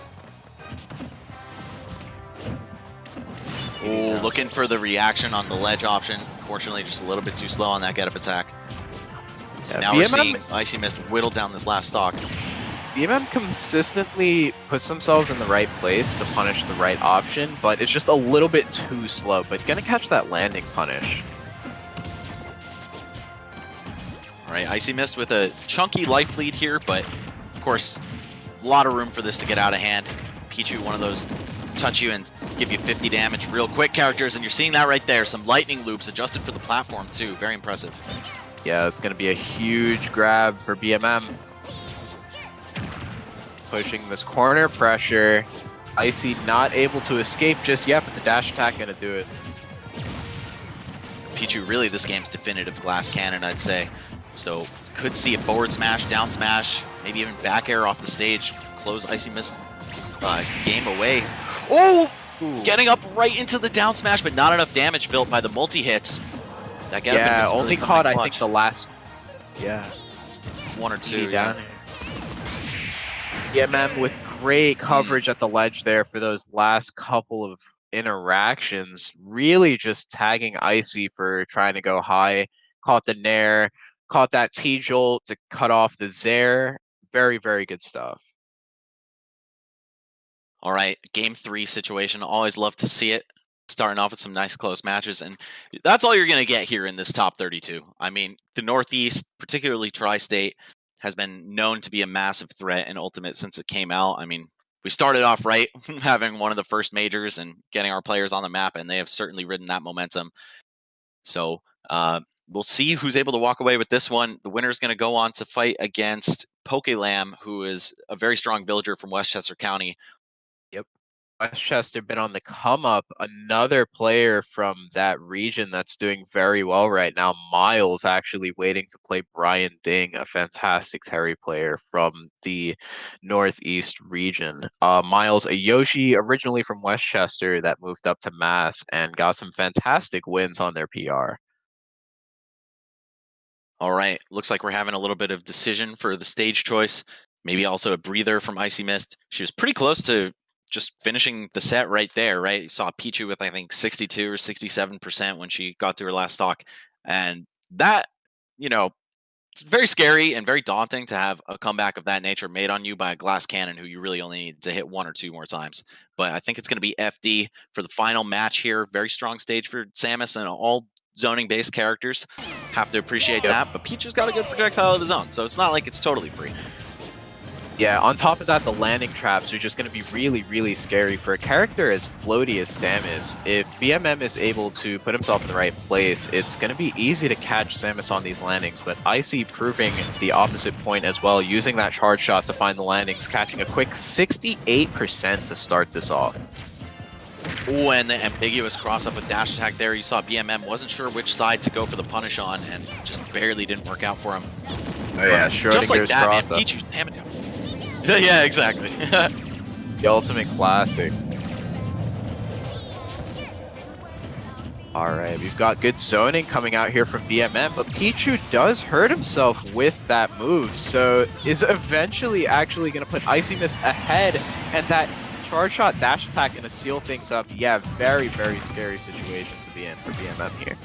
Ooh, looking for the reaction on the ledge option. Fortunately, just a little bit too slow on that get-up attack. Yeah, now we're seeing Icy Mist whittle down this last stock. BMM consistently puts themselves in the right place to punish the right option, but it's just a little bit too slow, but gonna catch that landing punish. Alright, Icy Mist with a chunky life lead here, but of course, a lot of room for this to get out of hand. Pichu, one of those touch you and give you 50 damage real quick characters, and you're seeing that right there. Some lightning loops adjusted for the platform too, very impressive. Yeah, it's gonna be a huge grab for BMM. Pushing this corner pressure. Icy not able to escape just yet, but the dash attack gonna do it. Pichu, really this game's definitive glass cannon, I'd say. So could see a forward smash, down smash, maybe even back air off the stage, close Icy Mist game away. Oh! Ooh. Getting up right into the down smash, but not enough damage built by the multi-hits. That yeah, only caught, I think, the last... Yeah. One or two, yeah. BMM with great coverage at the ledge there for those last couple of interactions. Really just tagging Icy for trying to go high. Caught the Nair, caught that T-Jolt to cut off the Zair. Very, very good stuff. All right, game 3 situation. Always love to see it. Starting off with some nice close matches, and that's all you're going to get here in this top 32. I mean, the Northeast, particularly Tri-State, has been known to be a massive threat in Ultimate since it came out. I mean, we started off right, having one of the first majors and getting our players on the map, and they have certainly ridden that momentum. So we'll see who's able to walk away with this one. The winner is going to go on to fight against Pokelam, who is a very strong villager from Westchester County. Yep. Westchester been on the come up. Another player from that region that's doing very well right now. Miles actually waiting to play Brian Ding, a fantastic Terry player from the Northeast region. Miles, a Yoshi originally from Westchester that moved up to Mass and got some fantastic wins on their PR. All right, looks like we're having a little bit of decision for the stage choice. Maybe also a breather from Icy Mist. She was pretty close to just finishing the set right there, right? You saw Pichu with, I think, 62 or 67% when she got to her last stock. And that, you know, it's very scary and very daunting to have a comeback of that nature made on you by a glass cannon who you really only need to hit 1 or 2 more times. But I think it's going to be FD for the final match here. Very strong stage for Samus and all zoning-based characters. Have to appreciate that. But Pichu's got a good projectile of his own, so it's not like it's totally free. Yeah, on top of that, the landing traps are just going to be really, really scary for a character as floaty as Samus. If BMM is able to put himself in the right place, it's going to be easy to catch Samus on these landings, but Icy proving the opposite point as well, using that charge shot to find the landings, catching a quick 68% to start this off. Oh, and the ambiguous cross-up with dash attack there. You saw BMM wasn't sure which side to go for the punish on, and just barely didn't work out for him. Oh yeah, just like that, man. Pichu's hammering him. Yeah, exactly. The ultimate classic. Alright, we've got good zoning coming out here from BMM, but Pichu does hurt himself with that move, so is eventually actually going to put Icy Mist ahead, and that charge shot dash attack going to seal things up. Yeah, very, very scary situation to be in for BMM here.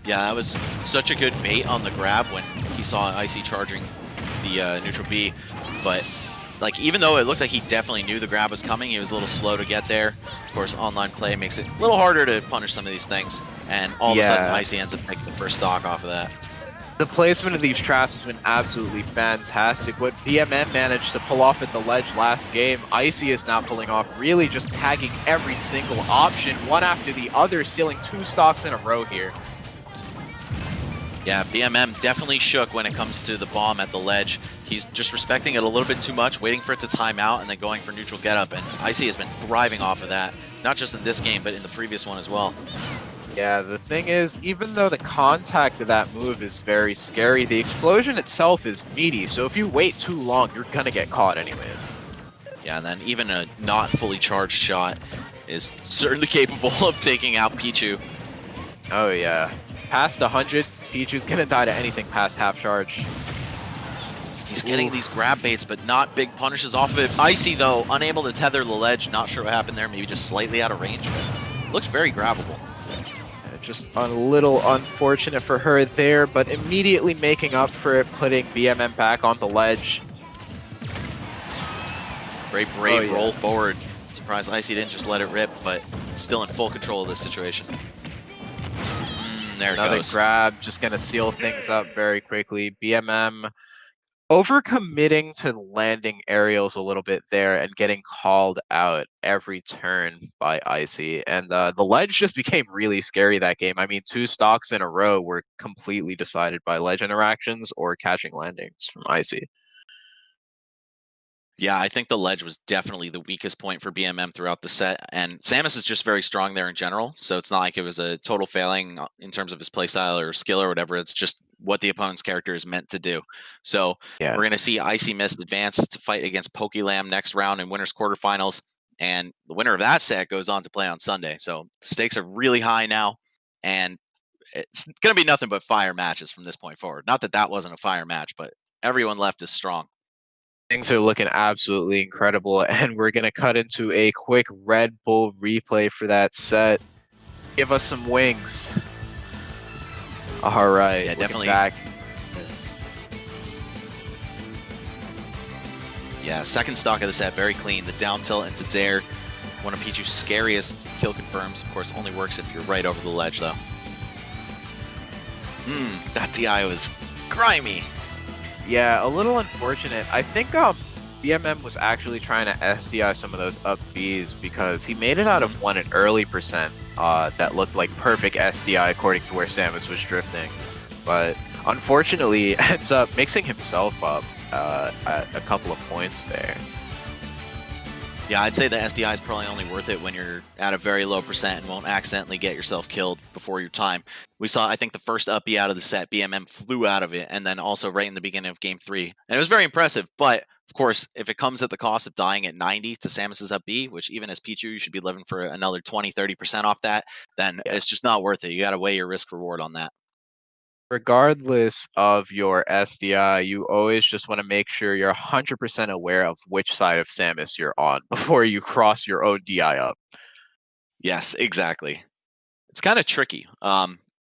Yeah, that was such a good bait on the grab when he saw Icy charging the neutral B. But like, even though it looked like he definitely knew the grab was coming, he was a little slow to get there. Of course, online play makes it a little harder to punish some of these things. And all of a sudden, Icy ends up taking the first stock off of that. The placement of these traps has been absolutely fantastic. What BMM managed to pull off at the ledge last game, Icy is now pulling off, really just tagging every single option, one after the other, sealing 2 stocks in a row here. Yeah, BMM definitely shook when it comes to the bomb at the ledge. He's just respecting it a little bit too much, waiting for it to time out, and then going for neutral getup. And Icy has been thriving off of that, not just in this game, but in the previous one as well. Yeah, the thing is, even though the contact of that move is very scary, the explosion itself is meaty, so if you wait too long, you're gonna get caught anyways. Yeah, and then even a not fully charged shot is certainly capable of taking out Pichu. Oh yeah. Past 100, Pichu's gonna die to anything past half charge. He's getting these grab baits, but not big punishes off of it. Icy, though, unable to tether the ledge. Not sure what happened there. Maybe just slightly out of range, but looks very grabbable. Just a little unfortunate for her there, but immediately making up for it, putting BMM back on the ledge. Very brave roll forward. Surprised Icy didn't just let it rip, but still in full control of this situation. There it Another goes. grab, just gonna seal things up very quickly. BMM overcommitting to landing aerials a little bit there and getting called out every turn by Icy. And the ledge just became really scary that game. I mean, 2 stocks in a row were completely decided by ledge interactions or catching landings from Icy. Yeah, I think the ledge was definitely the weakest point for BMM throughout the set, and Samus is just very strong there in general, so it's not like it was a total failing in terms of his playstyle or skill or whatever. It's just what the opponent's character is meant to do. So we're going to see Icy Mist advance to fight against Pokelam next round in winners quarterfinals, and the winner of that set goes on to play on Sunday. So the stakes are really high now, and it's going to be nothing but fire matches from this point forward. Not that that wasn't a fire match, but everyone left is strong. Things are looking absolutely incredible, and we're going to cut into a quick Red Bull replay for that set. Give us some wings. All right. Yeah, definitely. Back. Yeah, second stock of the set, very clean. The down tilt into Dare, one of Pichu's scariest kill confirms. Of course, only works if you're right over the ledge, though. That DI was grimy. Yeah, a little unfortunate. I think BMM was actually trying to SDI some of those up Bs because he made it out of one at early percent that looked like perfect SDI according to where Samus was drifting. But unfortunately, ends up mixing himself up at a couple of points there. Yeah, I'd say the SDI is probably only worth it when you're at a very low percent and won't accidentally get yourself killed before your time. We saw, I think, the first up B out of the set, BMM flew out of it, and then also right in the beginning of Game 3. And it was very impressive, but of course, if it comes at the cost of dying at 90 to Samus's up B, which even as Pichu, you should be living for another 20-30% off that, then it's just not worth it. You got to weigh your risk reward on that. Regardless of your SDI, you always just want to make sure you're 100% aware of which side of Samus you're on before you cross your own DI up. Yes, exactly. It's kind of tricky,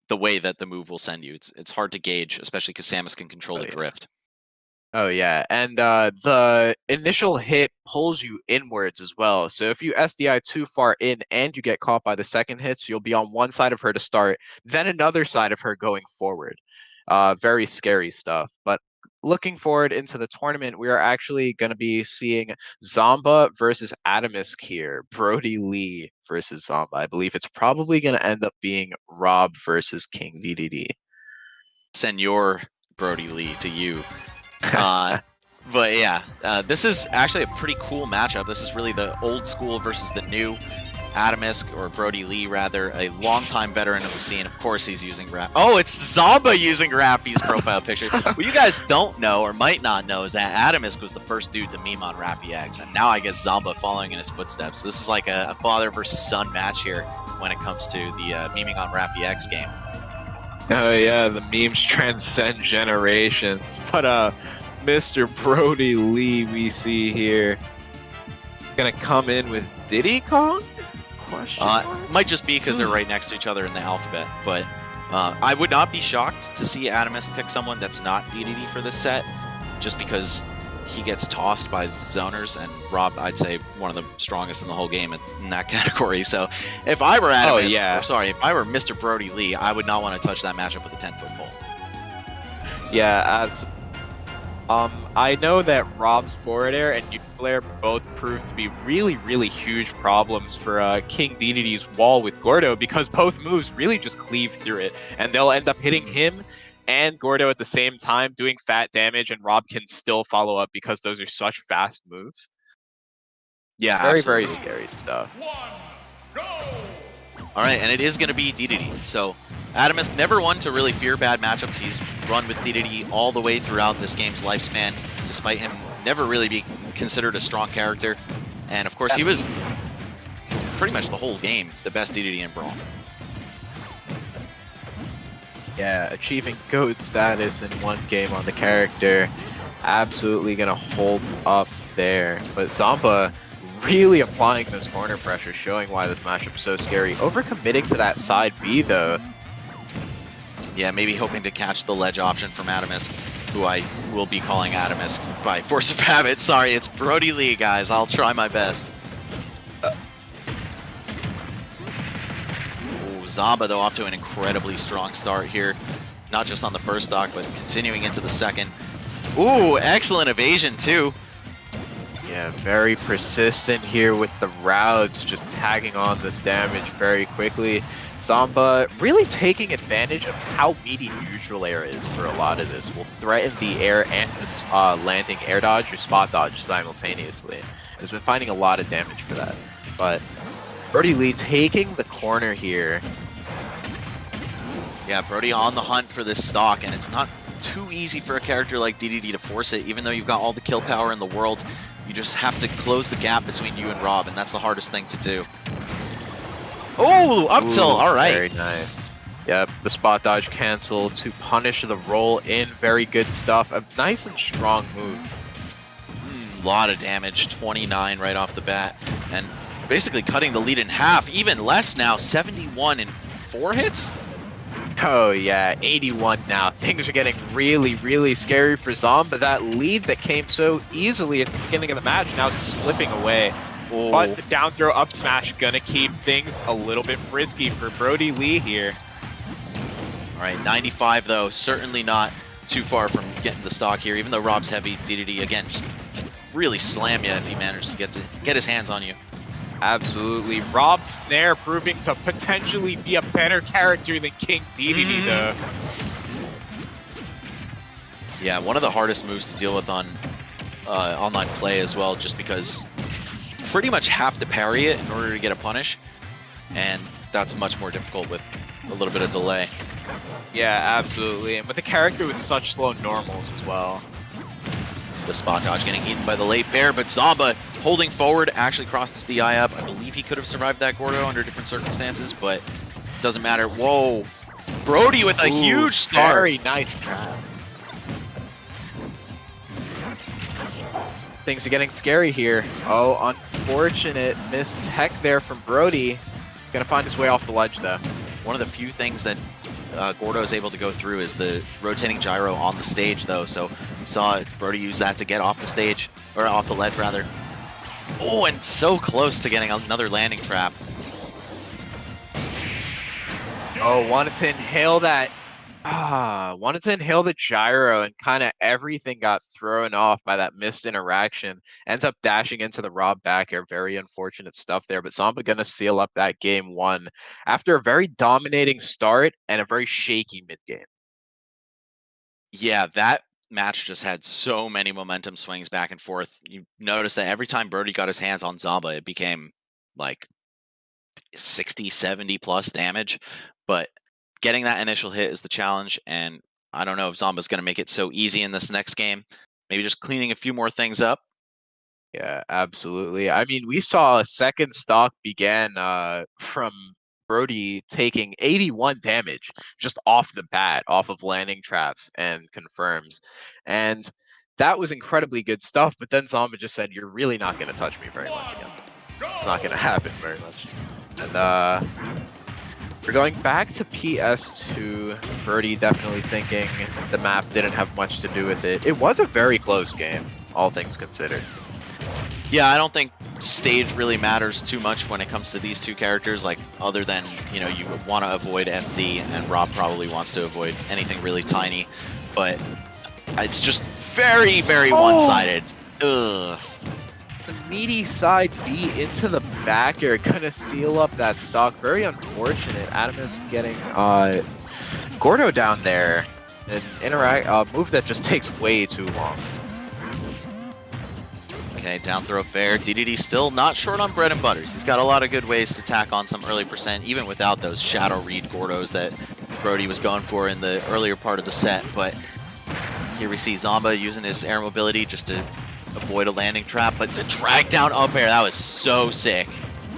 the way that the move will send you. It's hard to gauge, especially because Samus can control the drift. Oh yeah, and the initial hit pulls you inwards as well. So if you SDI too far in and you get caught by the second hits, you'll be on one side of her to start, then another side of her going forward. Very scary stuff. But looking forward into the tournament, we are actually going to be seeing Zomba versus Atomisk here. Brodie Lee versus Zomba. I believe it's probably going to end up being Rob versus King DDD. Send your Brodie Lee to you. But yeah, this is actually a pretty cool matchup. This is really the old school versus the new. Atomisk, or Brodie Lee rather, a longtime veteran of the scene. Of course he's using Rap. Oh, it's Zomba using Raffy's profile picture. What you guys don't know or might not know is that Atomisk was the first dude to meme on Raffy X, and now I guess Zomba following in his footsteps. This is like a father versus son match here when it comes to the memeing on Raffy X game. Oh yeah, the memes transcend generations. But Mr. Brodie Lee we see here gonna come in with Diddy Kong? Might just be because they're right next to each other in the alphabet, but I would not be shocked to see Adamus pick someone that's not DDD for this set, just because he gets tossed by zoners, and Rob, I'd say, one of the strongest in the whole game in that category. So if I were Adamus, if I were Mr. Brodie Lee, I would not want to touch that matchup with a 10-foot pole. Yeah, I know that Rob's forward air and neutral air both proved to be really, really huge problems for King DDD's wall with Gordo, because both moves really just cleave through it, and they'll end up hitting him and Gordo at the same time, doing fat damage, and Rob can still follow up because those are such fast moves. Yeah, very, absolutely. very scary stuff. All right, and it is going to be DDD. So Adamus never one to really fear bad matchups. He's run with DDD all the way throughout this game's lifespan, despite him never really being considered a strong character. And of course, he was pretty much the whole game the best DDD in Brawl. Yeah, achieving GOAT status in one game on the character, absolutely gonna hold up there. But Zomba really applying this corner pressure, showing why this matchup is so scary. Overcommitting to that side B though. Yeah, maybe hoping to catch the ledge option from Adamus, who I will be calling Adamus by force of habit. Sorry, it's Brodie Lee, guys. I'll try my best. Zomba, though, off to an incredibly strong start here. Not just on the first stock, but continuing into the second. Ooh, excellent evasion, too. Yeah, very persistent here with the routes, just tagging on this damage very quickly. Zomba really taking advantage of how meaty neutral air is for a lot of this. Will threaten the air and this landing air dodge or spot dodge simultaneously. Has been finding a lot of damage for that. But Brodie Lee taking the corner here. Yeah, Brodie on the hunt for this stock, and it's not too easy for a character like DDD to force it. Even though you've got all the kill power in the world, you just have to close the gap between you and Rob, and that's the hardest thing to do. Oh, up tilt, all right. Very nice. Yep, the spot dodge cancel to punish the roll in. Very good stuff. A nice and strong move. Lot of damage, 29 right off the bat, and basically cutting the lead in half, even less now, 71 in 4 hits? Oh yeah, 81 now. Things are getting really, really scary for Zomba. That lead that came so easily at the beginning of the match now slipping away. Oh. But the down throw up smash gonna keep things a little bit frisky for Brodie Lee here. All right, 95 though, certainly not too far from getting the stock here, even though Rob's heavy. DDD, again, just really slam you if he manages to get his hands on you. Absolutely. Rob Snare proving to potentially be a better character than King DDD though. Yeah, one of the hardest moves to deal with on online play as well, just because you pretty much have to parry it in order to get a punish, and that's much more difficult with a little bit of delay. Yeah, absolutely. And with a character with such slow normals as well. The spot dodge getting eaten by the late bear, but Zomba holding forward, actually crossed his DI up. I believe he could have survived that Gordo under different circumstances, but doesn't matter. Whoa, Brodie with a huge start. Very nice trap. Things are getting scary here. Oh, unfortunate missed tech there from Brodie. Gonna find his way off the ledge though. One of the few things that Gordo is able to go through is the rotating gyro on the stage though, so we saw Brodie use that to get off the stage, or off the ledge rather. Oh, and so close to getting another landing trap. Oh, wanted to inhale that. Wanted to inhale the gyro, and kind of everything got thrown off by that missed interaction. Ends up dashing into the Rob back air. Very unfortunate stuff there, but Zomba gonna seal up that game 1 after a very dominating start and a very shaky mid game. Yeah, that match just had so many momentum swings back and forth. You notice that every time Brodie got his hands on Zomba, it became like 60, 70 plus damage, but getting that initial hit is the challenge, and I don't know if Zomba's going to make it so easy in this next game. Maybe just cleaning a few more things up. Yeah, absolutely. I mean, we saw a second stock began from Brodie taking 81 damage just off the bat, off of landing traps and confirms. And that was incredibly good stuff, but then Zomba just said, you're really not going to touch me very much again. It's not going to happen very much. And we're going back to PS2. Brodie definitely thinking the map didn't have much to do with it. It was a very close game, all things considered. Yeah, I don't think stage really matters too much when it comes to these two characters, like other than, you know, you want to avoid FD, and Rob probably wants to avoid anything really tiny, but it's just very, very one-sided. Ugh. The meaty side B into the back air, gonna seal up that stock. Very unfortunate. Adamus getting Gordo down there. An move that just takes way too long. Okay, down throw fair. DDD still not short on bread and butters. He's got a lot of good ways to tack on some early percent, even without those shadow read Gordos that Brodie was going for in the earlier part of the set. But here we see Zomba using his air mobility just to avoid a landing trap, but the drag down up air, that was so sick.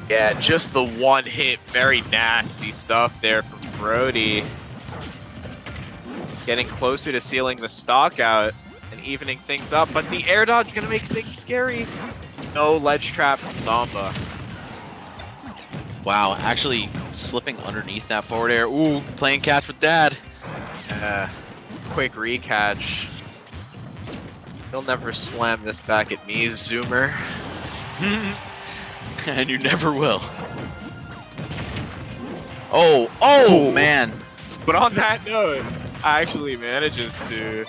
Yeah, just the one hit, very nasty stuff there from Brodie. Getting closer to sealing the stock out and evening things up, but the air dodge gonna make things scary. No ledge trap from Zomba. Wow, actually slipping underneath that forward air. Ooh, playing catch with dad. Quick recatch. He'll never slam this back at me, Zoomer. And you never will. Oh, man. But on that note, actually manages to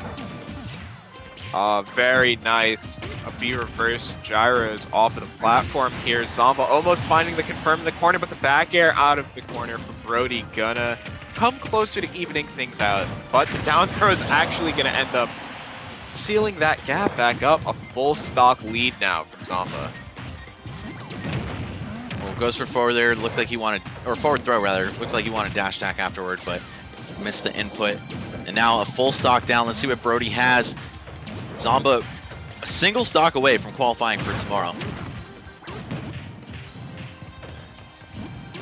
very nice B reverse gyros off of the platform here. Zomba almost finding the confirm in the corner, but the back air out of the corner for Brodie, gonna come closer to evening things out. But the down throw is actually gonna end up sealing that gap back up. A full stock lead now from Zomba. Well, goes for forward there. Looked like he wanted, or forward throw rather. Looked like he wanted dash attack afterward, but missed the input. And now a full stock down. Let's see what Brodie has. Zomba, a single stock away from qualifying for tomorrow.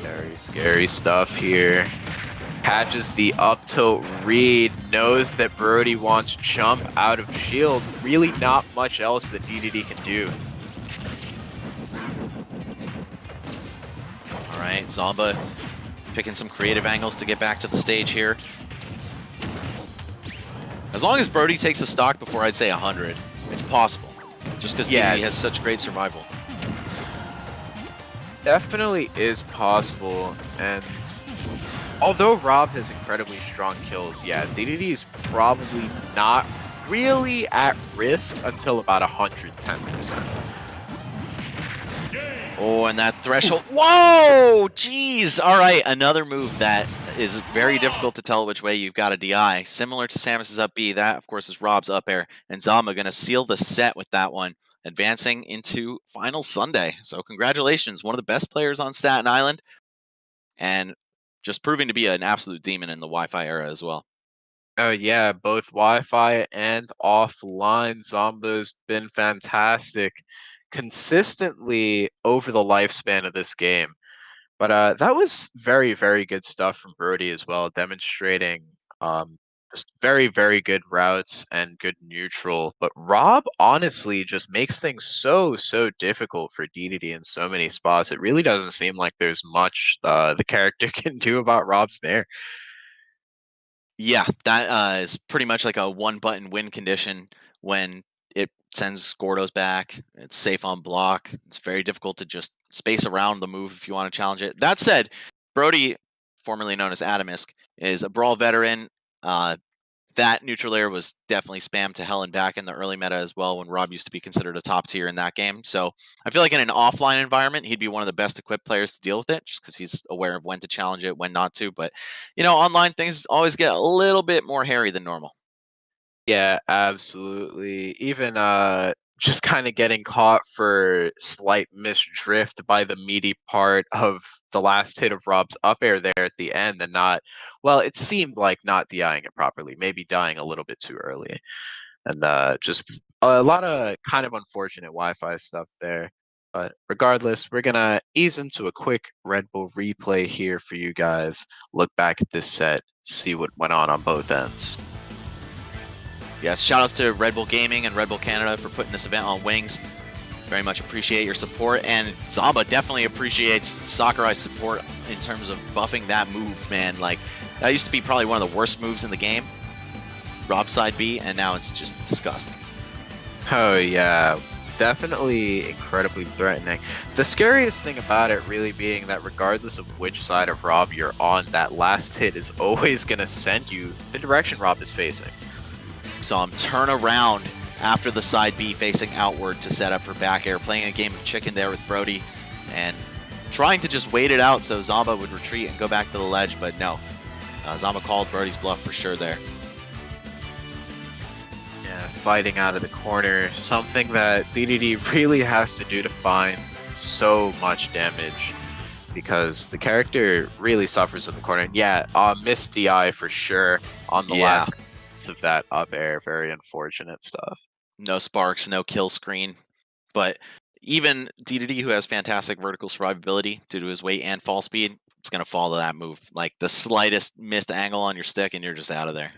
Very scary stuff here. Catches the up tilt read, knows that Brodie wants jump out of shield. Really not much else that DDD can do. All right, Zomba picking some creative angles to get back to the stage here. As long as Brodie takes a stock before, I'd say 100, it's possible. Just because DDD has such great survival. Definitely is possible, and although Rob has incredibly strong kills, yeah, DDD is probably not really at risk until about 110%. Oh, and that threshold. Whoa! Jeez! All right, another move that is very difficult to tell which way you've got a DI. Similar to Samus's up B, that, of course, is Rob's up air. And Zomba going to seal the set with that one, advancing into Final Sunday. So congratulations, one of the best players on Staten Island. And just proving to be an absolute demon in the Wi-Fi era as well. Oh yeah, both Wi-Fi and offline. Zomba's been fantastic consistently over the lifespan of this game. But that was very, very good stuff from Brodie as well, demonstrating just very, very good routes and good neutral. But Rob honestly just makes things so difficult for DDD in so many spots. It really doesn't seem like there's much the character can do about Rob's there. Yeah, that is pretty much like a one-button win condition when it sends Gordo's back. It's safe on block. It's very difficult to just space around the move if you want to challenge it. That said, Brodie, formerly known as Adamisk, is a Brawl veteran. That neutral air was definitely spammed to hell and back in the early meta as well when Rob used to be considered a top tier in that game. So I feel like in an offline environment, he'd be one of the best equipped players to deal with it just because he's aware of when to challenge it, when not to. But, you know, online things always get a little bit more hairy than normal. Yeah, absolutely. Even just kind of getting caught for slight misdrift by the meaty part of the last hit of Rob's up air there at the end and not, well, it seemed like not DIing it properly, maybe dying a little bit too early. And just a lot of kind of unfortunate Wi-Fi stuff there. But regardless, we're going to ease into a quick Red Bull replay here for you guys. Look back at this set, see what went on both ends. Yes, shout outs to Red Bull Gaming and Red Bull Canada for putting this event on wings. very much appreciate your support, and Zamba definitely appreciates Sakurai's support in terms of buffing that move, man. Like, that used to be probably one of the worst moves in the game, Rob side B, and now it's just disgusting. Oh yeah, definitely incredibly threatening. The scariest thing about it really being that regardless of which side of Rob you're on, that last hit is always going to send you the direction Rob is facing. Saw him turn around after the side B facing outward to set up for back air, playing a game of chicken there with Brodie and trying to just wait it out so Zamba would retreat and go back to the ledge, but no. Zamba called Brodie's bluff for sure there. Yeah, fighting out of the corner, something that DDD really has to do to find so much damage because the character really suffers in the corner. Yeah, missed DI for sure on the last of that up air. Very unfortunate stuff. No sparks, no kill screen, but even DDD, who has fantastic vertical survivability due to his weight and fall speed, is going to fall to that move. Like the slightest missed angle on your stick and you're just out of there.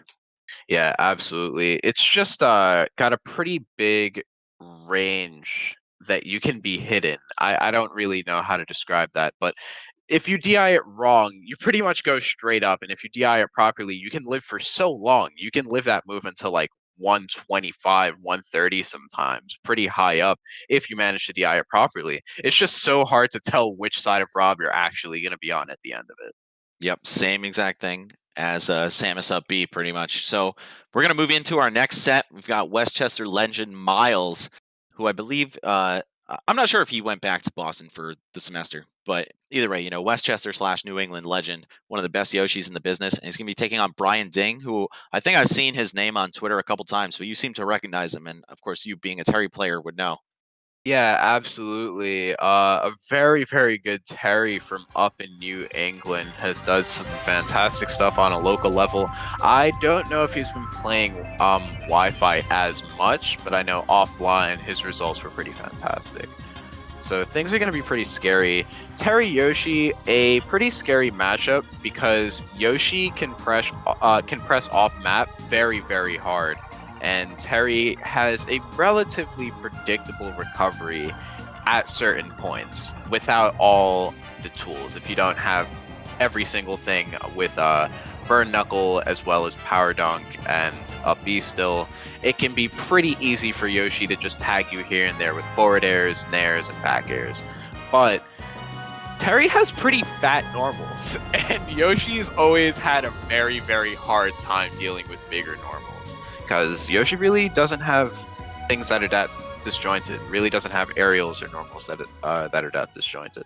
Yeah, absolutely. It's just got a pretty big range that you can be hidden. I don't really know how to describe that, but if you DI it wrong, you pretty much go straight up, and if you DI it properly, you can live for so long. You can live that move until like 125, 130 sometimes, pretty high up if you manage to DI it properly. It's just so hard to tell which side of Rob you're actually going to be on at the end of it. Yep, same exact thing as Samus up B pretty much. So we're going to move into our next set. We've got Westchester legend Miles, who I believe, I'm not sure if he went back to Boston for the semester, but either way, you know, Westchester / New England legend, one of the best Yoshis in the business, and he's going to be taking on Brian Ding, who I think I've seen his name on Twitter a couple times, but you seem to recognize him, and of course, you being a Terry player would know. Yeah, absolutely. A very, very good Terry from up in New England has done some fantastic stuff on a local level. I don't know if he's been playing Wi-Fi as much, but I know offline his results were pretty fantastic. So things are going to be pretty scary. Terry Yoshi, a pretty scary matchup because Yoshi can press off map very, very hard. And Terry has a relatively predictable recovery at certain points without all the tools. If you don't have every single thing with Burn Knuckle as well as Power Dunk and up B still, it can be pretty easy for Yoshi to just tag you here and there with forward airs, nairs, and back airs. But Terry has pretty fat normals, and Yoshi's always had a very, very hard time dealing with bigger normals. Because Yoshi really doesn't have things that are depth disjointed. Really doesn't have aerials or normals that are depth disjointed.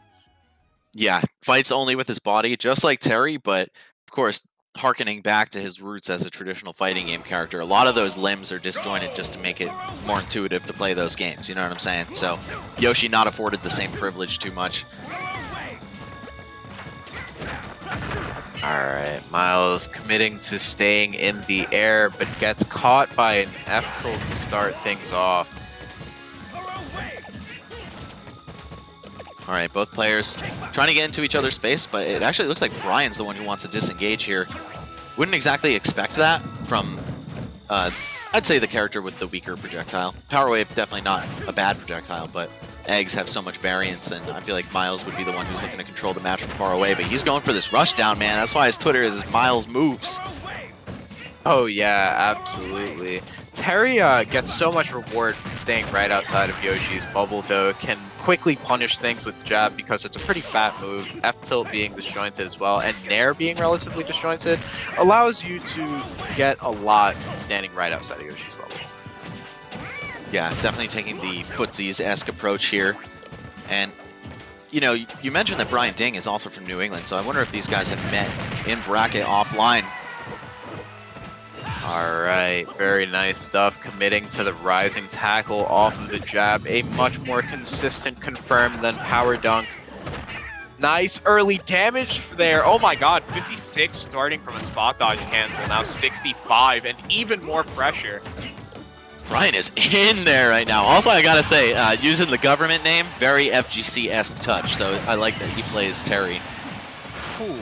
Yeah, fights only with his body, just like Terry, but of course, harkening back to his roots as a traditional fighting game character, a lot of those limbs are disjointed just to make it more intuitive to play those games, you know what I'm saying? So, Yoshi not afforded the same privilege too much. Alright, Miles committing to staying in the air, but gets caught by an F tilt to start things off. Alright, both players trying to get into each other's space, but it actually looks like Brian's the one who wants to disengage here. Wouldn't exactly expect that from, I'd say the character with the weaker projectile. Power Wave, definitely not a bad projectile, but eggs have so much variance, and I feel like Miles would be the one who's looking to control the match from far away, but he's going for this rush down, man. That's why his Twitter is Miles Moves. Oh yeah, absolutely. Terry gets so much reward from staying right outside of Yoshi's bubble, though. Can quickly punish things with jab because it's a pretty fat move. F-tilt being disjointed as well, and Nair being relatively disjointed, allows you to get a lot standing right outside of Yoshi's bubble. Yeah, definitely taking the footsies-esque approach here. And, you know, you mentioned that Brian Ding is also from New England, so I wonder if these guys have met in bracket offline. Alright, very nice stuff. Committing to the rising tackle off of the jab. A much more consistent confirm than Power Dunk. Nice early damage there. Oh my god, 56 starting from a spot dodge cancel. Now 65 and even more pressure. Brian is in there right now. Also, I gotta say, using the government name, very FGC-esque touch, so I like that he plays Terry. Whew.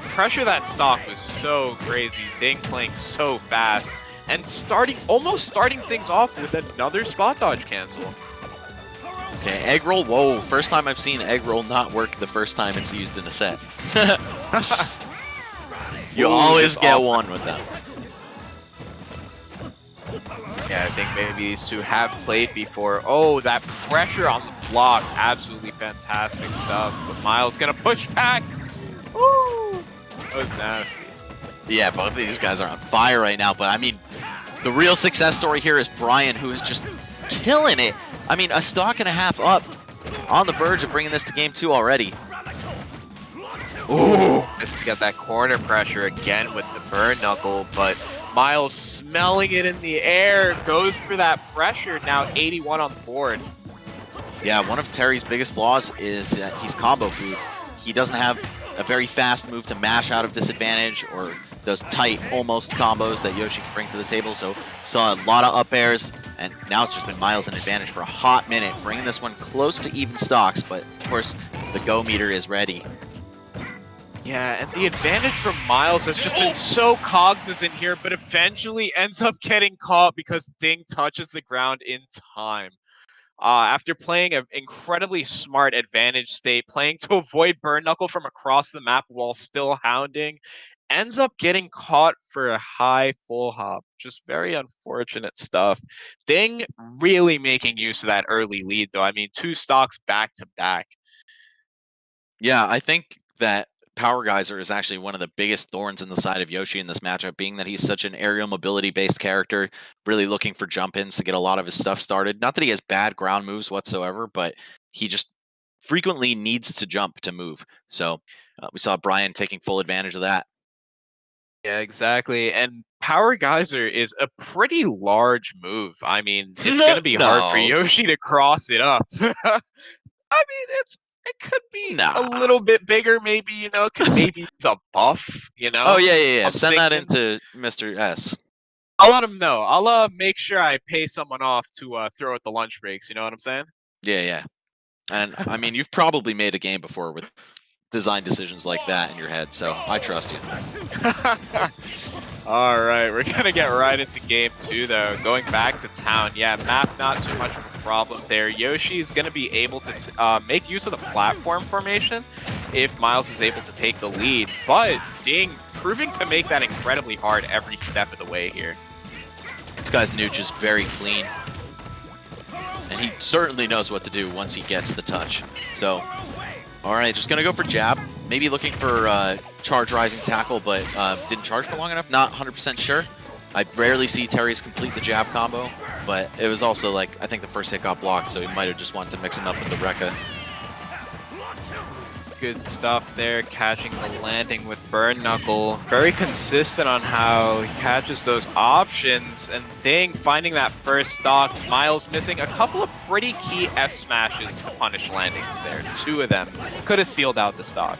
Pressure that stock was so crazy. Ding playing so fast and almost starting things off with another spot dodge cancel. Okay, egg roll. Whoa, first time I've seen egg roll not work the first time it's used in a set. You always get one with them. Yeah, I think maybe these two have played before. Oh, that pressure on the block. Absolutely fantastic stuff. But Miles gonna push back. Ooh, that was nasty. Yeah, both of these guys are on fire right now, but I mean, the real success story here is Brian, who is just killing it. I mean, a stock and a half up, on the verge of bringing this to game 2 already. Ooh, just to get that corner pressure again with the burn knuckle, but Miles smelling it in the air, goes for that pressure, now 81 on the board. Yeah, one of Terry's biggest flaws is that he's combo food. He doesn't have a very fast move to mash out of disadvantage or those tight almost combos that Yoshi can bring to the table. So saw a lot of up airs, and now it's just been Miles in advantage for a hot minute, bringing this one close to even stocks, but of course the go meter is ready. Yeah, and the advantage from Miles has just been so cognizant here, but eventually ends up getting caught because Ding touches the ground in time. After playing an incredibly smart advantage state, playing to avoid burn knuckle from across the map while still hounding, ends up getting caught for a high full hop. Just very unfortunate stuff. Ding really making use of that early lead, though. I mean, 2 stocks back to back. Yeah, I think that Power Geyser is actually one of the biggest thorns in the side of Yoshi in this matchup, being that he's such an aerial mobility-based character, really looking for jump-ins to get a lot of his stuff started. Not that he has bad ground moves whatsoever, but he just frequently needs to jump to move. So we saw Brian taking full advantage of that. Yeah, exactly. And Power Geyser is a pretty large move. I mean, it's going to be hard for No. Yoshi to cross it up. I mean, it could be Nah. a little bit bigger, maybe, you know, could maybe use a buff, you know? Oh, yeah. I'm Send that thinking- into Mr. S. I'll let him know. I'll make sure I pay someone off to throw at the lunch breaks, you know what I'm saying? Yeah. And I mean, you've probably made a game before with design decisions like that in your head, so I trust you. All right, we're going to get right into game 2, though. Going back to town. Yeah, map not too much of a problem there. Yoshi is going to be able to make use of the platform formation if Miles is able to take the lead. But Ding proving to make that incredibly hard every step of the way here. This guy's nooch is very clean. And he certainly knows what to do once he gets the touch. So, all right, just going to go for jab. Maybe looking for charge rising tackle, but didn't charge for long enough. Not 100% sure. I rarely see Terry's complete the jab combo, but it was also like, I think the first hit got blocked, so he might have just wanted to mix him up with the Rekka. Good stuff there, catching the landing with burn knuckle. Very consistent on how he catches those options, and Ding finding that first stock. Miles missing a couple of pretty key F smashes to punish landings there. 2 of them could have sealed out the stock.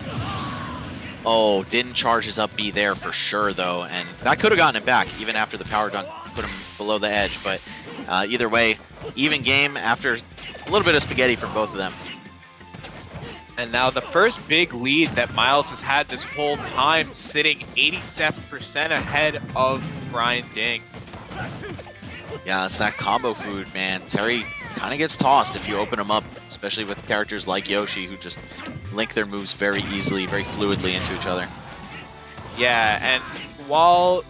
Oh, didn't charge his up B there for sure, though, and that could have gotten him back even after the power dunk put him below the edge. But either way, even game after a little bit of spaghetti from both of them. And now the first big lead that Miles has had this whole time, sitting 87% ahead of Brian Ding. Yeah, it's that combo food, man. Terry kind of gets tossed if you open him up, especially with characters like Yoshi who just link their moves very easily, very fluidly into each other. Yeah, and while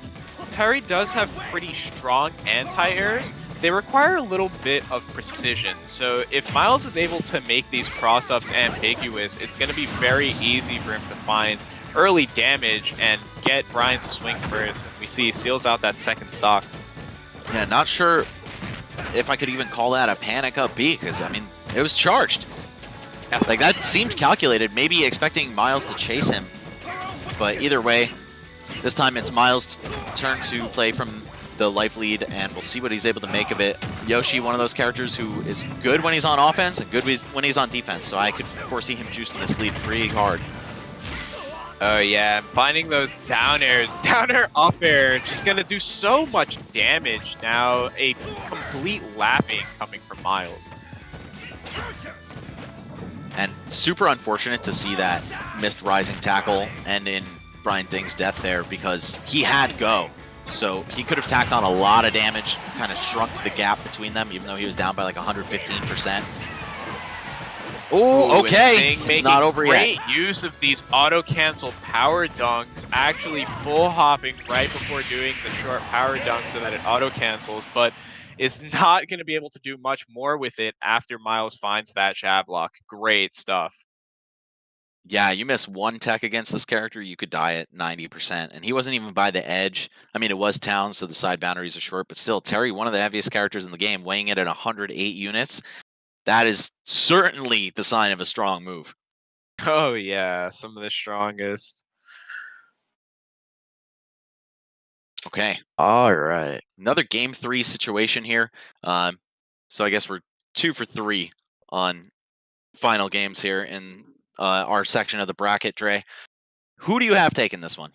Terry does have pretty strong anti-airs, they require a little bit of precision. So if Miles is able to make these cross-ups ambiguous, it's going to be very easy for him to find early damage and get Brian to swing first. And we see he seals out that second stock. Yeah, not sure if I could even call that a panic up B, because, I mean, it was charged. Like, that seemed calculated, maybe expecting Miles to chase him. But either way, this time it's Miles' turn to play from the life lead, and we'll see what he's able to make of it. Yoshi, one of those characters who is good when he's on offense and good when he's on defense, so I could foresee him juicing this lead pretty hard. Oh yeah, finding those down airs, down air, up air, just gonna do so much damage. Now a complete lapping coming from Miles. And super unfortunate to see that missed rising tackle end in Brian Ding's death there, because he had go. So he could have tacked on a lot of damage, kind of shrunk the gap between them, even though he was down by like 115%. Oh, okay. Thing It's making not over great yet. use of these auto-cancel power dunks, actually full hopping right before doing the short power dunk so that it auto-cancels, but is not going to be able to do much more with it after Miles finds that jab lock. Great stuff. Yeah, you miss one tech against this character, you could die at 90%. And he wasn't even by the edge. I mean, it was Town, so the side boundaries are short, but still, Terry, one of the heaviest characters in the game, weighing it at 108 units. That is certainly the sign of a strong move. Oh yeah, some of the strongest. Okay. All right. Another game 3 situation here. So I guess we're 2 for 3 on final games here in our section of the bracket, Dre. Who do you have taking this one?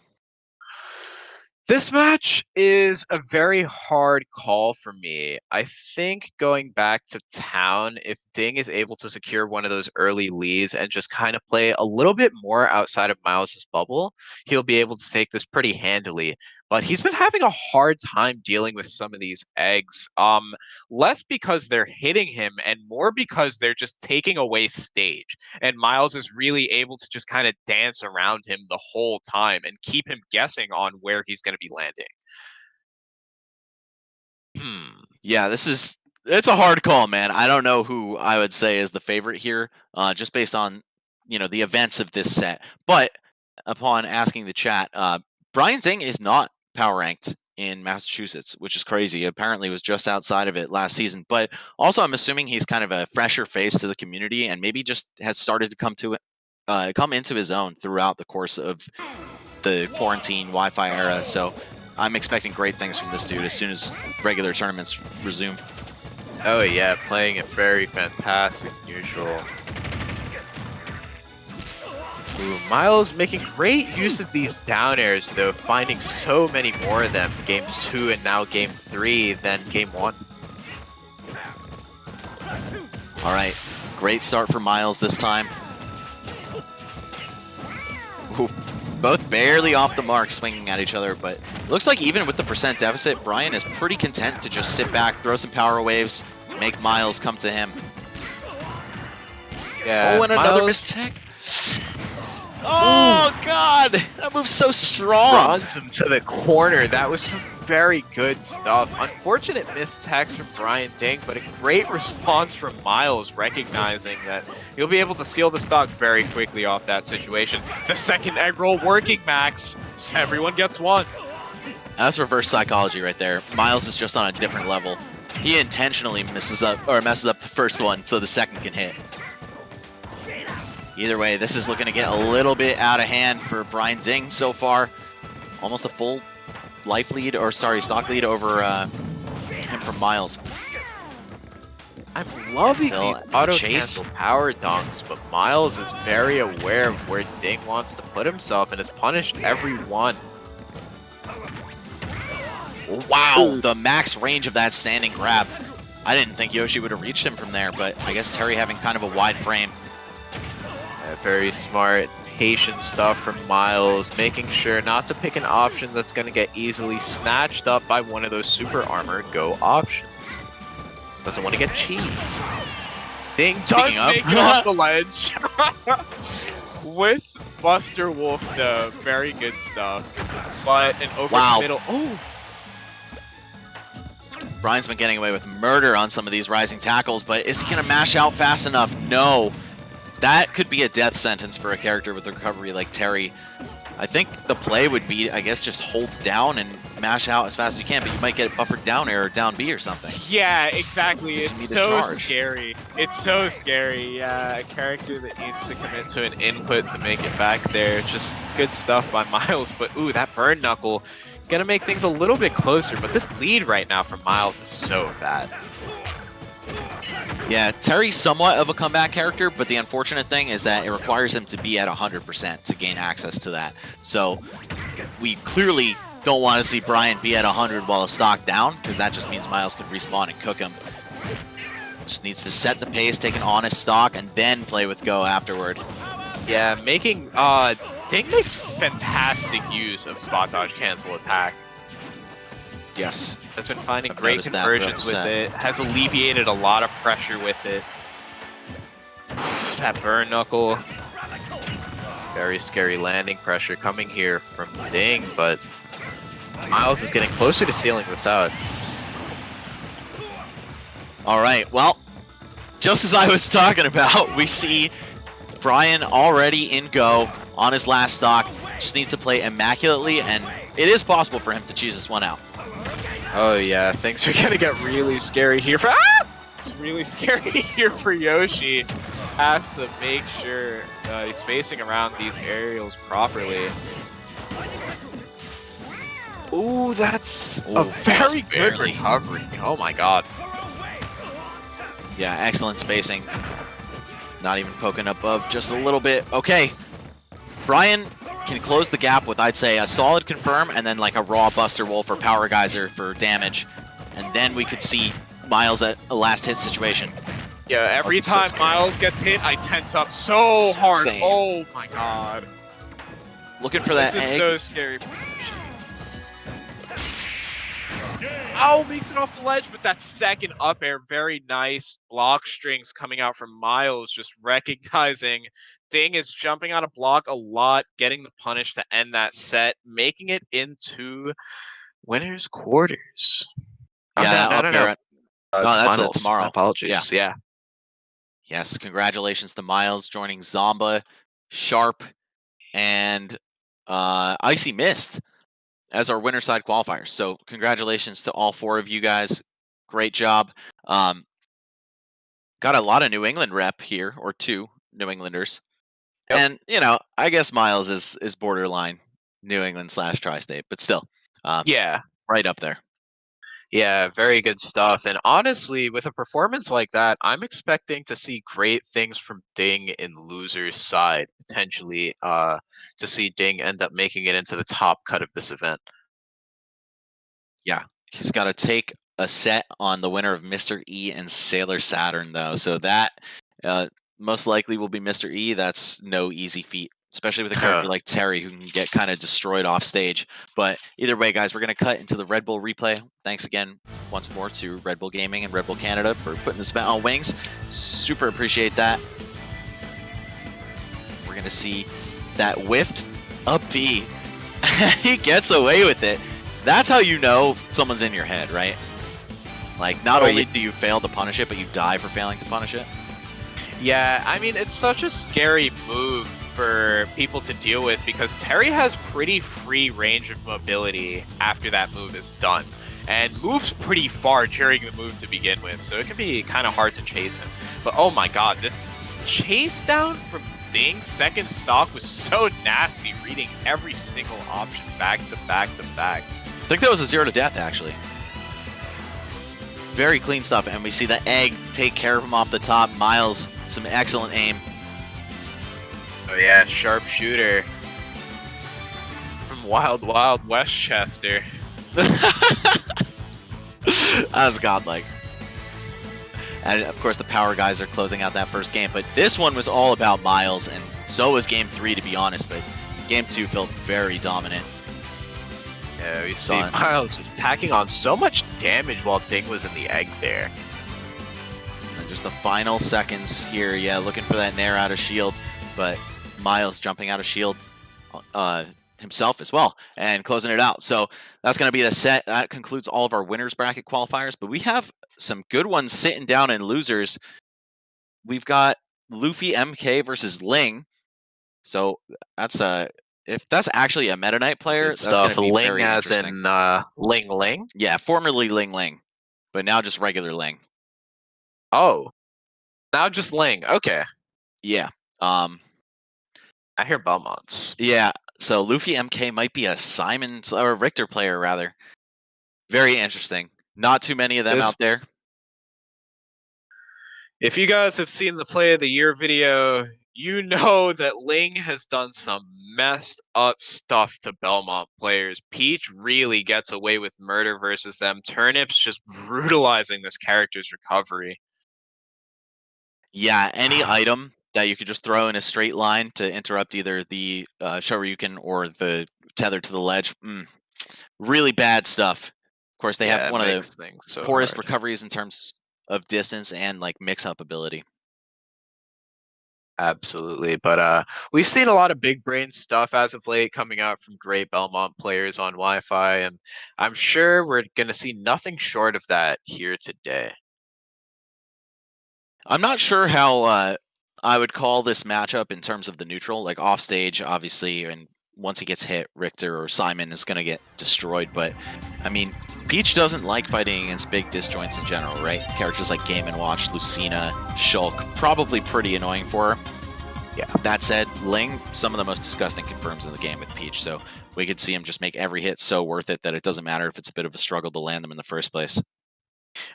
This match is a very hard call for me. I think going back to Town, if Ding is able to secure one of those early leads and just kind of play a little bit more outside of Miles's bubble, he'll be able to take this pretty handily. But he's been having a hard time dealing with some of these eggs. Less because they're hitting him and more because they're just taking away stage. And Miles is really able to just kind of dance around him the whole time and keep him guessing on where he's going to be landing. Yeah, it's a hard call, man. I don't know who I would say is the favorite here, just based on the events of this set. But upon asking the chat, Brian Zing is not power ranked in Massachusetts, which is crazy. Apparently, was just outside of it last season. But also, I'm assuming he's kind of a fresher face to the community, and maybe just has started to come into his own throughout the course of the quarantine Wi-Fi era. So I'm expecting great things from this dude as soon as regular tournaments resume. Oh yeah, playing a very fantastic neutral. Ooh, Miles making great use of these down airs, though, finding so many more of them. Games 2 and now Game 3 than Game 1. All right, great start for Miles this time. Ooh, both barely off the mark, swinging at each other, but it looks like even with the percent deficit, Brian is pretty content to just sit back, throw some power waves, make Miles come to him. Yeah, oh, and another Miles missed tech. Oh, God! That move's so strong! runs him to the corner. That was some very good stuff. Unfortunate missed text from Brian Ding, but a great response from Miles, recognizing that he'll be able to seal the stock very quickly off that situation. The second egg roll working, Max. Everyone gets one. That's reverse psychology right there. Miles is just on a different level. He intentionally messes up the first one so the second can hit. Either way, this is looking to get a little bit out of hand for Brian Ding so far. Almost a full life lead, or sorry, stock lead over him from Miles. I'm loving Still the the auto chase. cancel power dunks, but Miles is very aware of where Ding wants to put himself and has punished every one. Wow, the max range of that standing grab. I didn't think Yoshi would have reached him from there, but I guess Terry having kind of a wide frame. Very smart, patient stuff from Miles, making sure not to pick an option that's going to get easily snatched up by one of those super armor go options. Doesn't want to get cheesed. Ding does Speaking of- make it off the ledge. With Buster Wolf, though, very good stuff. But an over Wow. the middle. Oh, Brian's been getting away with murder on some of these rising tackles, but is he going to mash out fast enough? No. That could be a death sentence for a character with recovery like Terry. I think the play would be, I guess, just hold down and mash out as fast as you can, but you might get buffered down air or down B or something. yeah, exactly. Just It's need to so charge. scary. It's so scary. Yeah, a character that needs to commit to an input to make it back there. Just good stuff by Miles. But ooh, that burn knuckle gonna make things a little bit closer. But this lead right now from Miles is so bad. Yeah, Terry's somewhat of a comeback character, but the unfortunate thing is that it requires him to be at 100% to gain access to that. So we clearly don't want to see Brian be at 100 while a stock down, because that just means Miles could respawn and cook him. Just needs to set the pace, take an honest stock, and then play with go afterward. Yeah, making Ding makes fantastic use of spot dodge cancel attack. Yes. Has been finding I've great noticed that throughout conversions the with set. it. Has alleviated a lot of pressure with it. that burn knuckle. Very scary landing pressure coming here from Ding, but Miles is getting closer to sealing this out. All right, well, just as I was talking about, we see Brian already in go on his last stock. Just needs to play immaculately, and it is possible for him to choose this one out. Oh yeah, things are gonna get really scary here for It's really scary here for Yoshi. Has to make sure he's spacing around these aerials properly. Ooh, that's a very good recovery. Oh my god. Yeah, excellent spacing. Not even poking above just a little bit. Okay, Brian can close the gap with, I'd say, a solid confirm and then like a raw Buster Wolf or Power Geyser for damage. And then we could see Miles at a last hit situation. Yeah, every time Miles gets hit, I tense up so hard. Same. Oh my god. Looking for that This is egg. so scary. Oh, makes it off the ledge, but that second up air, very nice block strings coming out from Miles, just recognizing Ding is jumping out of block a lot, getting the punish to end that set, making it into winner's quarters. Yeah, no. No, that's finals. tomorrow. My apologies. Yeah. Yes, congratulations to Miles joining Zomba, Sharp, and Icy Mist as our winner side qualifiers. So congratulations to all four of you guys. Great job. Got a lot of New England rep here, or two New Englanders. Yep. And, you know, I guess Miles is borderline New England / tri-state, but still. Yeah. Right up there. Yeah, very good stuff. And honestly, with a performance like that, I'm expecting to see great things from Ding in loser's side, potentially to see Ding end up making it into the top cut of this event. Yeah, he's got to take a set on the winner of Mr. E and Sailor Saturn, though. So that most likely will be Mr. E. That's no easy feat, especially with a character like Terry, who can get kind of destroyed off stage. But either way, guys, we're going to cut into the Red Bull replay. Thanks again once more to Red Bull Gaming and Red Bull Canada for putting this event on wings. Super appreciate that. We're going to see that whiffed up B. He gets away with it. That's how you know someone's in your head, right? Like, not only do you fail to punish it, but you die for failing to punish it. Yeah, I mean, it's such a scary move for people to deal with because Terry has pretty free range of mobility after that move is done and moves pretty far during the move to begin with, so it can be kind of hard to chase him. But oh my god, this chase down from Ding's second stock was so nasty, reading every single option back to back to back. I think that was a 0 to death, actually. Very clean stuff, and we see the egg take care of him off the top. Miles, some excellent aim. Oh yeah, sharpshooter from Wild Wild Westchester. That was godlike. And of course, the Power guys are closing out that first game, but this one was all about Miles, and so was Game 3, to be honest, but Game 2 felt very dominant. Yeah, we see Miles just tacking on so much damage while Ding was in the egg there. And just the final seconds here, yeah, looking for that nair out of shield, but Miles jumping out of shield himself as well and closing it out. So that's going to be the set. That concludes all of our winners bracket qualifiers, but we have some good ones sitting down in losers. We've got Luffy MK versus Ling. So that's if that's actually a Meta Knight player, that's going to be Ling very as interesting. in Ling Ling? Yeah, formerly Ling Ling, but now just regular Ling. Oh, now just Ling. Okay. Yeah. I hear Belmonts. Yeah. So Luffy MK might be a Simon or Richter player, rather. Very interesting. Not too many of them out there. If you guys have seen the Play of the Year video, you know that Ling has done some messed up stuff to Belmont players. Peach really gets away with murder versus them. Turnip's just brutalizing this character's recovery. Yeah, any item that you could just throw in a straight line to interrupt either the Shoryuken or the tether to the ledge. Really bad stuff. Of course, they have one of the poorest recoveries in terms of distance and like mix-up ability. Absolutely, but we've seen a lot of big brain stuff as of late coming out from great Belmont players on Wi-Fi, and I'm sure we're gonna see nothing short of that here today. I'm not sure how I would call this matchup in terms of the neutral. Like off stage, obviously, and once he gets hit, Richter or Simon is going to get destroyed. But I mean, Peach doesn't like fighting against big disjoints in general, right? Characters like Game & Watch, Lucina, Shulk, probably pretty annoying for her. Yeah. That said, Ling, some of the most disgusting confirms in the game with Peach. So we could see him just make every hit so worth it that it doesn't matter if it's a bit of a struggle to land them in the first place.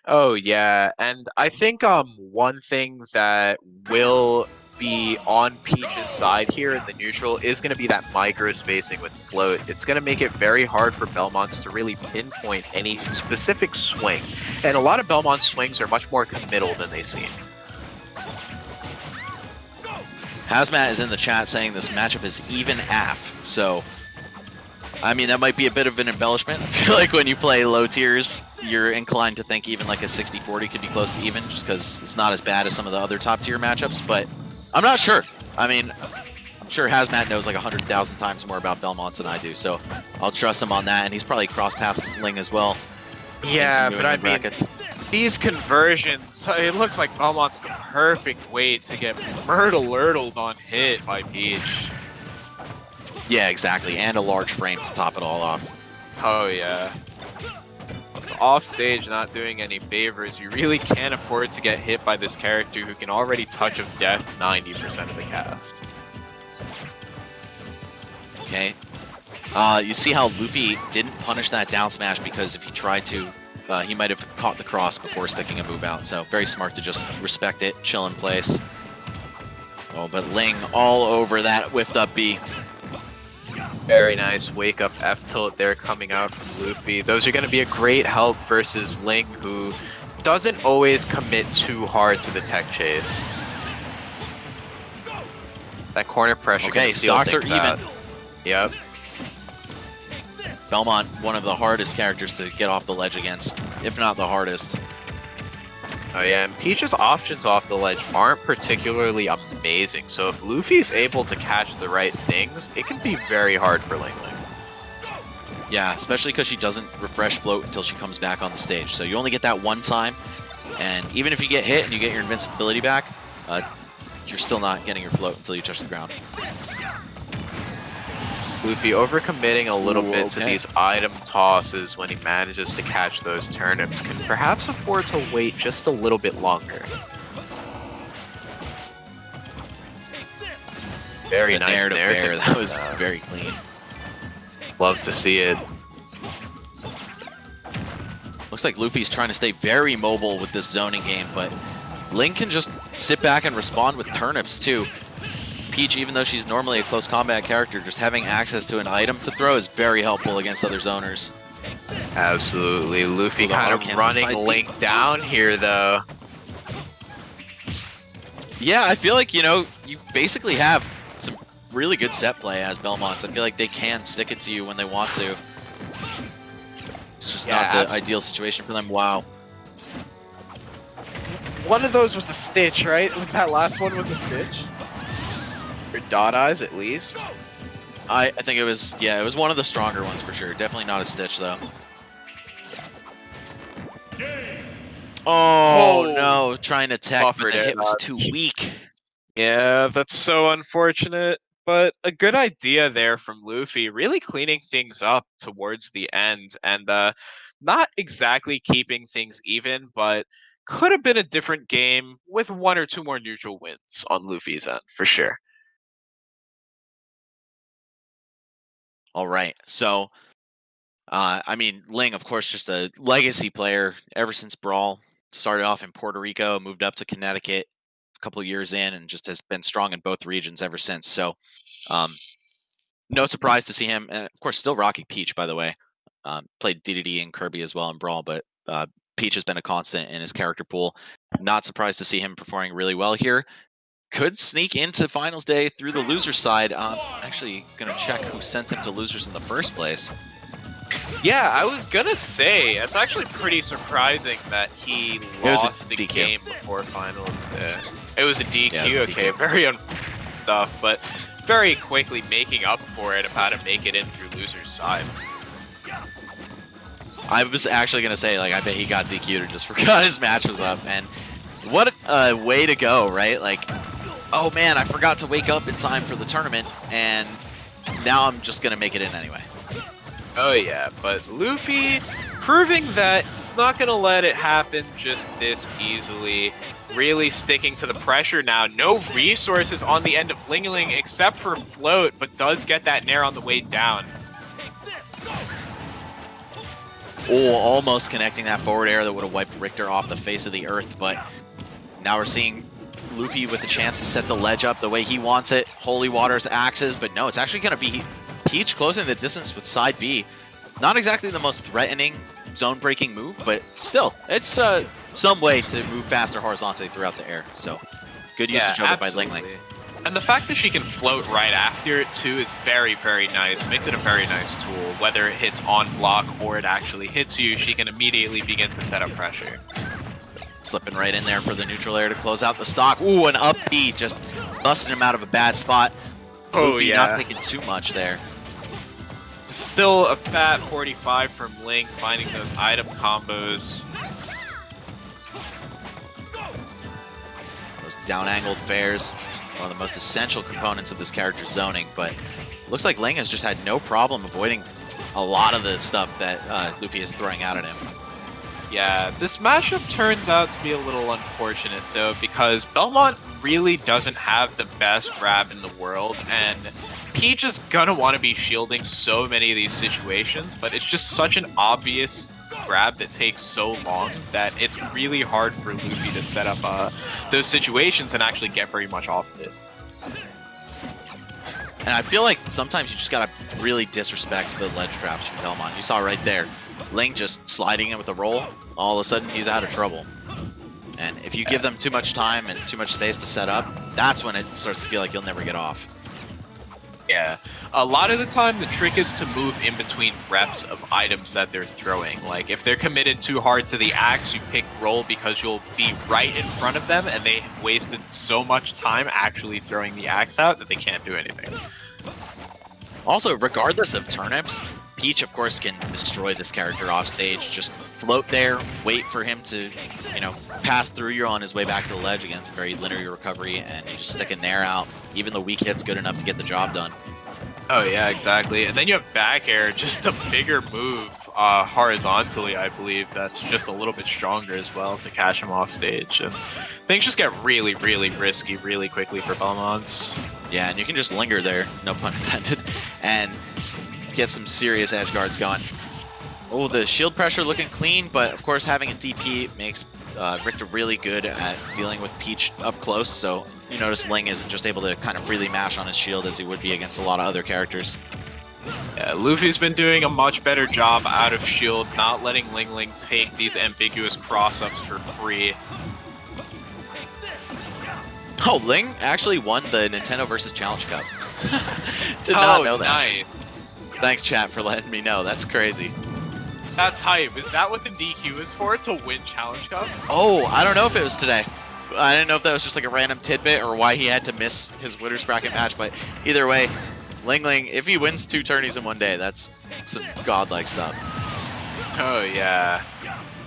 Oh yeah, and I think one thing that will be on Peach's side here in the neutral is going to be that micro spacing with float. It's going to make it very hard for Belmonts to really pinpoint any specific swing, and a lot of Belmont swings are much more committal than they seem. Hazmat is in the chat saying this matchup is even AF, so I mean that might be a bit of an embellishment. I feel like when you play low tiers, you're inclined to think even like a 60-40 could be close to even, just because it's not as bad as some of the other top tier matchups, but I'm not sure. I mean, I'm sure Hazmat knows like 100,000 times more about Belmonts than I do, so I'll trust him on that, and he's probably cross-paths with Ling as well. Yeah, but I mean, these conversions, it looks like Belmont's the perfect way to get murder-lurtled on hit by Peach. Yeah, exactly, and a large frame to top it all off. Oh yeah. Off stage not doing any favors, you really can't afford to get hit by this character who can already touch of death 90% of the cast. Okay. You see how Luffy didn't punish that down smash because if he tried to, he might have caught the cross before sticking a move out. So very smart to just respect it, chill in place. Oh, but Ling all over that whiffed up B. Very nice wake up F tilt there coming out from Luffy. Those are going to be a great help versus Ling, who doesn't always commit too hard to the tech chase. That corner pressure. Okay, stocks are even. Out. Yep. Belmont, one of the hardest characters to get off the ledge against, if not the hardest. Oh yeah, and Peach's options off the ledge aren't particularly amazing, so if Luffy's able to catch the right things, it can be very hard for Ling Ling. Yeah, especially because she doesn't refresh float until she comes back on the stage. So you only get that one time, and even if you get hit and you get your invincibility back, you're still not getting your float until you touch the ground. Luffy overcommitting a little bit to these item tosses when he manages to catch those turnips can perhaps afford to wait just a little bit longer. Very nice nair to bear. That was very clean. Love to see it. Looks like Luffy's trying to stay very mobile with this zoning game, but Ling can just sit back and respond with turnips too. Peach, even though she's normally a close combat character, just having access to an item to throw is very helpful against other zoners. Absolutely. Luffy kind of running Link down here, though. Yeah, I feel like, you basically have some really good set play as Belmonts. I feel like they can stick it to you when they want to. It's just not the ideal situation for them. Wow. One of those was a stitch, right? That last one was a stitch? Or dot eyes, at least. I think it was, it was one of the stronger ones for sure. Definitely not a stitch, though. Oh no, trying to tech, but the hit was too weak. Yeah, that's so unfortunate. But a good idea there from Luffy, really cleaning things up towards the end. And not exactly keeping things even, but could have been a different game with one or two more neutral wins on Luffy's end, for sure. All right, so, I mean, Ling, of course, just a legacy player ever since Brawl. Started off in Puerto Rico, moved up to Connecticut a couple of years in, and just has been strong in both regions ever since. So, no surprise to see him. And, of course, still Rocky Peach, by the way. Played DDD and Kirby as well in Brawl, but Peach has been a constant in his character pool. Not surprised to see him performing really well here. Could sneak into finals day through the loser side. Actually going to check who sent him to losers in the first place. Yeah, I was going to say, it's actually pretty surprising that he lost the game before finals day. It was a DQ, Yeah, it was a okay, DQ. very stuff, but very quickly making up for it of how to make it in through loser's side. I was actually going to say, like, I bet he got DQ'd or just forgot his match was up. And what a way to go, right? Like, oh man, I forgot to wake up in time for the tournament, and now I'm just going to make it in anyway. Oh yeah, but Luffy proving that he's not going to let it happen just this easily. Really sticking to the pressure now. No resources on the end of Ling Ling except for float, but does get that nair on the way down. Oh, almost connecting that forward air that would have wiped Richter off the face of the earth, but now we're seeing Luffy with the chance to set the ledge up the way he wants it. Holy Water's axes, but no, it's actually going to be Peach closing the distance with side B. Not exactly the most threatening zone-breaking move, but still, it's some way to move faster horizontally throughout the air. So, good usage of it by Ling Ling. And the fact that she can float right after it too is very, very nice. Makes it a very nice tool. Whether it hits on block or it actually hits you, she can immediately begin to set up pressure. Slipping right in there for the neutral air to close out the stock. Ooh, an up B, just busting him out of a bad spot. Luffy not taking too much there. Still a fat 45 from Link, finding those item combos. Those down-angled fares, one of the most essential components of this character's zoning, but looks like Ling has just had no problem avoiding a lot of the stuff that Luffy is throwing out at him. Yeah, this matchup turns out to be a little unfortunate though, because Belmont really doesn't have the best grab in the world, and Peach is gonna want to be shielding so many of these situations, but it's just such an obvious grab that takes so long that it's really hard for Luffy to set up those situations and actually get very much off of it. And I feel like sometimes you just gotta really disrespect the ledge traps from Belmont. You saw right there, Ling just sliding in with a roll, all of a sudden he's out of trouble. And if you give them too much time and too much space to set up, that's when it starts to feel like you'll never get off. Yeah, a lot of the time the trick is to move in between reps of items that they're throwing. Like if they're committed too hard to the axe, you pick roll because you'll be right in front of them and they have wasted so much time actually throwing the axe out that they can't do anything. Also, regardless of turnips, Peach, of course, can destroy this character off stage. Just float there, wait for him to, you know, pass through you on his way back to the ledge against a very linear recovery, and you just stick a nair out. Even the weak hit's good enough to get the job done. Oh yeah, exactly. And then you have back air, just a bigger move horizontally, I believe. That's just a little bit stronger as well to catch him off stage. And things just get really, really risky really quickly for Belmonts. Yeah, and you can just linger there, no pun intended, and get some serious edge guards going. Oh, the shield pressure looking clean, but of course having a DP makes Richter really good at dealing with Peach up close, so you notice Ling isn't just able to kind of freely mash on his shield as he would be against a lot of other characters. Yeah, Luffy's been doing a much better job out of shield, not letting Ling Ling take these ambiguous cross-ups for free. Oh, Ling actually won the Nintendo vs. Challenge Cup. Did not know that. Nice. Thanks, chat, for letting me know. That's crazy. That's hype. Is that what the DQ is for, to win Challenge Cup? Oh, I don't know if it was today. I didn't know if that was just like a random tidbit or why he had to miss his winner's bracket match, but either way, Ling Ling, if he wins 2 tourneys in one day, that's some godlike stuff. Oh, yeah.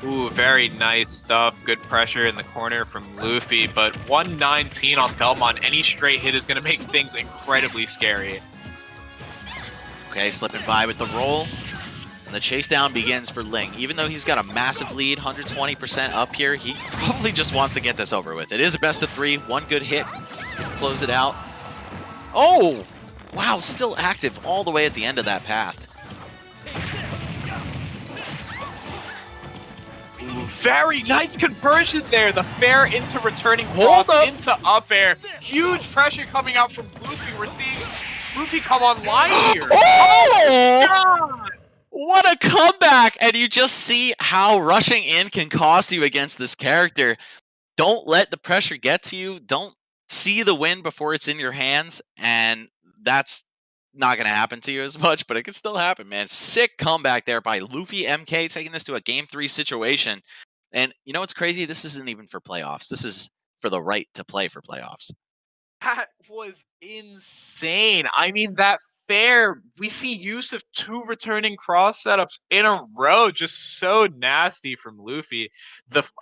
Ooh, very nice stuff. Good pressure in the corner from Luffy, but 119 on Belmont. Any straight hit is going to make things incredibly scary. Okay, slipping by with the roll. And the chase down begins for Ling. Even though he's got a massive lead, 120% up here, he probably just wants to get this over with. It is a best of 3, 1 good hit, close it out. Oh! Wow, still active all the way at the end of that path. Ooh, very nice conversion there. The fair into returning cross into up air. Huge pressure coming out from Luffy. We're seeing Luffy come online here. Oh! God! What a comeback! And you just see how rushing in can cost you against this character. Don't let the pressure get to you. Don't see the win before it's in your hands. And that's not going to happen to you as much, but it could still happen, man. Sick comeback there by Luffy MK, taking this to a Game 3 situation. And you know what's crazy? This isn't even for playoffs. This is for the right to play for playoffs. That was insane. I mean, that fair, we see use of 2 returning cross setups in a row, just so nasty from Luffy.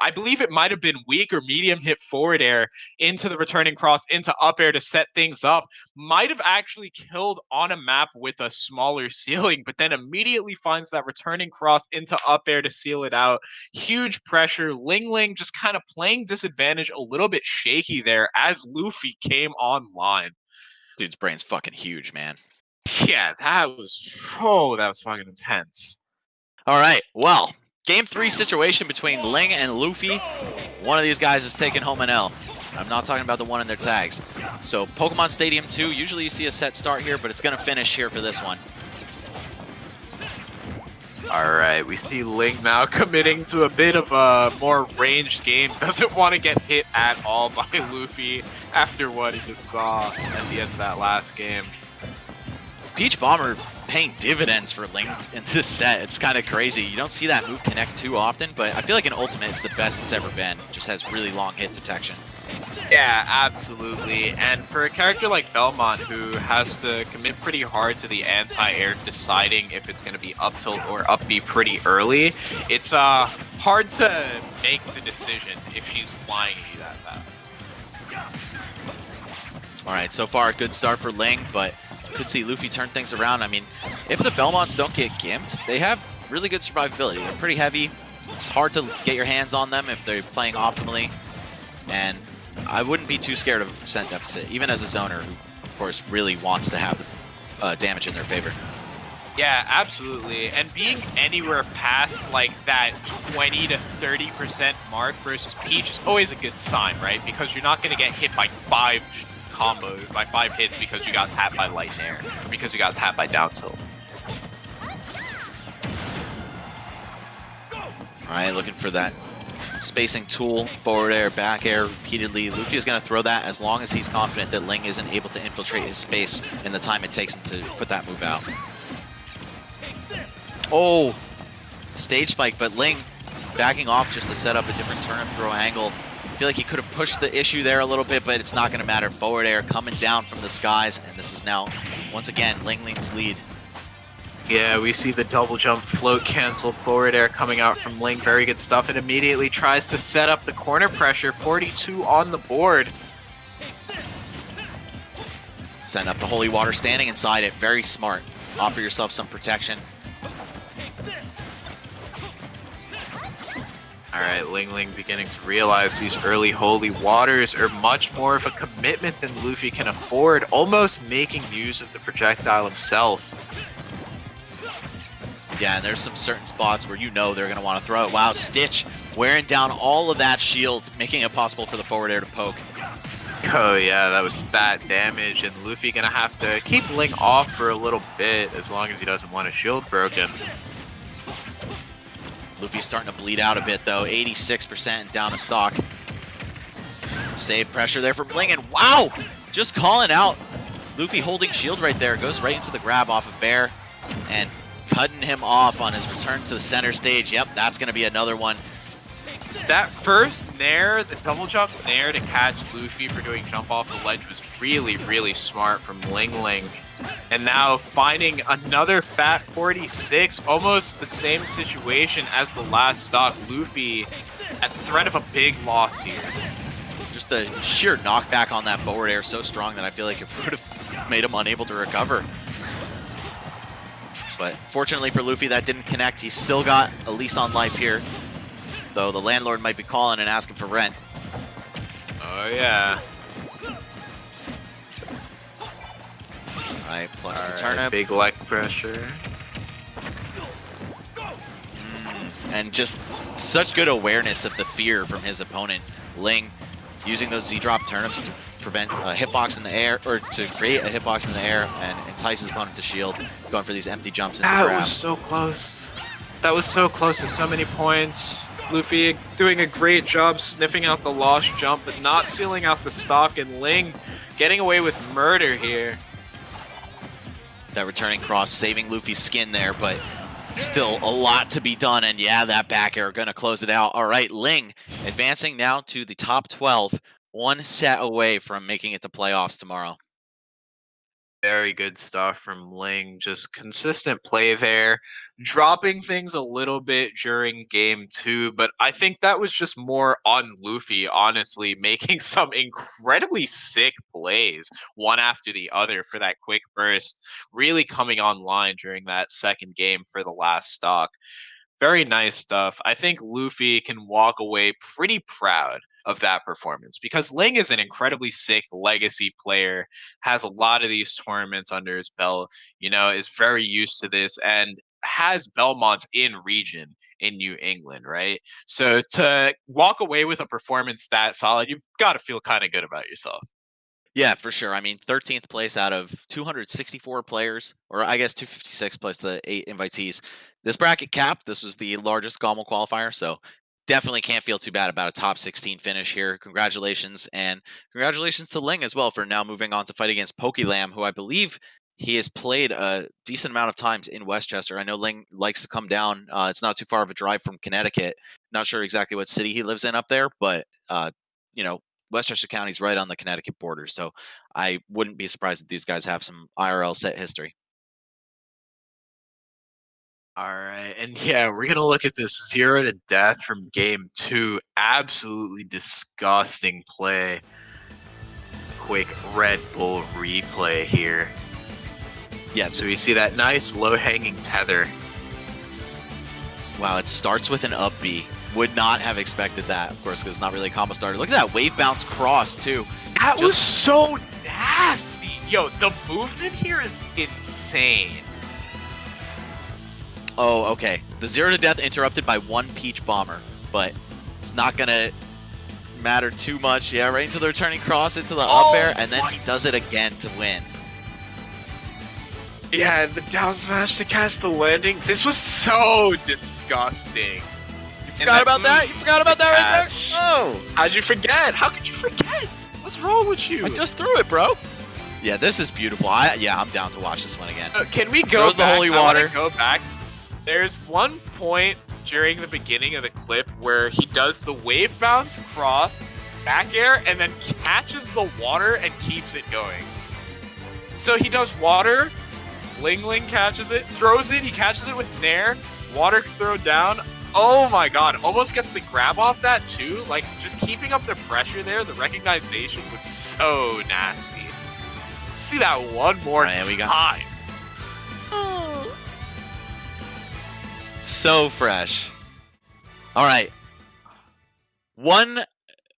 I believe it might have been weak or medium hit forward air into the returning cross into up air to set things up. Might have actually killed on a map with a smaller ceiling, but then immediately finds that returning cross into up air to seal it out. Huge pressure. Ling Ling just kind of playing disadvantage, a little bit shaky there as Luffy came online. Dude's brain's fucking huge, man. Yeah, that was fucking intense. All right, well, game 3 situation between Ling and Luffy. One of these guys is taking home an L. I'm not talking about the one in their tags. So Pokemon Stadium 2, usually you see a set start here, but it's going to finish here for this one. All right, we see Ling now committing to a bit of a more ranged game. Doesn't want to get hit at all by Luffy after what he just saw at the end of that last game. Peach Bomber paying dividends for Ling in this set. It's kind of crazy. You don't see that move connect too often, but I feel like in Ultimate it's the best it's ever been. Just has really long hit detection. Yeah, absolutely. And for a character like Belmont, who has to commit pretty hard to the anti-air, deciding if it's going to be up tilt or up B pretty early, it's hard to make the decision if she's flying you that fast. All right, so far a good start for Ling, but could see Luffy turn things around. I mean, if the Belmonts don't get gimped, they have really good survivability. They're pretty heavy. It's hard to get your hands on them if they're playing optimally. And I wouldn't be too scared of a percent deficit, even as a zoner who, of course, really wants to have damage in their favor. Yeah, absolutely. And being anywhere past like that 20 to 30% mark versus Peach is always a good sign, right? Because you're not going to get hit by 5 combos, by 5 hits because you got tapped by light and air, or because you got tapped by down tilt. Alright, looking for that spacing tool, forward air, back air repeatedly. Luffy is going to throw that as long as he's confident that Ling isn't able to infiltrate his space in the time it takes him to put that move out. Oh, stage spike, but Ling backing off just to set up a different turnip throw angle. I feel like he could have pushed the issue there a little bit, but it's not going to matter. Forward air coming down from the skies, and this is now, once again, Ling Ling's lead. Yeah, we see the double jump float cancel forward air coming out from Ling. Very good stuff. And immediately tries to set up the corner pressure. 42 on the board. Setting up the holy water, standing inside it. Very smart. Offer yourself some protection. Alright, Ling Ling beginning to realize these early holy waters are much more of a commitment than Luffy can afford, almost making use of the projectile himself. Yeah, and there's some certain spots where you know they're going to want to throw it. Wow, Stitch wearing down all of that shield, making it possible for the forward air to poke. Oh yeah, that was fat damage, and Luffy gonna have to keep Ling off for a little bit as long as he doesn't want his shield broken. Luffy's starting to bleed out a bit though, 86% down to stock. Save pressure there from Ling, and wow! Just calling out. Luffy holding shield right there, goes right into the grab off of Bear, and cutting him off on his return to the center stage. Yep, that's going to be another one. That first nair, the double jump nair to catch Luffy for doing jump off the ledge was really, really smart from Ling Ling. And now finding another fat 46, almost the same situation as the last stock. Luffy at threat of a big loss here. Just the sheer knockback on that forward air so strong that I feel like it would have made him unable to recover. But fortunately for Luffy, that didn't connect. He's still got Elise on life here, though the landlord might be calling and asking for rent. Oh yeah. Alright, plus All the right, turnip. big leg pressure. And just such good awareness of the fear from his opponent. Ling using those Z-drop turnips to prevent a hitbox in the air, or to create a hitbox in the air and entice his opponent to shield, going for these empty jumps into That grab. was so close. That was so close to so many points. Luffy doing a great job sniffing out the lost jump, but not sealing out the stock, and Ling getting away with murder here. That returning cross saving Luffy's skin there, but still a lot to be done. And yeah, that back air going to close it out. All right, Ling advancing now to the top 12 one set away from making it to playoffs tomorrow. Very good stuff from Ling. Just consistent play there, dropping things a little bit during game 2, but I think that was just more on Luffy, honestly, making some incredibly sick plays, one after the other for that quick burst, really coming online during that second game for the last stock. Very nice stuff. I think Luffy can walk away pretty proud of that performance because Ling is an incredibly sick legacy player, has a lot of these tournaments under his belt, is very used to this and has Belmonts in region in New England, right? So to walk away with a performance that solid, you've got to feel kind of good about yourself. Yeah, for sure. I mean, 13th place out of 264 players, or I guess 256 plus the 8 invitees. This bracket cap, this was the largest GOML qualifier, so definitely can't feel too bad about a top 16 finish here. Congratulations, and congratulations to Ling as well for now moving on to fight against Pokelam, who I believe he has played a decent amount of times in Westchester. I know Ling likes to come down. It's not too far of a drive from Connecticut. Not sure exactly what city he lives in up there, but Westchester County's right on the Connecticut border, so I wouldn't be surprised if these guys have some IRL set history. All right, and yeah, we're gonna look at this 0 to death from game 2. Absolutely disgusting play. Quick Red Bull replay here. Yeah, so we see that nice low-hanging tether. Wow, it starts with an up B. Would not have expected that, of course, because it's not really a combo starter. Look at that wave bounce cross, too. That was so nasty. Yo, the movement here is insane. Oh, okay. The 0 to death interrupted by one Peach Bomber, but it's not going to matter too much. Yeah, right into the returning cross, into the up air, and then he does it again to win. Yeah, the down smash to catch the landing. This was so disgusting. You forgot about that? You forgot about that right there? Oh! How'd you forget? How could you forget? What's wrong with you? I just threw it, bro. Yeah, this is beautiful. I'm down to watch this one again. Can we go Throws back? the holy water. Go back. There's one point during the beginning of the clip where he does the wave bounce cross, back air, and then catches the water and keeps it going. So he does water, Ling catches it, throws it, he catches it with Nair, water throw down. Oh my god, almost gets the grab off that too. Like, just keeping up the pressure there, the recognition was so nasty. See that one more time. So fresh. All right. One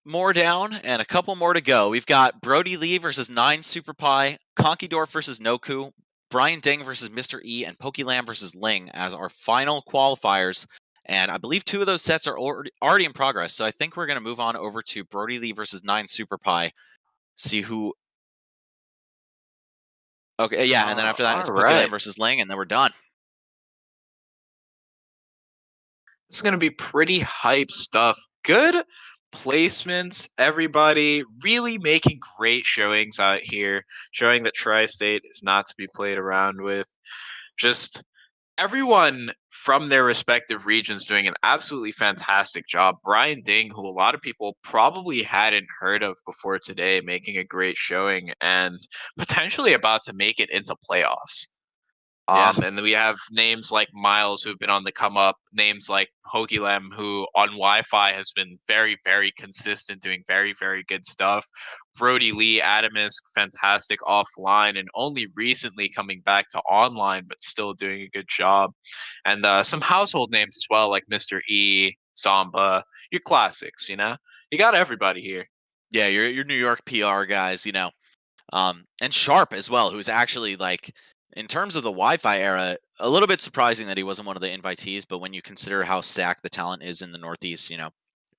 more down and a couple more to go. We've got Brodie Lee versus 9 Super Pie, Conkydorf versus Noku, Brian Ding versus Mr. E, and Pokelam versus Ling as our final qualifiers. And I believe 2 of those sets are already in progress. So I think we're going to move on over to Brodie Lee versus 9 Super Pie. See who... Okay, yeah, and then after that, it's Pokelam versus Ling, and then we're done. It's going to be pretty hype stuff. Good placements, everybody really making great showings out here, showing that Tri-State is not to be played around with. Just everyone from their respective regions doing an absolutely fantastic job. Brian Ding, who a lot of people probably hadn't heard of before today, making a great showing and potentially about to make it into playoffs. And then we have names like Miles who've been on the come up, names like Pokelam who on Wi-Fi has been very, very consistent, doing very, very good stuff. Brodie Lee, Adamus, fantastic offline and only recently coming back to online, but still doing a good job. And some household names as well, like Mr. E, Zomba, your classics, you got everybody here. Yeah, your New York PR guys, and Sharp as well, who's actually like, in terms of the Wi-Fi era, a little bit surprising that he wasn't one of the invitees, but when you consider how stacked the talent is in the Northeast,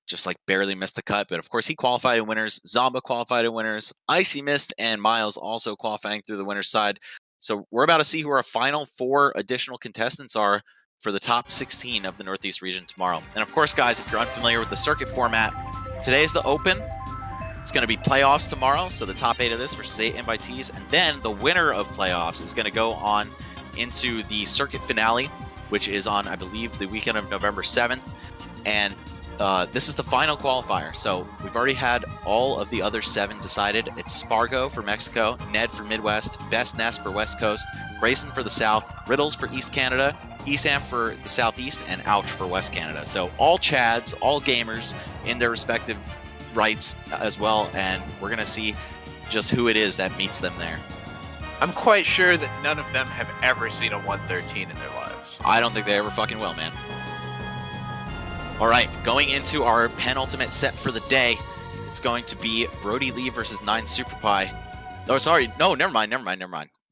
just like barely missed the cut. But of course, he qualified in winners. Zomba qualified in winners. Icy missed, and Miles also qualifying through the winner's side. So we're about to see who our final 4 additional contestants are for the top 16 of the Northeast region tomorrow. And of course, guys, if you're unfamiliar with the circuit format, today's the Open. It's going to be playoffs tomorrow, so the top 8 of this versus 8 invitees, and then the winner of playoffs is going to go on into the circuit finale, which is on, I believe, the weekend of November 7th. And this is the final qualifier. So we've already had all of the other 7 decided. It's Spargo for Mexico, Ned for Midwest, Best Nest for West Coast, Grayson for the South, Riddles for East Canada, Esam for the Southeast, and Ouch for West Canada. So all Chads, all gamers in their respective rights as well, and we're going to see just who it is that meets them there. I'm quite sure that none of them have ever seen a 113 in their lives. I don't think they ever fucking will, man. All right, going into our penultimate set for the day, it's going to be Brodie Lee versus 9 Super Pie. Oh, sorry. No, never mind.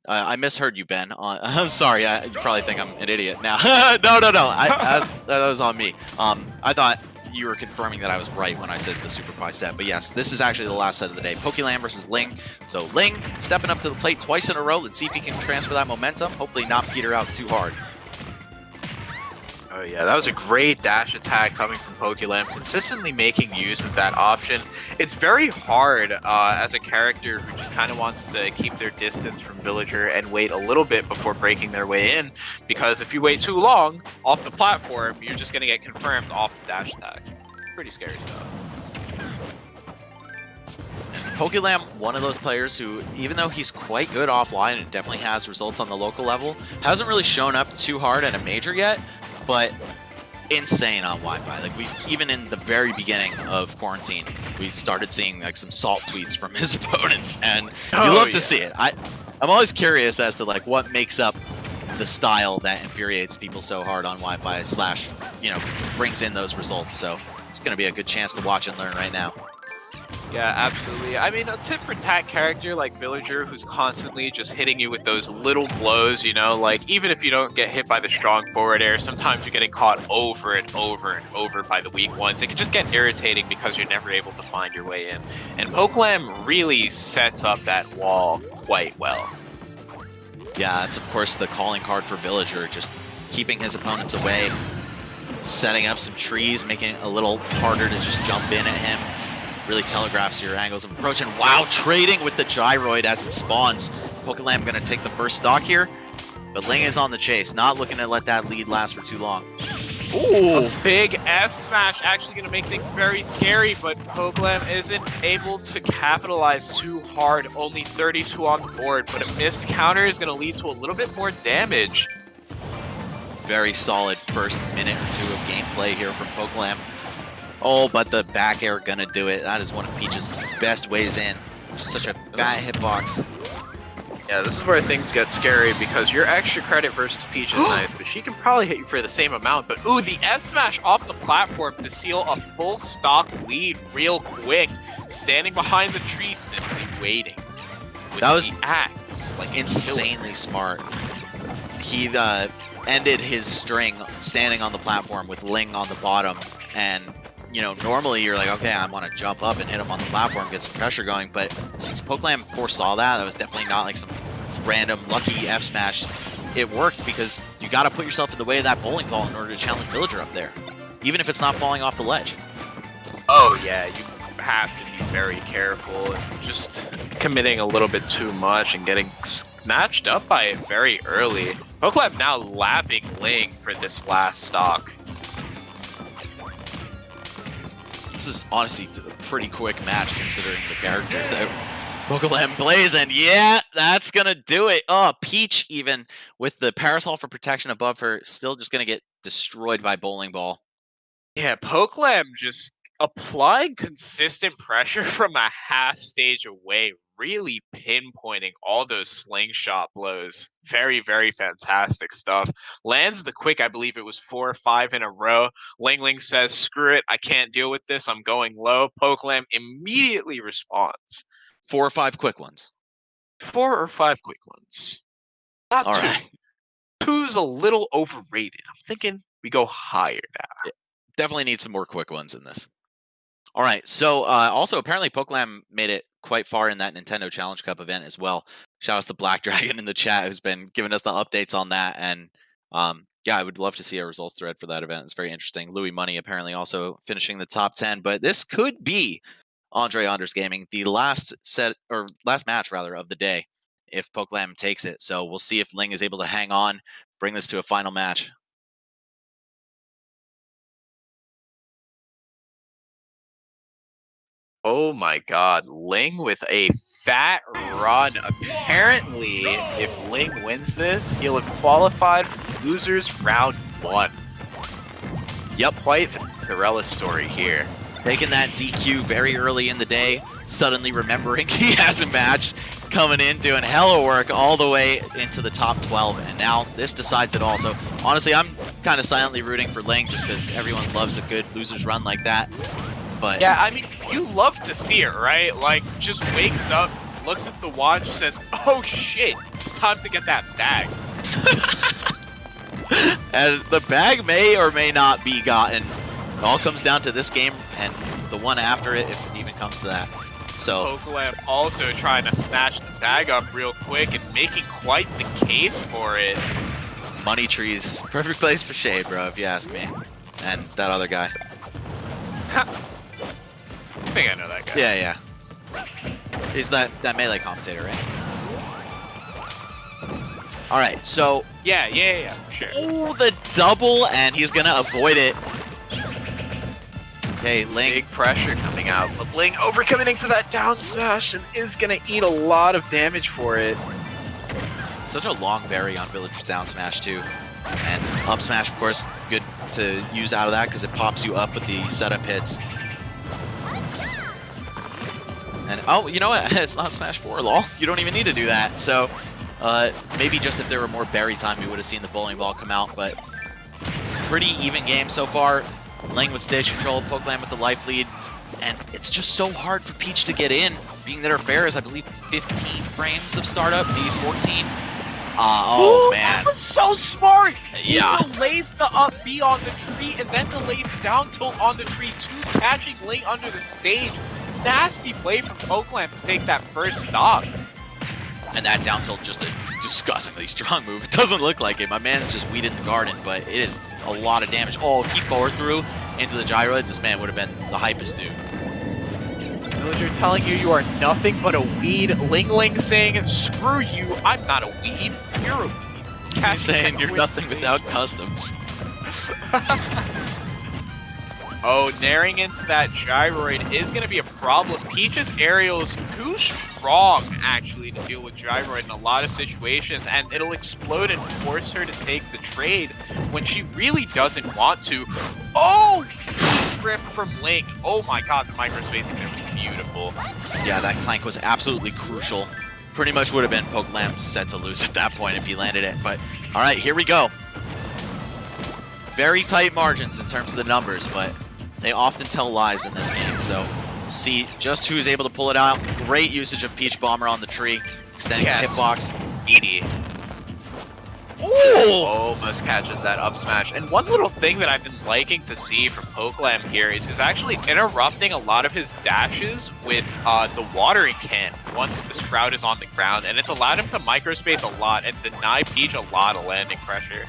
I misheard you, Ben. I'm sorry. You probably think I'm an idiot now. No. That was on me. I thought you were confirming that I was right when I said the Super Pie set. But yes, this is actually the last set of the day. Pokelam versus Ling. So Ling stepping up to the plate twice in a row. Let's see if he can transfer that momentum. Hopefully not peter out too hard. Oh yeah, that was a great dash attack coming from Pokelam, consistently making use of that option. It's very hard as a character who just kind of wants to keep their distance from Villager and wait a little bit before breaking their way in, because if you wait too long off the platform, you're just going to get confirmed off the dash attack. Pretty scary stuff. Pokelam, one of those players who, even though he's quite good offline and definitely has results on the local level, hasn't really shown up too hard at a major yet, but insane on Wi-Fi. Like, we even in the very beginning of quarantine, we started seeing like some salt tweets from his opponents, and you love to see it. I'm always curious as to like what makes up the style that infuriates people so hard on Wi-Fi slash, you know, brings in those results. So it's going to be a good chance to watch and learn right now. Yeah, absolutely. I mean, a tit for tat character like Villager who's constantly just hitting you with those little blows, you know, like even if you don't get hit by the strong forward air, sometimes you're getting caught over and over and over by the weak ones. It can just get irritating because you're never able to find your way in. And Pokelam really sets up that wall quite well. Yeah, that's of course the calling card for Villager, just keeping his opponents away, setting up some trees, making it a little harder to just jump in at him. Really telegraphs your angles of approach, and wow, trading with the gyroid as it spawns. Pokelam gonna take the first stock here, but Ling is on the chase, not looking to let that lead last for too long. Ooh! A big F smash, actually gonna make things very scary, but Pokelam isn't able to capitalize too hard. Only 32 on the board, but a missed counter is gonna lead to a little bit more damage. Very solid first minute or two of gameplay here from Pokelam. Oh, but the back air gonna do it. That is one of Peach's best ways in. Just such a fat hitbox. Yeah, this is where things get scary because your extra credit versus Peach is nice, but she can probably hit you for the same amount. But ooh, the F smash off the platform to seal a full stock lead real quick. Standing behind the tree, simply waiting. With that was the axe, like insanely smart. He ended his string standing on the platform with Ling on the bottom, and you know, normally you're like, okay, I want to jump up and hit him on the platform, get some pressure going, but since Pokelam foresaw that, that was definitely not like some random lucky F smash. It worked because you got to put yourself in the way of that bowling ball in order to challenge Villager up there, even if it's not falling off the ledge. Oh yeah, you have to be very careful and just committing a little bit too much and getting snatched up by it very early. Pokelam now lapping Ling for this last stock. This is honestly a pretty quick match considering the character that Pokelam plays, and yeah, that's gonna do it. Oh, Peach, even with the parasol for protection above her, still just gonna get destroyed by bowling ball. Yeah, Pokelam just applying consistent pressure from a half stage away, really pinpointing all those slingshot blows. Very, very fantastic stuff. Lands the quick, I believe it was 4 or 5 in a row. Ling says, screw it, I can't deal with this, I'm going low. Pokelam immediately responds. 4 or 5 quick ones. 4 or 5 quick ones. Not all 2. Right. 2's a little overrated. I'm thinking we go higher now. Definitely need some more quick ones in this. All right, so also apparently Pokelam made it quite far in that Nintendo Challenge Cup event as well. Shout out to Black Dragon in the chat who's been giving us the updates on that. And yeah, I would love to see a results thread for that event. It's very interesting. Louis Money apparently also finishing the top 10, but this could be Andre Anders Gaming, the last match rather of the day if Pokelam takes it. So we'll see if Ling is able to hang on, bring this to a final match. Oh my god, Ling with a fat run. Apparently, if Ling wins this, he'll have qualified for losers round 1. Yep. Quite the Cinderella story here. Taking that DQ very early in the day, suddenly remembering he has a match, coming in, doing hella work all the way into the top 12, and now this decides it all. So honestly, I'm kind of silently rooting for Ling just because everyone loves a good losers run like that. But Yeah, I mean, you love to see it, right? Like, just wakes up, looks at the watch, says, oh shit, it's time to get that bag. and the bag may or may not be gotten. It all comes down to this game and the one after it, if it even comes to that. So Pokelam also trying to snatch the bag up real quick and making quite the case for it. money trees, perfect place for shade, bro, if you ask me. And that other guy. I think I know that guy. Yeah. He's that melee commentator, right? All right, so Yeah, sure. oh, the double, and he's gonna avoid it. Okay, Ling. Big pressure coming out, but Ling overcommitting to that down smash and is gonna eat a lot of damage for it. Such a long berry on Villager's down smash too, and up smash, of course, good to use out of that because it pops you up with the setup hits. And oh, you know what? It's not Smash 4, lol. You don't even need to do that. So maybe just if there were more berry time, we would have seen the bowling ball come out. But pretty even game so far. Ling with stage control, Pokelam with the life lead, and it's just so hard for Peach to get in, being that her fair is, I believe, 15 frames of startup, maybe 14. Oh, man. That was so smart! Yeah. He delays the up B on the tree and then delays down tilt on the tree too, catching Ling under the stage. Nasty play from Pokelam to take that first stock. And that down tilt, just a disgustingly strong move. It doesn't look like it. My man's just weed in the garden, but it is a lot of damage. Oh, if he forward threw into the gyroid, this man would have been the hypest dude. Villager telling you you are nothing but a weed. Ling saying, screw you, I'm not a weed. You're a weed. He's saying you're nothing without customs. Oh, naring into that gyroid is going to be a problem. Peach's aerial is too strong, actually, to deal with gyroid in a lot of situations, and it'll explode and force her to take the trade when she really doesn't want to. Oh! Drift from Link. Oh my god, the microspacing is going to be beautiful. Yeah, that clank was absolutely crucial. Pretty much would have been Pokelam's set to lose at that point if he landed it, but all right, here we go. Very tight margins in terms of the numbers, but they often tell lies in this game, so we'll see just who's able to pull it out. Great usage of Peach Bomber on the tree, extending the hitbox. Edie. Ooh! Almost catches that up smash. And one little thing that I've been liking to see from Pokelam here is he's actually interrupting a lot of his dashes with the watering can once the Sprout is on the ground, and it's allowed him to microspace a lot and deny Peach a lot of landing pressure.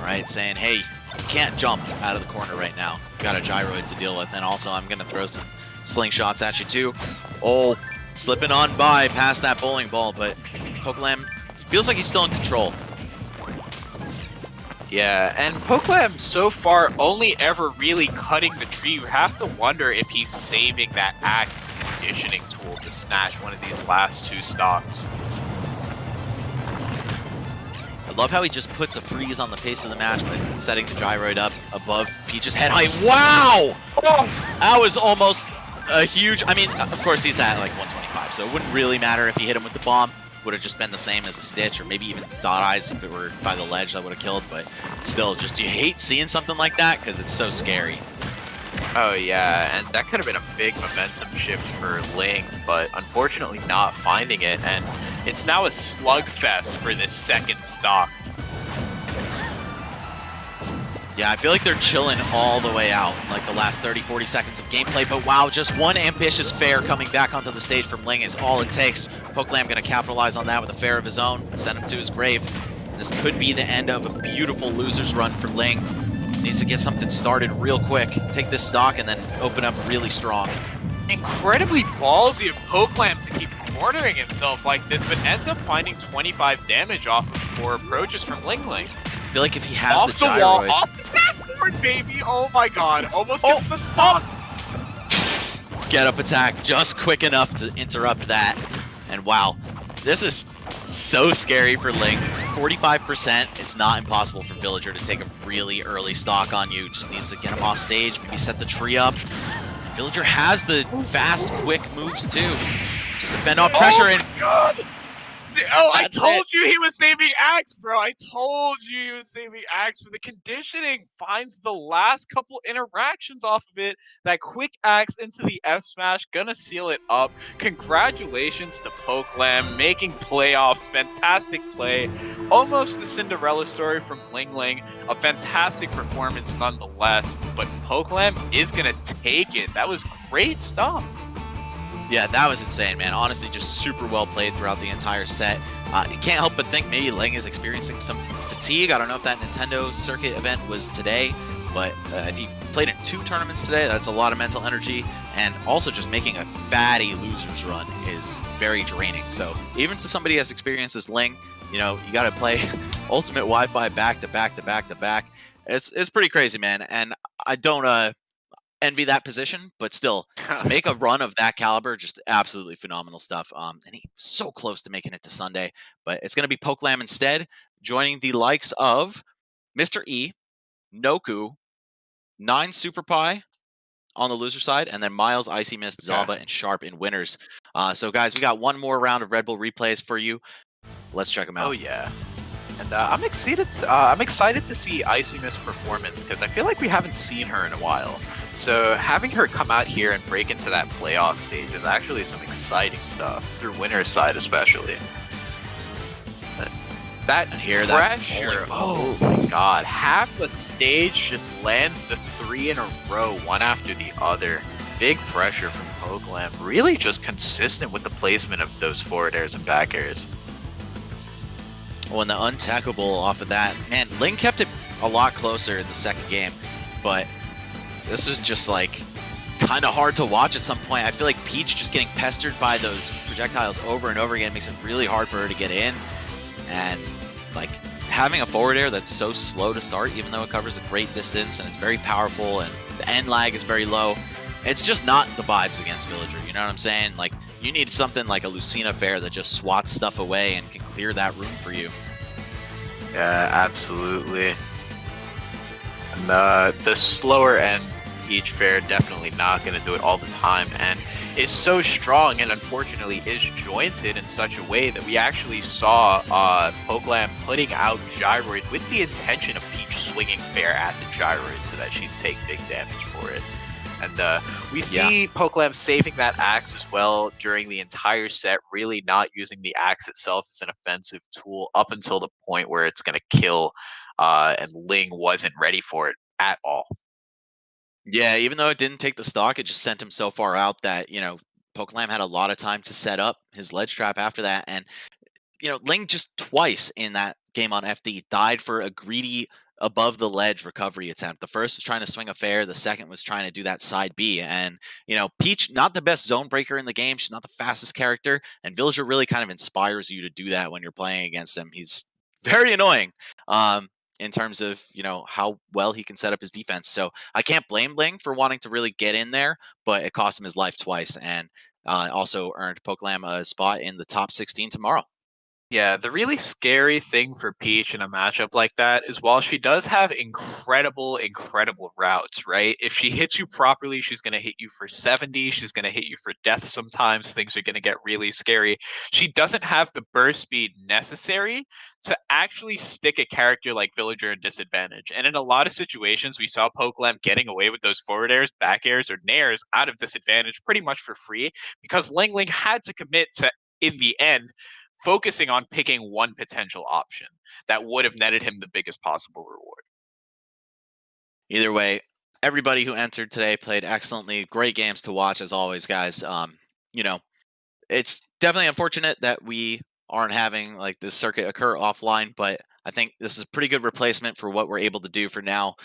Right, saying, hey, you can't jump out of the corner right now. You got a gyroid to deal with, and also I'm going to throw some slingshots at you too. Oh, slipping on by past that bowling ball, but Pokelam feels like he's still in control. Yeah, and Pokelam so far only ever really cutting the tree. You have to wonder if he's saving that axe conditioning tool to snatch one of these last two stocks. I love how he just puts a freeze on the pace of the match by setting the gyroid up above Peach's head height. Wow! That was almost a huge... I mean, of course, he's at like 125, so it wouldn't really matter if he hit him with the bomb. Would have just been the same as a Stitch, or maybe even Dot Eyes if it were by the ledge that would have killed, but still, just you hate seeing something like that because it's so scary. Oh yeah, and that could have been a big momentum shift for Ling, but unfortunately not finding it, and it's now a slugfest for this second stock. Yeah, I feel like they're chilling all the way out, like the last 30-40 seconds of gameplay, but wow, just one ambitious fair coming back onto the stage from Ling is all it takes. Pokelam going to capitalize on that with a fair of his own, send him to his grave. This could be the end of a beautiful loser's run for Ling. Needs to get something started real quick, take this stock, and then open up really strong. Incredibly ballsy of Pokelam to keep cornering himself like this, but ends up finding 25 damage off of 4 approaches from Ling. I feel like if he has Off the the gyroid... wall, off the backboard, baby! Oh my god, almost gets the stock! get up attack just quick enough to interrupt that. And wow, this is so scary for Ling. 45%, it's not impossible for Villager to take a really early stock on you. Just needs to get him off stage, maybe set the tree up. And Villager has the fast, quick moves too. Just to fend off pressure. Oh my God! Oh, I That's told you he was saving Axe, bro. I told you he was saving Axe for the conditioning. Finds the last couple interactions off of it. That quick Axe into the F smash, gonna seal it up. Congratulations to Pokelam, making playoffs. Fantastic play. Almost the Cinderella story from Ling Ling. A fantastic performance nonetheless. But Pokelam is gonna take it. That was great stuff. Yeah, that was insane, man. Honestly, just super well played throughout the entire set. You can't help but think maybe Ling is experiencing some fatigue. I don't know if that Nintendo Circuit event was today, but if he played in 2 tournaments today, that's a lot of mental energy. And also just making a fatty losers run is very draining. So even to somebody as experienced as Ling, you know, you got to play Ultimate Wi-Fi back to back to back to back. It's pretty crazy, man. And I don't envy that position, but still, to make a run of that caliber, just absolutely phenomenal stuff. And he's so close to making it to Sunday, but it's going to be Pokelam instead, joining the likes of Mr. E, Noku, 9 Super Pie on the loser side, and then Miles, Icy Mist, Zava, and Sharp in winners. So guys, we got one more round of Red Bull replays for you. Let's check them out. Oh yeah. And I'm excited to see Icy Mist's performance because I feel like we haven't seen her in a while. So having her come out here and break into that playoff stage is actually some exciting stuff, through winner's side especially. That pressure, oh my God, half the stage just lands the 3 in a row, one after the other. Big pressure from Pokelam, really just consistent with the placement of those forward airs and back airs. Well, and the untackable off of that, man, Ling kept it a lot closer in the second game, but this was just like kind of hard to watch at some point. I feel like Peach just getting pestered by those projectiles over and over again makes it really hard for her to get in. And like having a forward air that's so slow to start, even though it covers a great distance and it's very powerful and the end lag is very low, it's just not the vibes against Villager. You know what I'm saying? Like you need something like a Lucina Fair that just swats stuff away and can clear that room for you. Yeah, absolutely. And the slower end Peach Fair definitely not going to do it all the time, and is so strong and unfortunately is jointed in such a way that we actually saw Pokelam putting out Gyroid with the intention of Peach swinging Fair at the Gyroid so that she'd take big damage for it. And we see Pokelam saving that axe as well during the entire set, really not using the axe itself as an offensive tool up until the point where it's going to kill, and Ling wasn't ready for it at all. Yeah, even though it didn't take the stock, it just sent him so far out that, you know, Pokelam had a lot of time to set up his ledge trap after that. And, you know, Ling just twice in that game on FD died for a greedy above the ledge recovery attempt. The first was trying to swing a fair. The second was trying to do that side B. And, you know, Peach, not the best zone breaker in the game. She's not the fastest character. And Villager really kind of inspires you to do that when you're playing against him. He's very annoying. In terms of, you know, how well he can set up his defense. So I can't blame Ling for wanting to really get in there, but it cost him his life twice, and also earned Pokelam a spot in the top 16 tomorrow. Yeah, the really scary thing for Peach in a matchup like that is while she does have incredible routes, right? If she hits you properly, she's going to hit you for 70. She's going to hit you for death sometimes. Things are going to get really scary. She doesn't have the burst speed necessary to actually stick a character like Villager in disadvantage. And in a lot of situations, we saw Pokelam getting away with those forward airs, back airs, or nairs out of disadvantage pretty much for free because Ling Ling had to commit to, in the end, focusing on picking one potential option that would have netted him the biggest possible reward. Either way, everybody who entered today played excellently. Great games to watch as always, guys. You know, it's definitely unfortunate that we aren't having like this circuit occur offline, but I think this is a pretty good replacement for what we're able to do for now.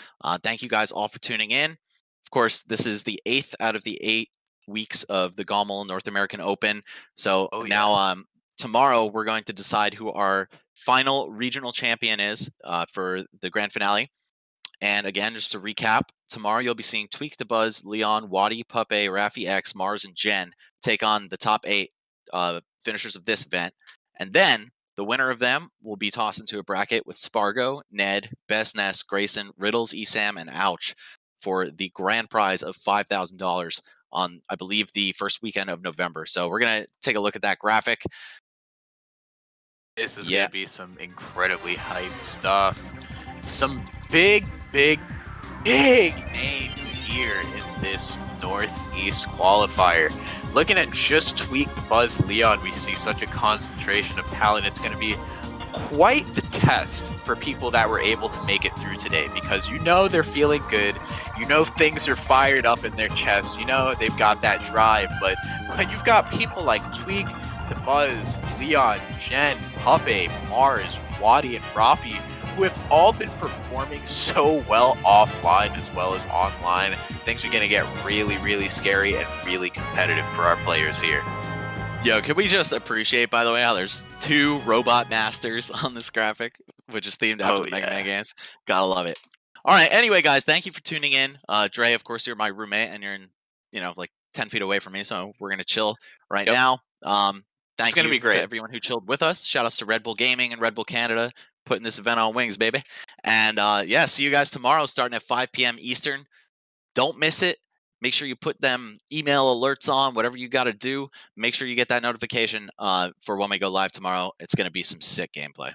Thank you guys all for tuning in. Of course, this is the 8th out of the 8 weeks of the GOML North American Open. So now tomorrow we're going to decide who our final regional champion is for the grand finale. And again, just to recap, tomorrow you'll be seeing Tweak to Buzz, Leon, Waddy, Puppe, Raffi X, Mars, and Jen take on the top 8 finishers of this event. And then the winner of them will be tossed into a bracket with Spargo, Ned, Best Nest, Grayson, Riddles, Esam, and Ouch for the grand prize of $5,000 on, I believe, the first weekend of November. So we're going to take a look at that graphic. This is going to be some incredibly hype stuff. Some big names here in this Northeast qualifier. Looking at just Tweak the Buzz Leon, we see such a concentration of talent. It's going to be quite the test for people that were able to make it through today, because you know they're feeling good, you know things are fired up in their chest, you know they've got that drive. But when you've got people like Tweak, the Buzz, Leon, Jen, Puppe, Mars, Waddy, and Raffi, who have all been performing so well offline as well as online, things are going to get really scary and really competitive for our players here. Yo, can we just appreciate, by the way, how there's 2 robot masters on this graphic, which is themed after the Mega Man games? Gotta love it. All right, anyway, guys, thank you for tuning in. Dre, of course, you're my roommate, and you're in, like 10 feet away from me, so we're going to chill right now. Thank you to everyone who chilled with us. Shout outs to Red Bull Gaming and Red Bull Canada, putting this event on wings, baby. And yeah, see you guys tomorrow starting at 5 p.m. Eastern. Don't miss it. Make sure you put them email alerts on, whatever you got to do. Make sure you get that notification for when we go live tomorrow. It's going to be some sick gameplay.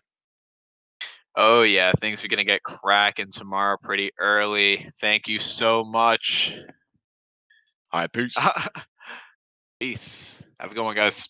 Oh yeah, things are going to get cracking tomorrow pretty early. Thank you so much. All right, peace. Peace. Have a good one, guys.